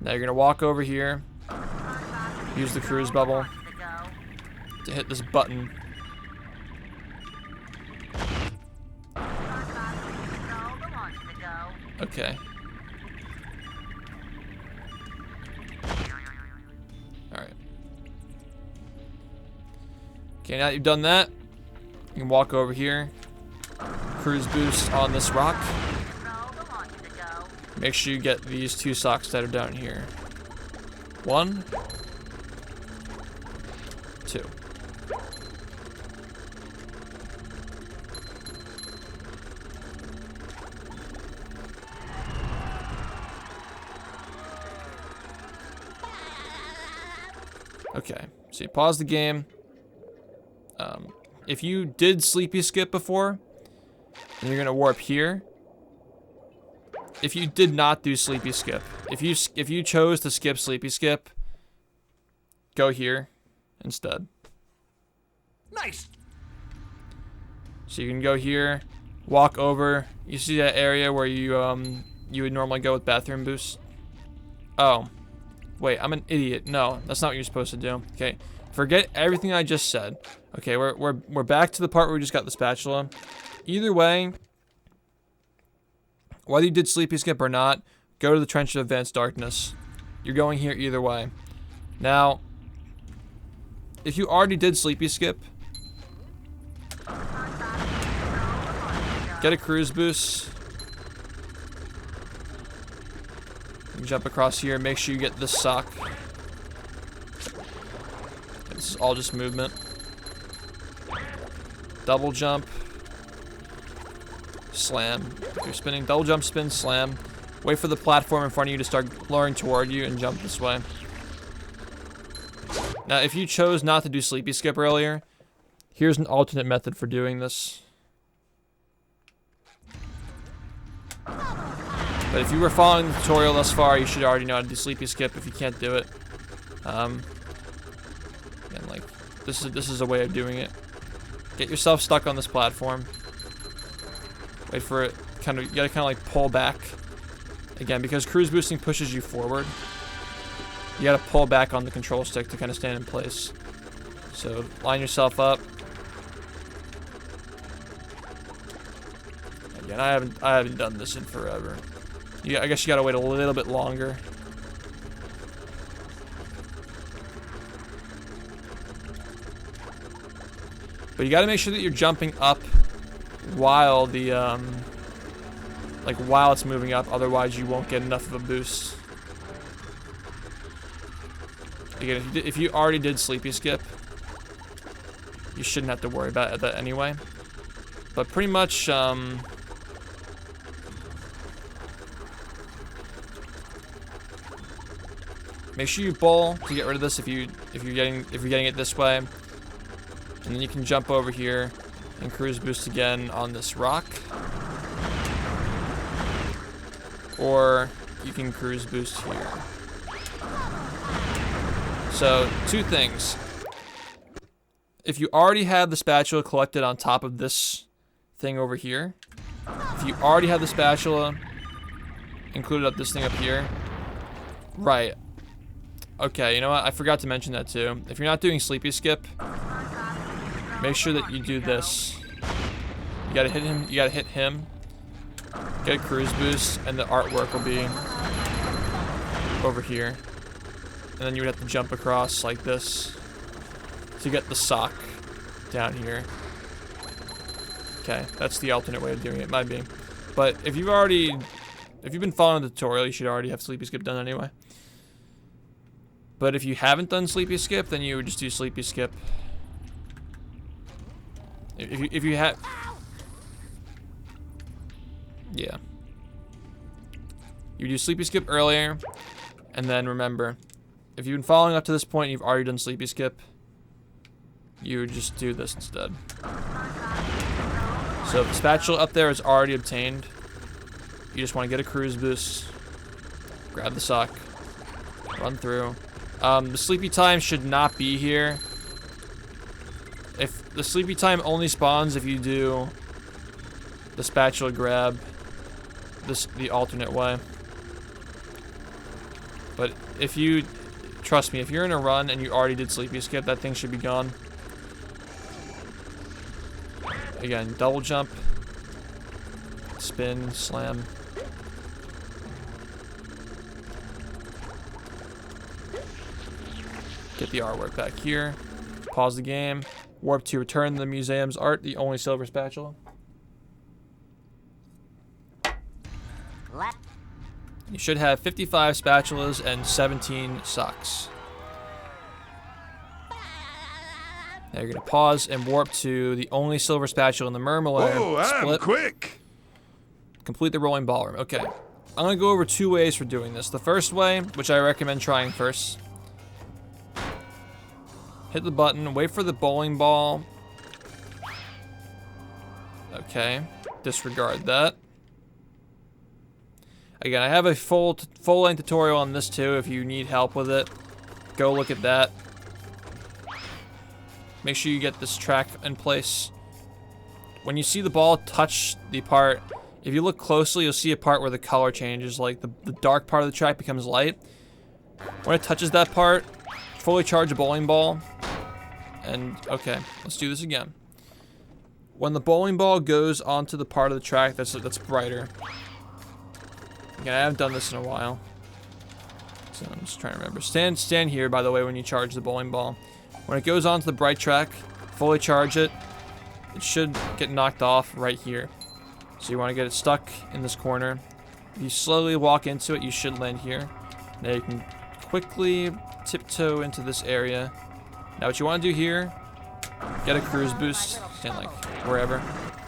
Now you're gonna walk over here, use the cruise bubble to hit this button. Okay. Alright. Okay, now that you've done that, you can walk over here, cruise boost on this rock. Make sure you get these 2 socks that are down here. 1, 2. Okay, so you pause the game. If you did sleepy skip before, and you're gonna warp here. If you did not do sleepy skip, if you chose to skip sleepy skip, go here instead. Nice. So you can go here, walk over. You see that area where you would normally go with bathroom boost? Oh, wait, I'm an idiot. No, that's not what you're supposed to do. Okay, forget everything I just said. Okay, we're back to the part where we just got the spatula. Either way, whether you did sleepy skip or not, go to the Trench of Advanced Darkness. You're going here either way. Now, if you already did sleepy skip, get a cruise boost. You jump across here, make sure you get this sock. This is all just movement. Double jump. Slam. If you're spinning, double jump, spin, slam. Wait for the platform in front of you to start lowering toward you and jump this way. Now, if you chose not to do sleepy skip earlier, here's an alternate method for doing this. But if you were following the tutorial thus far, you should already know how to do sleepy skip if you can't do it. And like, this is a way of doing it. Get yourself stuck on this platform. Wait for it, you gotta kind of like pull back. Again, because cruise boosting pushes you forward, you gotta pull back on the control stick to kind of stand in place. So line yourself up. Again, I haven't done this in forever. I guess you gotta wait a little bit longer. But you gotta make sure that you're jumping up while the while it's moving up, otherwise you won't get enough of a boost. Again, if you already did sleepy skip, you shouldn't have to worry about that anyway. But pretty much make sure you bowl to get rid of this if you're getting it this way. And then you can jump over here and cruise boost again on this rock. Or you can cruise boost here. So, 2 things. If you already have the spatula collected on top of this thing over here, if you already have the spatula included up this thing up here, right. Okay, you know what? I forgot to mention that too. If you're not doing sleepy skip, make sure that you do this. You gotta hit him. You gotta hit him. Get a cruise boost, and the artwork will be over here. And then you would have to jump across like this to get the sock down here. Okay, that's the alternate way of doing it. Might be, but if you've been following the tutorial, you should already have sleepy skip done anyway. But if you haven't done sleepy skip, then you would just do sleepy skip. If you have, yeah. You do sleepy skip earlier, and then remember, if you've been following up to this point and you've already done sleepy skip, you would just do this instead. So if the spatula up there is already obtained, you just want to get a cruise boost, grab the sock, run through. The sleepy time should not be here. If the sleepy time only spawns if you do the spatula grab the alternate way. But if you, trust me, if you're in a run and you already did sleepy skip, that thing should be gone. Again, double jump, spin, slam. Get the artwork back here. Pause the game. Warp to return the museum's art, the only silver spatula. You should have 55 spatulas and 17 socks. Now you're going to pause and warp to the only silver spatula in the Mermalair. Oh, I'm split. quick. Complete the rolling ballroom. Okay. I'm going to go over 2 ways for doing this. The first way, which I recommend trying first. Hit the button, wait for the bowling ball. Okay. Disregard that. Again, I have a full-length tutorial on this too. If you need help with it, go look at that. Make sure you get this track in place. When you see the ball touch the part, if you look closely, you'll see a part where the color changes. Like the dark part of the track becomes light. When it touches that part, fully charge a bowling ball. And okay, let's do this again. When the bowling ball goes onto the part of the track that's brighter. Again, I haven't done this in a while, so I'm just trying to remember. Stand here, by the way, when you charge the bowling ball. When it goes onto the bright track, fully charge it. It should get knocked off right here. So you want to get it stuck in this corner. If you slowly walk into it, you should land here. Now you can quickly tiptoe into this area. Now what you want to do here, get a cruise boost. Stand like wherever.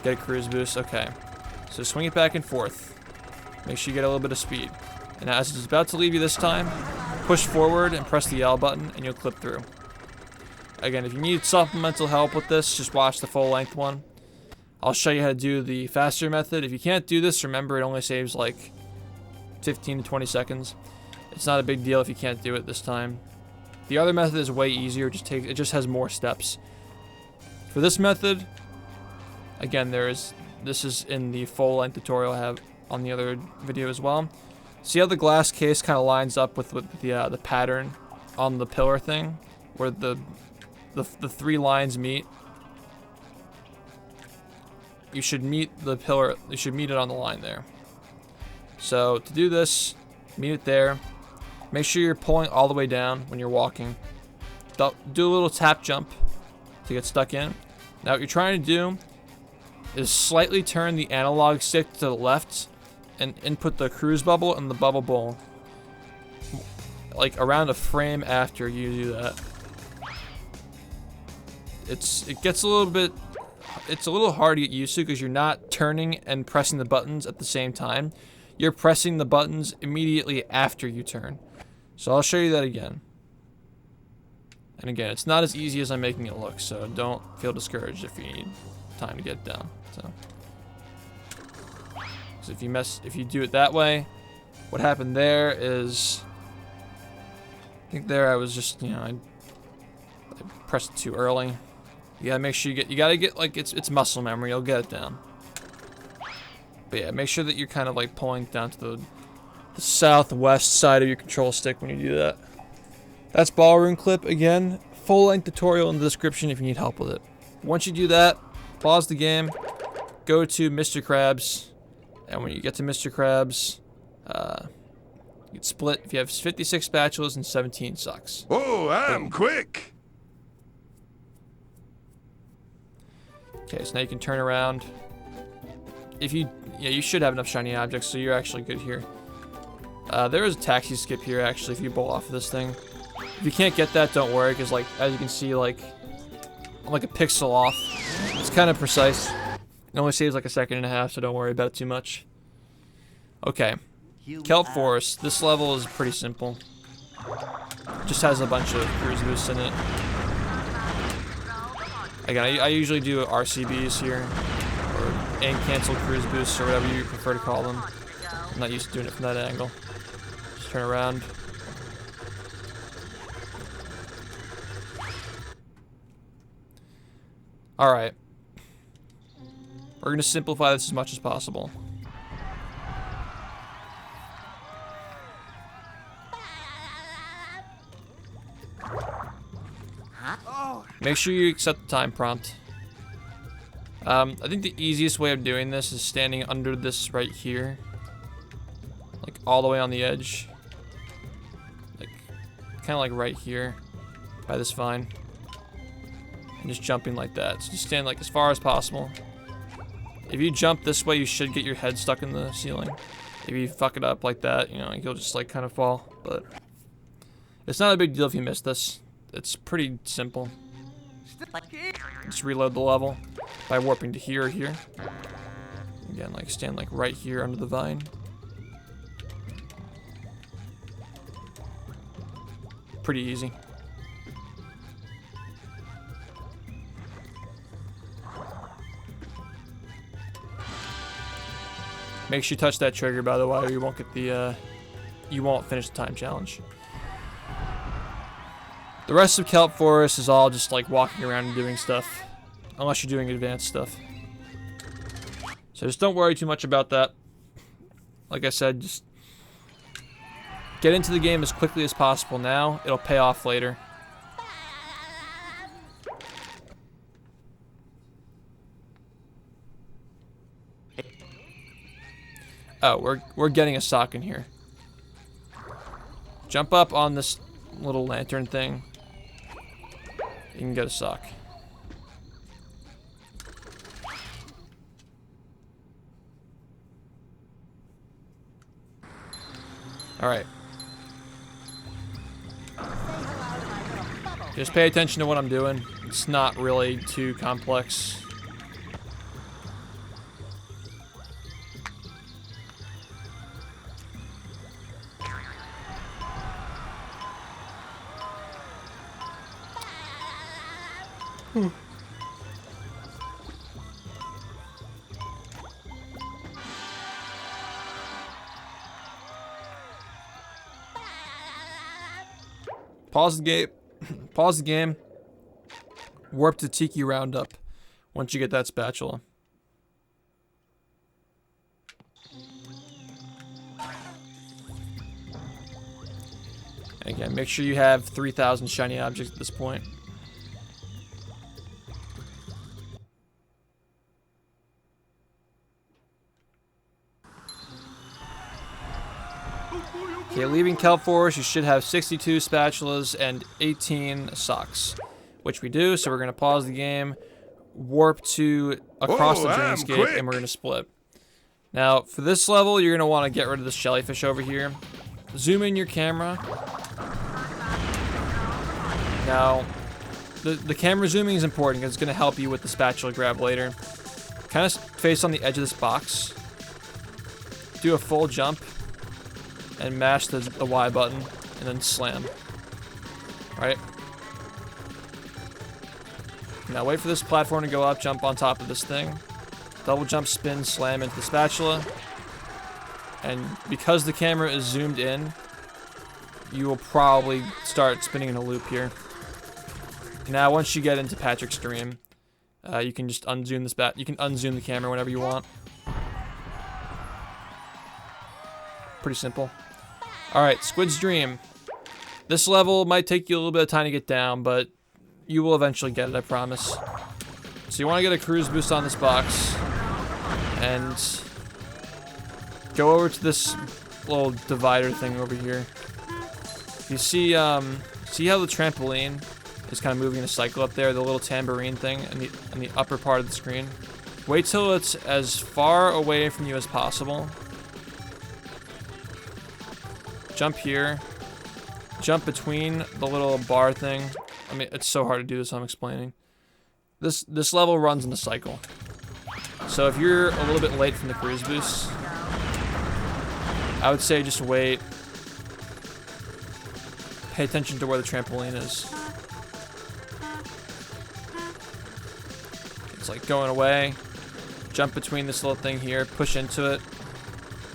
Get a cruise boost. Okay. So swing it back and forth. Make sure you get a little bit of speed. And as it's about to leave you this time, push forward and press the L button and you'll clip through. Again, if you need supplemental help with this, just watch the full length one. I'll show you how to do the faster method. If you can't do this, remember it only saves like 15 to 20 seconds. It's not a big deal if you can't do it this time. The other method is way easier, it just has more steps. For this method, again, this is in the full length tutorial I have on the other video as well. See how the glass case kind of lines up with the pattern on the pillar thing, where the 3 lines meet. You should meet the pillar. You should meet it on the line there. So to do this, meet it there. Make sure you're pulling all the way down when you're walking. Do a little tap jump to get stuck in. Now what you're trying to do is slightly turn the analog stick to the left and input the cruise bubble and the bubble bowl. Like around a frame after you do that. It gets a little bit, it's a little hard to get used to because you're not turning and pressing the buttons at the same time. You're pressing the buttons immediately after you turn. So I'll show you that again. And again, it's not as easy as I'm making it look, so don't feel discouraged if you need time to get it down. So if you do it that way, what happened there is, I think there I was just, I pressed it too early. You gotta make sure you gotta get like it's muscle memory. You'll get it down. But yeah, make sure that you're kind of like pulling down to the southwest side of your control stick when you do that. That's ballroom clip again. Full length tutorial in the description if you need help with it. Once you do that, pause the game, go to Mr. Krabs, and when you get to Mr. Krabs, you can split if you have 56 spatulas and 17 socks. Oh, I'm quick. Okay, so now you can turn around. You should have enough shiny objects, so you're actually good here. There is a taxi skip here, actually, if you bowl off of this thing. If you can't get that, don't worry, because, like, as you can see, like, I'm like a pixel off. It's kind of precise. It only saves like a second and a half, so don't worry about it too much. Okay. Kelp Forest. This level is pretty simple. Just has a bunch of cruise boosts in it. Again, I usually do RCBs here, or and cancel cruise boosts, or whatever you prefer to call them. I'm not used to doing it from that angle. Just turn around. Alright. We're going to simplify this as much as possible. Make sure you accept the time prompt. I think the easiest way of doing this is standing under this right here. Like all the way on the edge. Like, kind of like right here by this vine. And just jumping like that. So just stand like as far as possible. If you jump this way, you should get your head stuck in the ceiling. If you fuck it up like that, you know, you'll just like kind of fall. But it's not a big deal if you miss this. It's pretty simple. Just reload the level by warping to here or here. Again, like stand like right here under the vine. Pretty easy. Make sure you touch that trigger, by the way, or you won't get the you won't finish the time challenge. The rest of Kelp Forest is all just like walking around and doing stuff. Unless you're doing advanced stuff. So just don't worry too much about that. Like I said, just get into the game as quickly as possible now. It'll pay off later. Oh, we're getting a sock in here. Jump up on this little lantern thing. You can get a sock. Alright. Just pay attention to what I'm doing. It's not really too complex. Pause the game. Pause the game. Warp to Tiki Roundup once you get that spatula. And again, make sure you have 3,000 shiny objects at this point. Okay, leaving Kelp Forest, you should have 62 spatulas and 18 socks, which we do. So we're going to pause the game, warp to across the dreamscape, and we're going to split. Now, for this level, you're going to want to get rid of this jellyfish over here. Zoom in your camera. Now, the camera zooming is important because it's going to help you with the spatula grab later. Kind of face on the edge of this box. Do a full jump. And mash the Y button, and then slam. Right? Now wait for this platform to go up, jump on top of this thing. Double jump, spin, slam into the spatula. And because the camera is zoomed in, you will probably start spinning in a loop here. Now once you get into Patrick's dream, you can just unzoom this you can unzoom the camera whenever you want. Pretty simple. Alright, Squid's Dream. This level might take you a little bit of time to get down, but you will eventually get it, I promise. So you want to get a cruise boost on this box. And go over to this little divider thing over here. You see how the trampoline is kind of moving in a cycle up there, the little tambourine thing in the upper part of the screen? Wait till it's as far away from you as possible. Jump here. Jump between the little bar thing. I mean, it's so hard to do this, I'm explaining. This level runs in a cycle. So if you're a little bit late from the cruise boost, I would say just wait. Pay attention to where the trampoline is. It's like going away. Jump between this little thing here, push into it,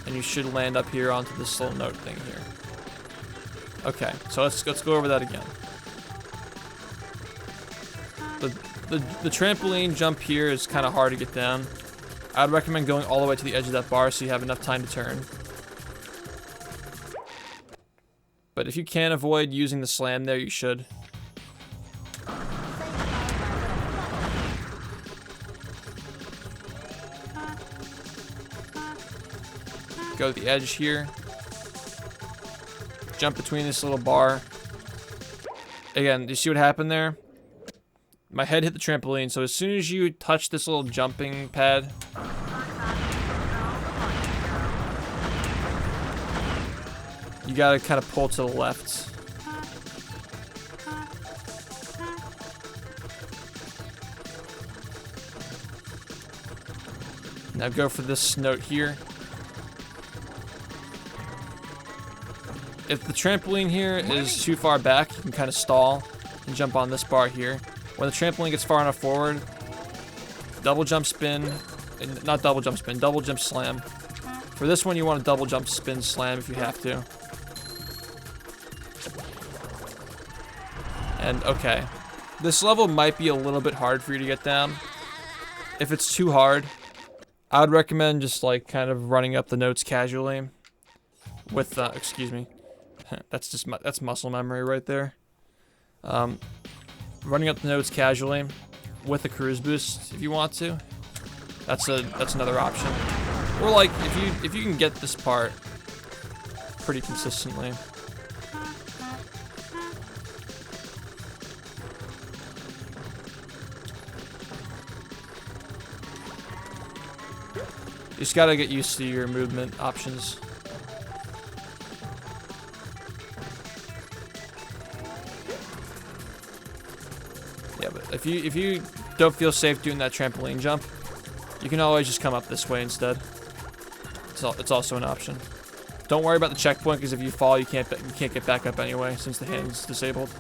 and you should land up here onto this little note thing here. Okay, so let's go over that again. The trampoline jump here is kind of hard to get down. I'd recommend going all the way to the edge of that bar so you have enough time to turn. But if you can avoid using the slam there, you should. Go to the edge here. Jump between this little bar. Again, you see what happened there? My head hit the trampoline, so as soon as you touch this little jumping pad, you gotta kind of pull to the left. Now go for this note here. If the trampoline here is too far back, you can kind of stall and jump on this bar here. When the trampoline gets far enough forward, double jump spin, not double jump spin, double jump slam. For this one, you want to double jump spin slam if you have to. And okay, this level might be a little bit hard for you to get down. If it's too hard, I would recommend just like kind of running up the notes casually with, excuse me, that's muscle memory right there. Running up the notes casually with a cruise boost if you want to. That's another option. Or like if you can get this part pretty consistently. You just gotta get used to your movement options. Yeah, but if you don't feel safe doing that trampoline jump, you can always just come up this way instead. It's also an option. Don't worry about the checkpoint, because if you fall, you can't get back up anyway since the hand's disabled.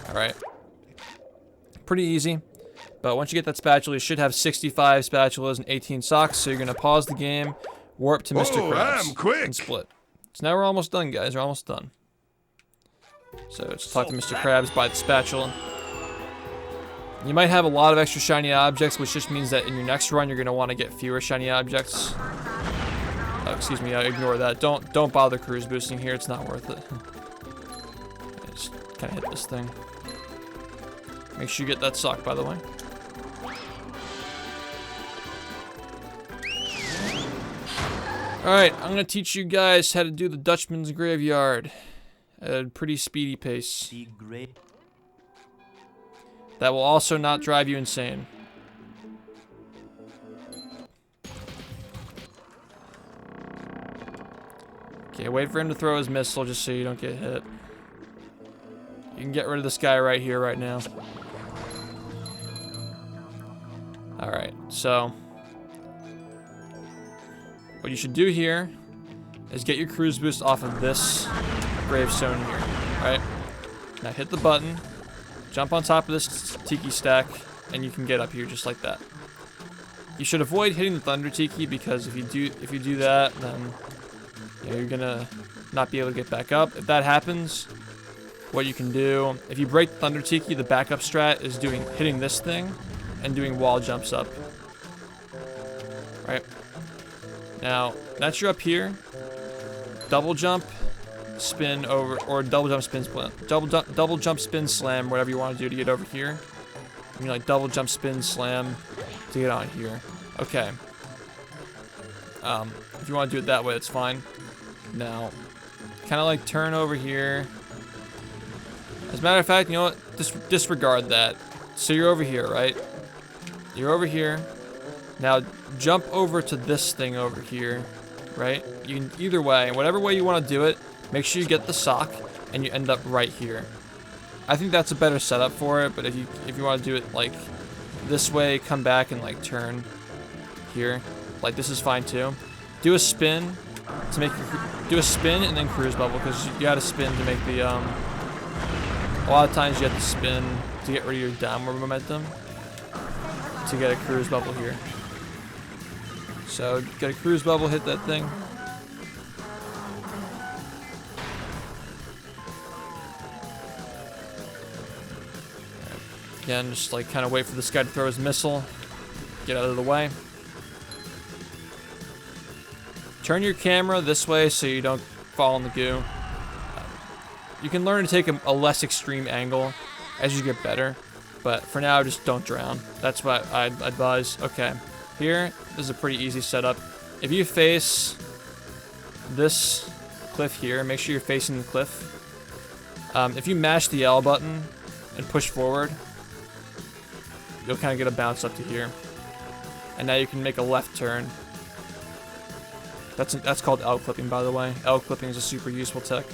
Alright. Pretty easy. But once you get that spatula, you should have 65 spatulas and 18 socks. So you're going to pause the game, warp to Mr. Krabs, I'm quick. and split. So now we're almost done, guys. We're almost done. So let's talk to Mr. Krabs, buy the spatula. You might have a lot of extra shiny objects, which just means that in your next run, you're going to want to get fewer shiny objects. Excuse me, ignore that. Don't bother cruise boosting here. It's not worth it. Just kind of hit this thing. Make sure you get that sock, by the way. Alright, I'm going to teach you guys how to do the Dutchman's Graveyard at a pretty speedy pace. That will also not drive you insane. Okay, wait for him to throw his missile just so you don't get hit. You can get rid of this guy right here, right now. Alright, so what you should do here is get your cruise boost off of this gravestone here, right? Now hit the button, jump on top of this tiki stack, and you can get up here just like that. You should avoid hitting the thunder tiki, because if you do that, then you're gonna not be able to get back up. If that happens, what you can do, if you break the thunder tiki, the backup strat is hitting this thing and doing wall jumps up. Right? Now, that's you're up here. Double jump, spin over, or double jump spin split. Double jump spin slam, whatever you want to do to get over here. And you like double jump spin slam to get on here. Okay. If you want to do it that way, that's fine. Now, kind of like turn over here. As a matter of fact, you know what? Disregard that. So you're over here, right? You're over here. Now jump over to this thing over here, right? You can either way, whatever way you want to do it, make sure you get the sock and you end up right here. I think that's a better setup for it, but if you want to do it like this way, come back and like turn here. Like this is fine too. Do a spin to make do a spin and then cruise bubble, because you gotta spin to make the a lot of times you have to spin to get rid of your downward momentum to get a cruise bubble here. So get a cruise bubble, hit that thing. Again, just like kind of wait for this guy to throw his missile. Get out of the way. Turn your camera this way so you don't fall in the goo. You can learn to take a less extreme angle as you get better, but for now, just don't drown. That's what I'd advise. Okay, here, this is a pretty easy setup. If you face this cliff here, make sure you're facing the cliff. If you mash the L button and push forward, you'll kind of get a bounce up to here. And now you can make a left turn. That's called L clipping, by the way. L clipping is a super useful tech.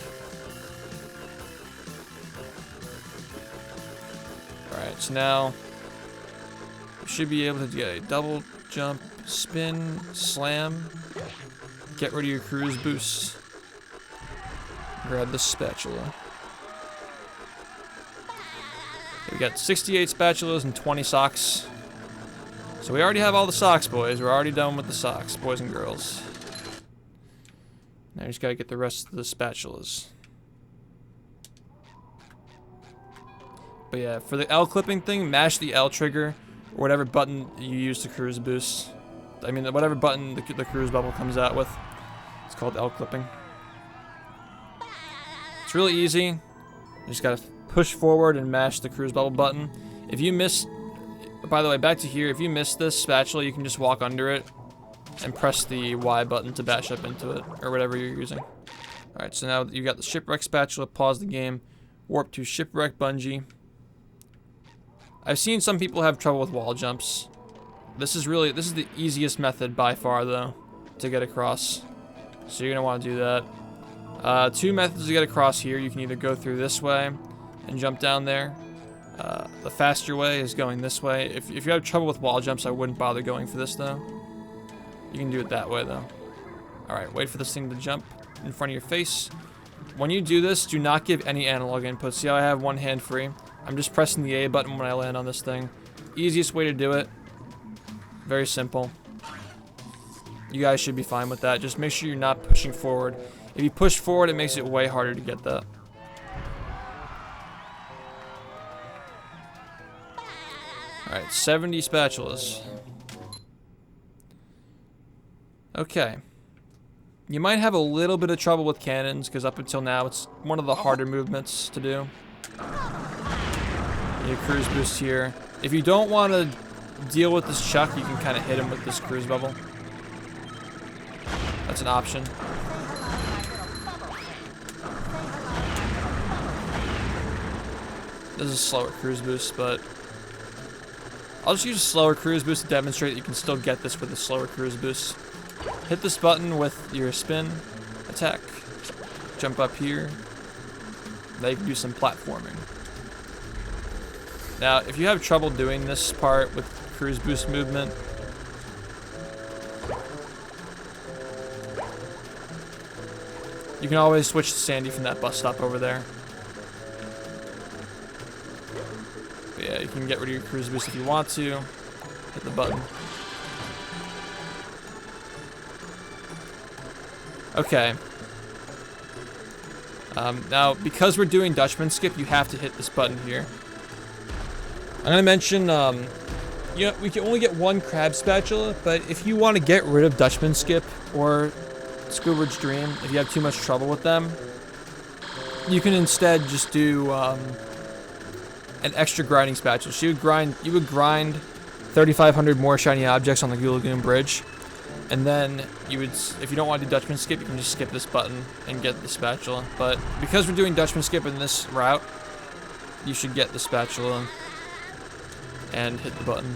Alright, so now you should be able to get a double jump, spin, slam, get rid of your cruise boost. Grab the spatula. We got 68 spatulas and 20 socks. So we already have all the socks, boys. We're already done with the socks, boys and girls. Now you just gotta get the rest of the spatulas. But yeah, for the L clipping thing, mash the L trigger, or whatever button you use to cruise boost. I mean, whatever button the cruise bubble comes out with. It's called L clipping. It's really easy. You just gotta push forward and mash the cruise bubble button. If you miss, by the way, back to here, if you miss this spatula, you can just walk under it and press the Y button to bash up into it, or whatever you're using. Alright, so now you got the shipwreck spatula, pause the game, warp to shipwreck bungee. I've seen some people have trouble with wall jumps. This is the easiest method by far though, to get across. So you're gonna want to do that. Two methods to get across here. You can either go through this way and jump down there. The faster way is going this way. If you have trouble with wall jumps, I wouldn't bother going for this though. You can do it that way though. Alright, wait for this thing to jump in front of your face. When you do this, do not give any analog input. See how I have one hand free? I'm just pressing the A button when I land on this thing. Easiest way to do it. Very simple. You guys should be fine with that. Just make sure you're not pushing forward. If you push forward, it makes it way harder to get that. Alright, 70 spatulas. Okay. You might have a little bit of trouble with cannons, because up until now, it's one of the harder movements to do. You cruise boost here. If you don't want to deal with this chuck, you can kind of hit him with this cruise bubble. That's an option. This is a slower cruise boost, but I'll just use a slower cruise boost to demonstrate that you can still get this with a slower cruise boost. Hit this button with your spin, attack, jump up here. Now you can do some platforming. Now, if you have trouble doing this part with cruise boost movement, you can always switch to Sandy from that bus stop over there. But yeah, you can get rid of your cruise boost if you want to. Hit the button. Okay. Now, because we're doing Dutchman skip, you have to hit this button here. I'm gonna mention, you know, we can only get one crab spatula, but if you want to get rid of Dutchman skip or Squidward's Dream, if you have too much trouble with them, you can instead just do an extra grinding spatula. So you would grind 3,500 more shiny objects on the Goo Lagoon Bridge, and then you would, if you don't want to do Dutchman skip, you can just skip this button and get the spatula. But because we're doing Dutchman skip in this route, you should get the spatula and hit the button.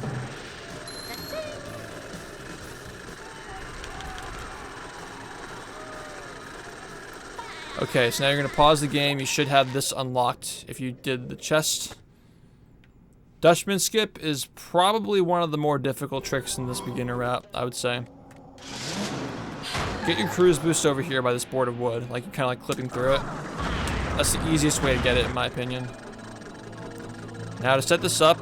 Okay, so now you're going to pause the game. You should have this unlocked if you did the chest. Dutchman skip is probably one of the more difficult tricks in this beginner route, I would say. Get your cruise boost over here by this board of wood, like you're kind of like clipping through it. That's the easiest way to get it, in my opinion. Now to set this up,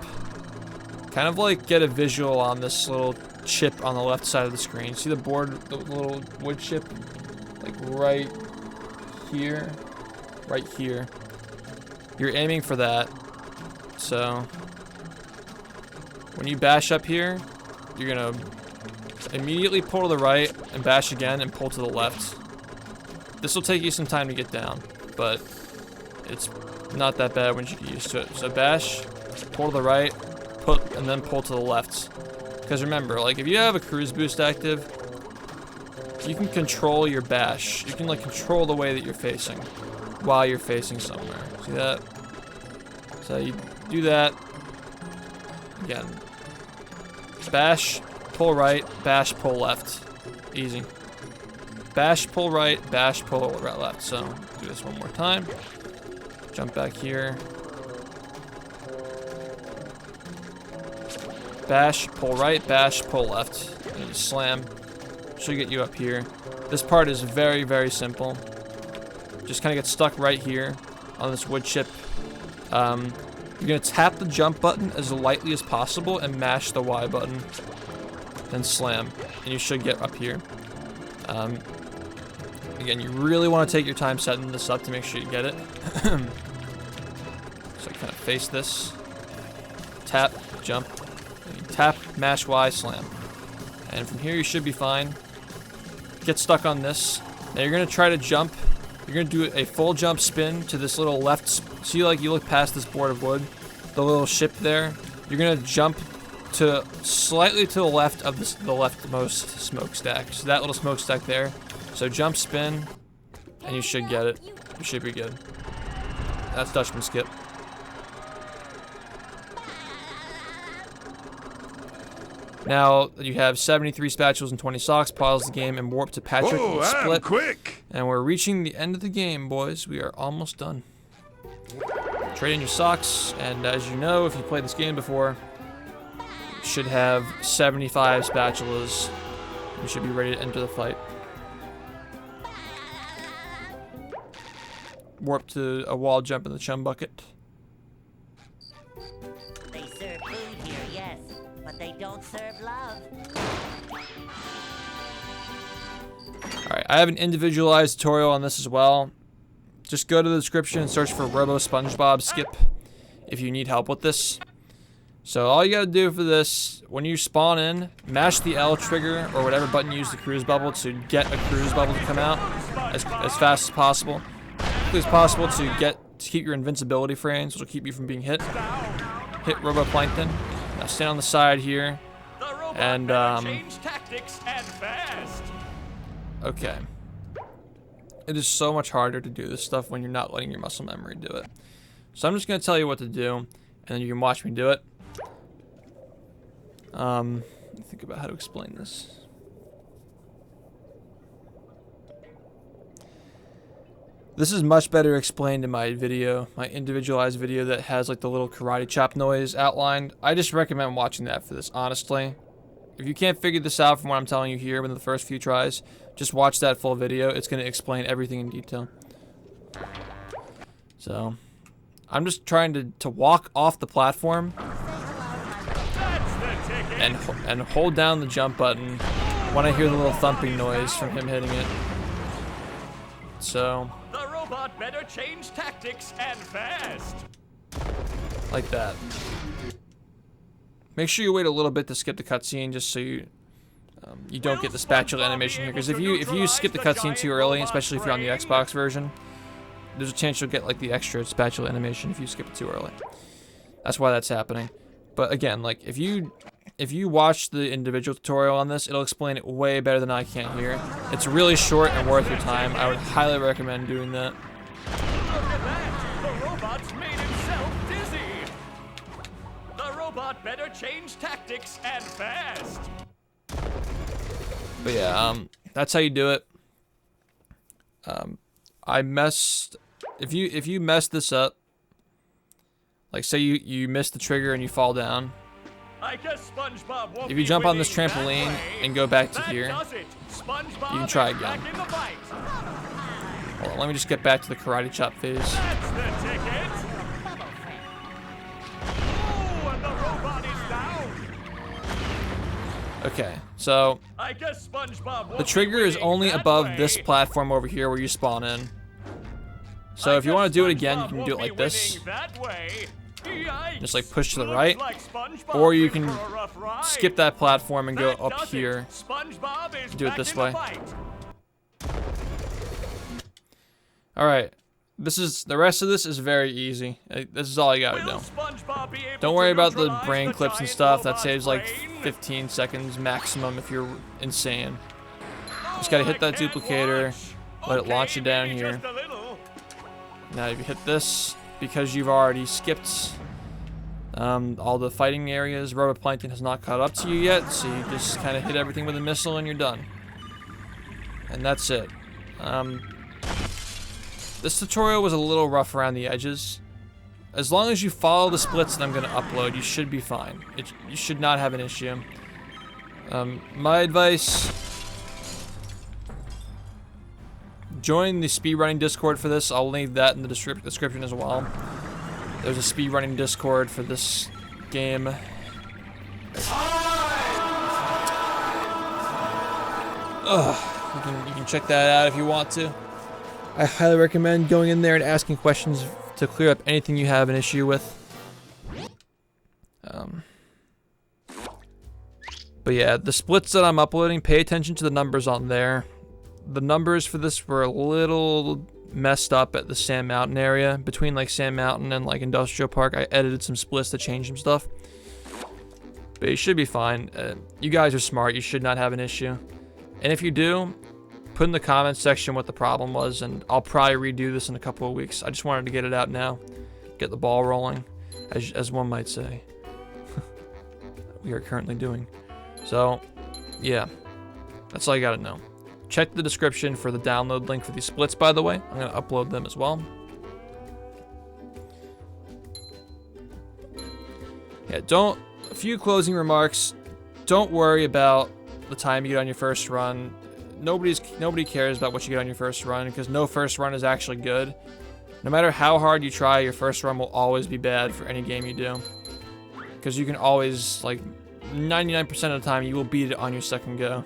kind of like get a visual on this little chip on the left side of the screen. See the board, the little wood chip, like right here, right here. You're aiming for that. So when you bash up here, you're gonna immediately pull to the right and bash again and pull to the left. This will take you some time to get down, but it's not that bad when you get used to it. So bash, pull to the right, and then pull to the left. Because remember, like if you have a cruise boost active, you can control your bash. You can like control the way that you're facing while you're facing somewhere. See that? So you do that. Again. Bash, pull right, bash, pull left. Easy. Bash, pull right, bash, pull left. So do this one more time. Jump back here. Bash, pull right, bash, pull left. And you slam. Should get you up here. This part is very, very simple. Just kind of get stuck right here on this wood chip. You're going to tap the jump button as lightly as possible and mash the Y button. Then slam. And you should get up here. Again, you really want to take your time setting this up to make sure you get it. So kind of face this. Tap, jump. Tap, mash Y, slam. And from here you should be fine. Get stuck on this. Now you're going to try to jump. You're going to do a full jump spin to this little left. See, like you look past this board of wood, the little ship there. You're going to jump to slightly to the left of this, the leftmost smokestack. So that little smokestack there. So jump, spin, and you should get it. You should be good. That's Dutchman skip. Now you have 73 spatulas and 20 socks. Pause the game and warp to Patrick. Whoa, and split. I'm quick. And we're reaching the end of the game, boys. We are almost done. Trade in your socks, and as you know, if you played this game before, you should have 75 spatulas. You should be ready to enter the fight. Warp to a wall jump in the chum bucket. They serve food here, yes, but they don't serve love. Alright, I have an individualized tutorial on this as well. Just go to the description and search for Robo SpongeBob skip if you need help with this. So all you gotta do for this, when you spawn in, mash the L trigger or whatever button you use the cruise bubble to get a cruise bubble to come out as fast as possible. As possible to keep your invincibility frames, which will keep you from being hit. Hit Robo Plankton. Now stand on the side here. And change tactics and fast. Okay. It is so much harder to do this stuff when you're not letting your muscle memory do it. So I'm just gonna tell you what to do, and then you can watch me do it. Let me think about how to explain this. This is much better explained in my video, my individualized video that has like the little karate chop noise outlined. I just recommend watching that for this, honestly. If you can't figure this out from what I'm telling you here within the first few tries, just watch that full video. It's going to explain everything in detail. So, I'm just trying to walk off the platform and hold down the jump button when I hear the little thumping noise from him hitting it. So, The robot better change tactics and fast. like that. Make sure you wait a little bit to skip the cutscene, just so you don't get the spatula animation here. Because if you skip the cutscene too early, especially if you're on the Xbox version, there's a chance you'll get like the extra spatula animation if you skip it too early. That's why that's happening. But again, like if you watch the individual tutorial on this, it'll explain it way better than I can here. It's really short and worth your time. I would highly recommend doing that. Look at that! The robot's made himself dizzy. The robot better change tactics and fast. But yeah, that's how you do it. If you mess this up, Like say you miss the trigger and you fall down. I guess SpongeBob won't If you be jump on this winning trampoline that way. and go back to That here, does it. SpongeBob you can try is again. back in the fight. Hold on, let me just get back to the karate chop phase. That's the ticket. Bubble friend. Oh, and the robot is down. Okay, so I guess SpongeBob won't the trigger be is winning only that above way. this platform over here where you spawn in. So I if you guess want to do it again, you SpongeBob can won't do it be like this. winning that way. Yikes. Just like push to the Looks right, like SpongeBob's or you in can for a rough ride. skip that platform and go That up does it. here. SpongeBob is Do it back this in the way. fight. All right, the rest of this is very easy. This is all you gotta Will do. SpongeBob be able Don't worry to about the neutralize brain the clips and giant stuff. That robot's saves like brain? 15 seconds maximum if you're insane. Just Oh, gotta hit I that can't duplicator, watch. let it Okay, launch you down maybe here. just a little. Now if you hit this, because you've already skipped all the fighting areas, Roboplankton has not caught up to you yet, so you just kind of hit everything with a missile and you're done. And that's it. This tutorial was a little rough around the edges. As long as you follow the splits that I'm going to upload, you should be fine. You should not have an issue. My advice: join the speedrunning Discord for this. I'll leave that in the description as well. There's a speedrunning Discord for this game. You can check that out if you want to. I highly recommend going in there and asking questions to clear up anything you have an issue with. But yeah, the splits that I'm uploading, pay attention to the numbers on there. The numbers for this were a little messed up at the Sand Mountain area. Between like Sand Mountain and like Industrial Park, I edited some splits to change some stuff. But you should be fine. You guys are smart, you should not have an issue. And if you do, put in the comments section what the problem was, and I'll probably redo this in a couple of weeks. I just wanted to get it out now, get the ball rolling, as one might say. We are currently doing. So, yeah, that's all you gotta know. Check the description for the download link for these splits, by the way. I'm gonna upload them as well. Yeah, a few closing remarks. Don't worry about the time you get on your first run. Nobody cares about what you get on your first run, because no first run is actually good. No matter how hard you try, your first run will always be bad for any game you do. Because you can always, like, 99% of the time, you will beat it on your second go.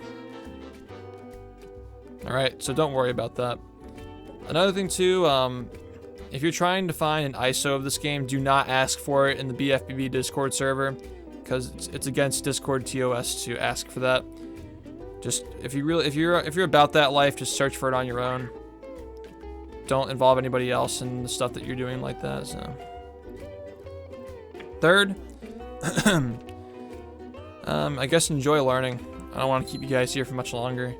Alright, so don't worry about that. Another thing too, if you're trying to find an ISO of this game, do not ask for it in the BFBB Discord server, because it's against Discord TOS to ask for that. Just if you're about that life, just search for it on your own. Don't involve anybody else in the stuff that you're doing like that. So, third, I guess enjoy learning. I don't want to keep you guys here for much longer.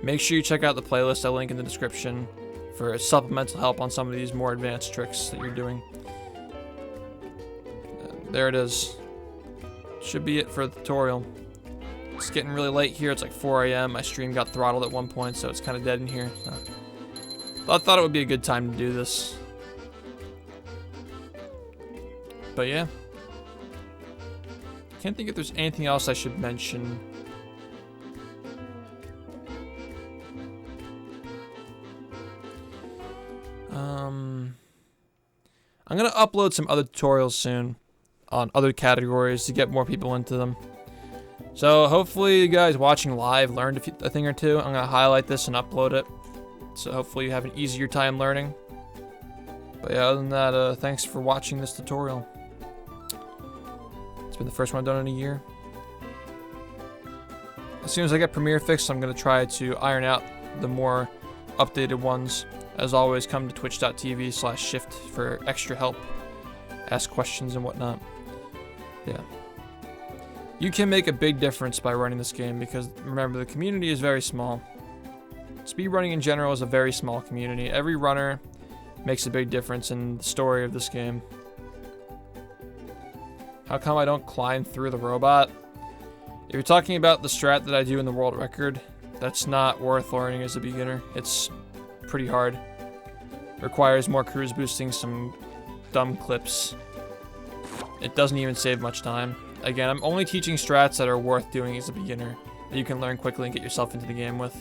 Make sure you check out the playlist I link in the description for supplemental help on some of these more advanced tricks that you're doing. There it is. Should be it for the tutorial. It's getting really late here. It's like 4 a.m. My stream got throttled at one point, so it's kind of dead in here. I thought it would be a good time to do this. But yeah. Can't think if there's anything else I should mention. I'm gonna upload some other tutorials soon on other categories to get more people into them. So hopefully you guys watching live learned a thing or two. I'm gonna highlight this and upload it. So hopefully you have an easier time learning. But yeah, other than that, thanks for watching this tutorial. It's been the first one I've done in a year. As soon as I get Premiere fixed, I'm gonna try to iron out the more updated ones. As always, come to twitch.tv/shift for extra help, ask questions and whatnot. Yeah. You can make a big difference by running this game, because remember, the community is very small. Speedrunning in general is a very small community. Every runner makes a big difference in the story of this game. How come I don't climb through the robot? If you're talking about the strat that I do in the world record, that's not worth learning as a beginner. It's pretty hard. Requires more cruise boosting, some dumb clips. It doesn't even save much time. Again, I'm only teaching strats that are worth doing as a beginner, that you can learn quickly and get yourself into the game with.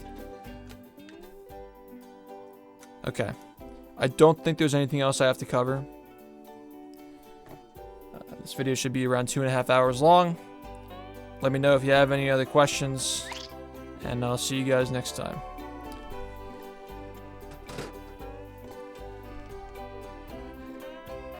Okay. I don't think there's anything else I have to cover. This video should be around 2.5 hours long. Let me know if you have any other questions, and I'll see you guys next time.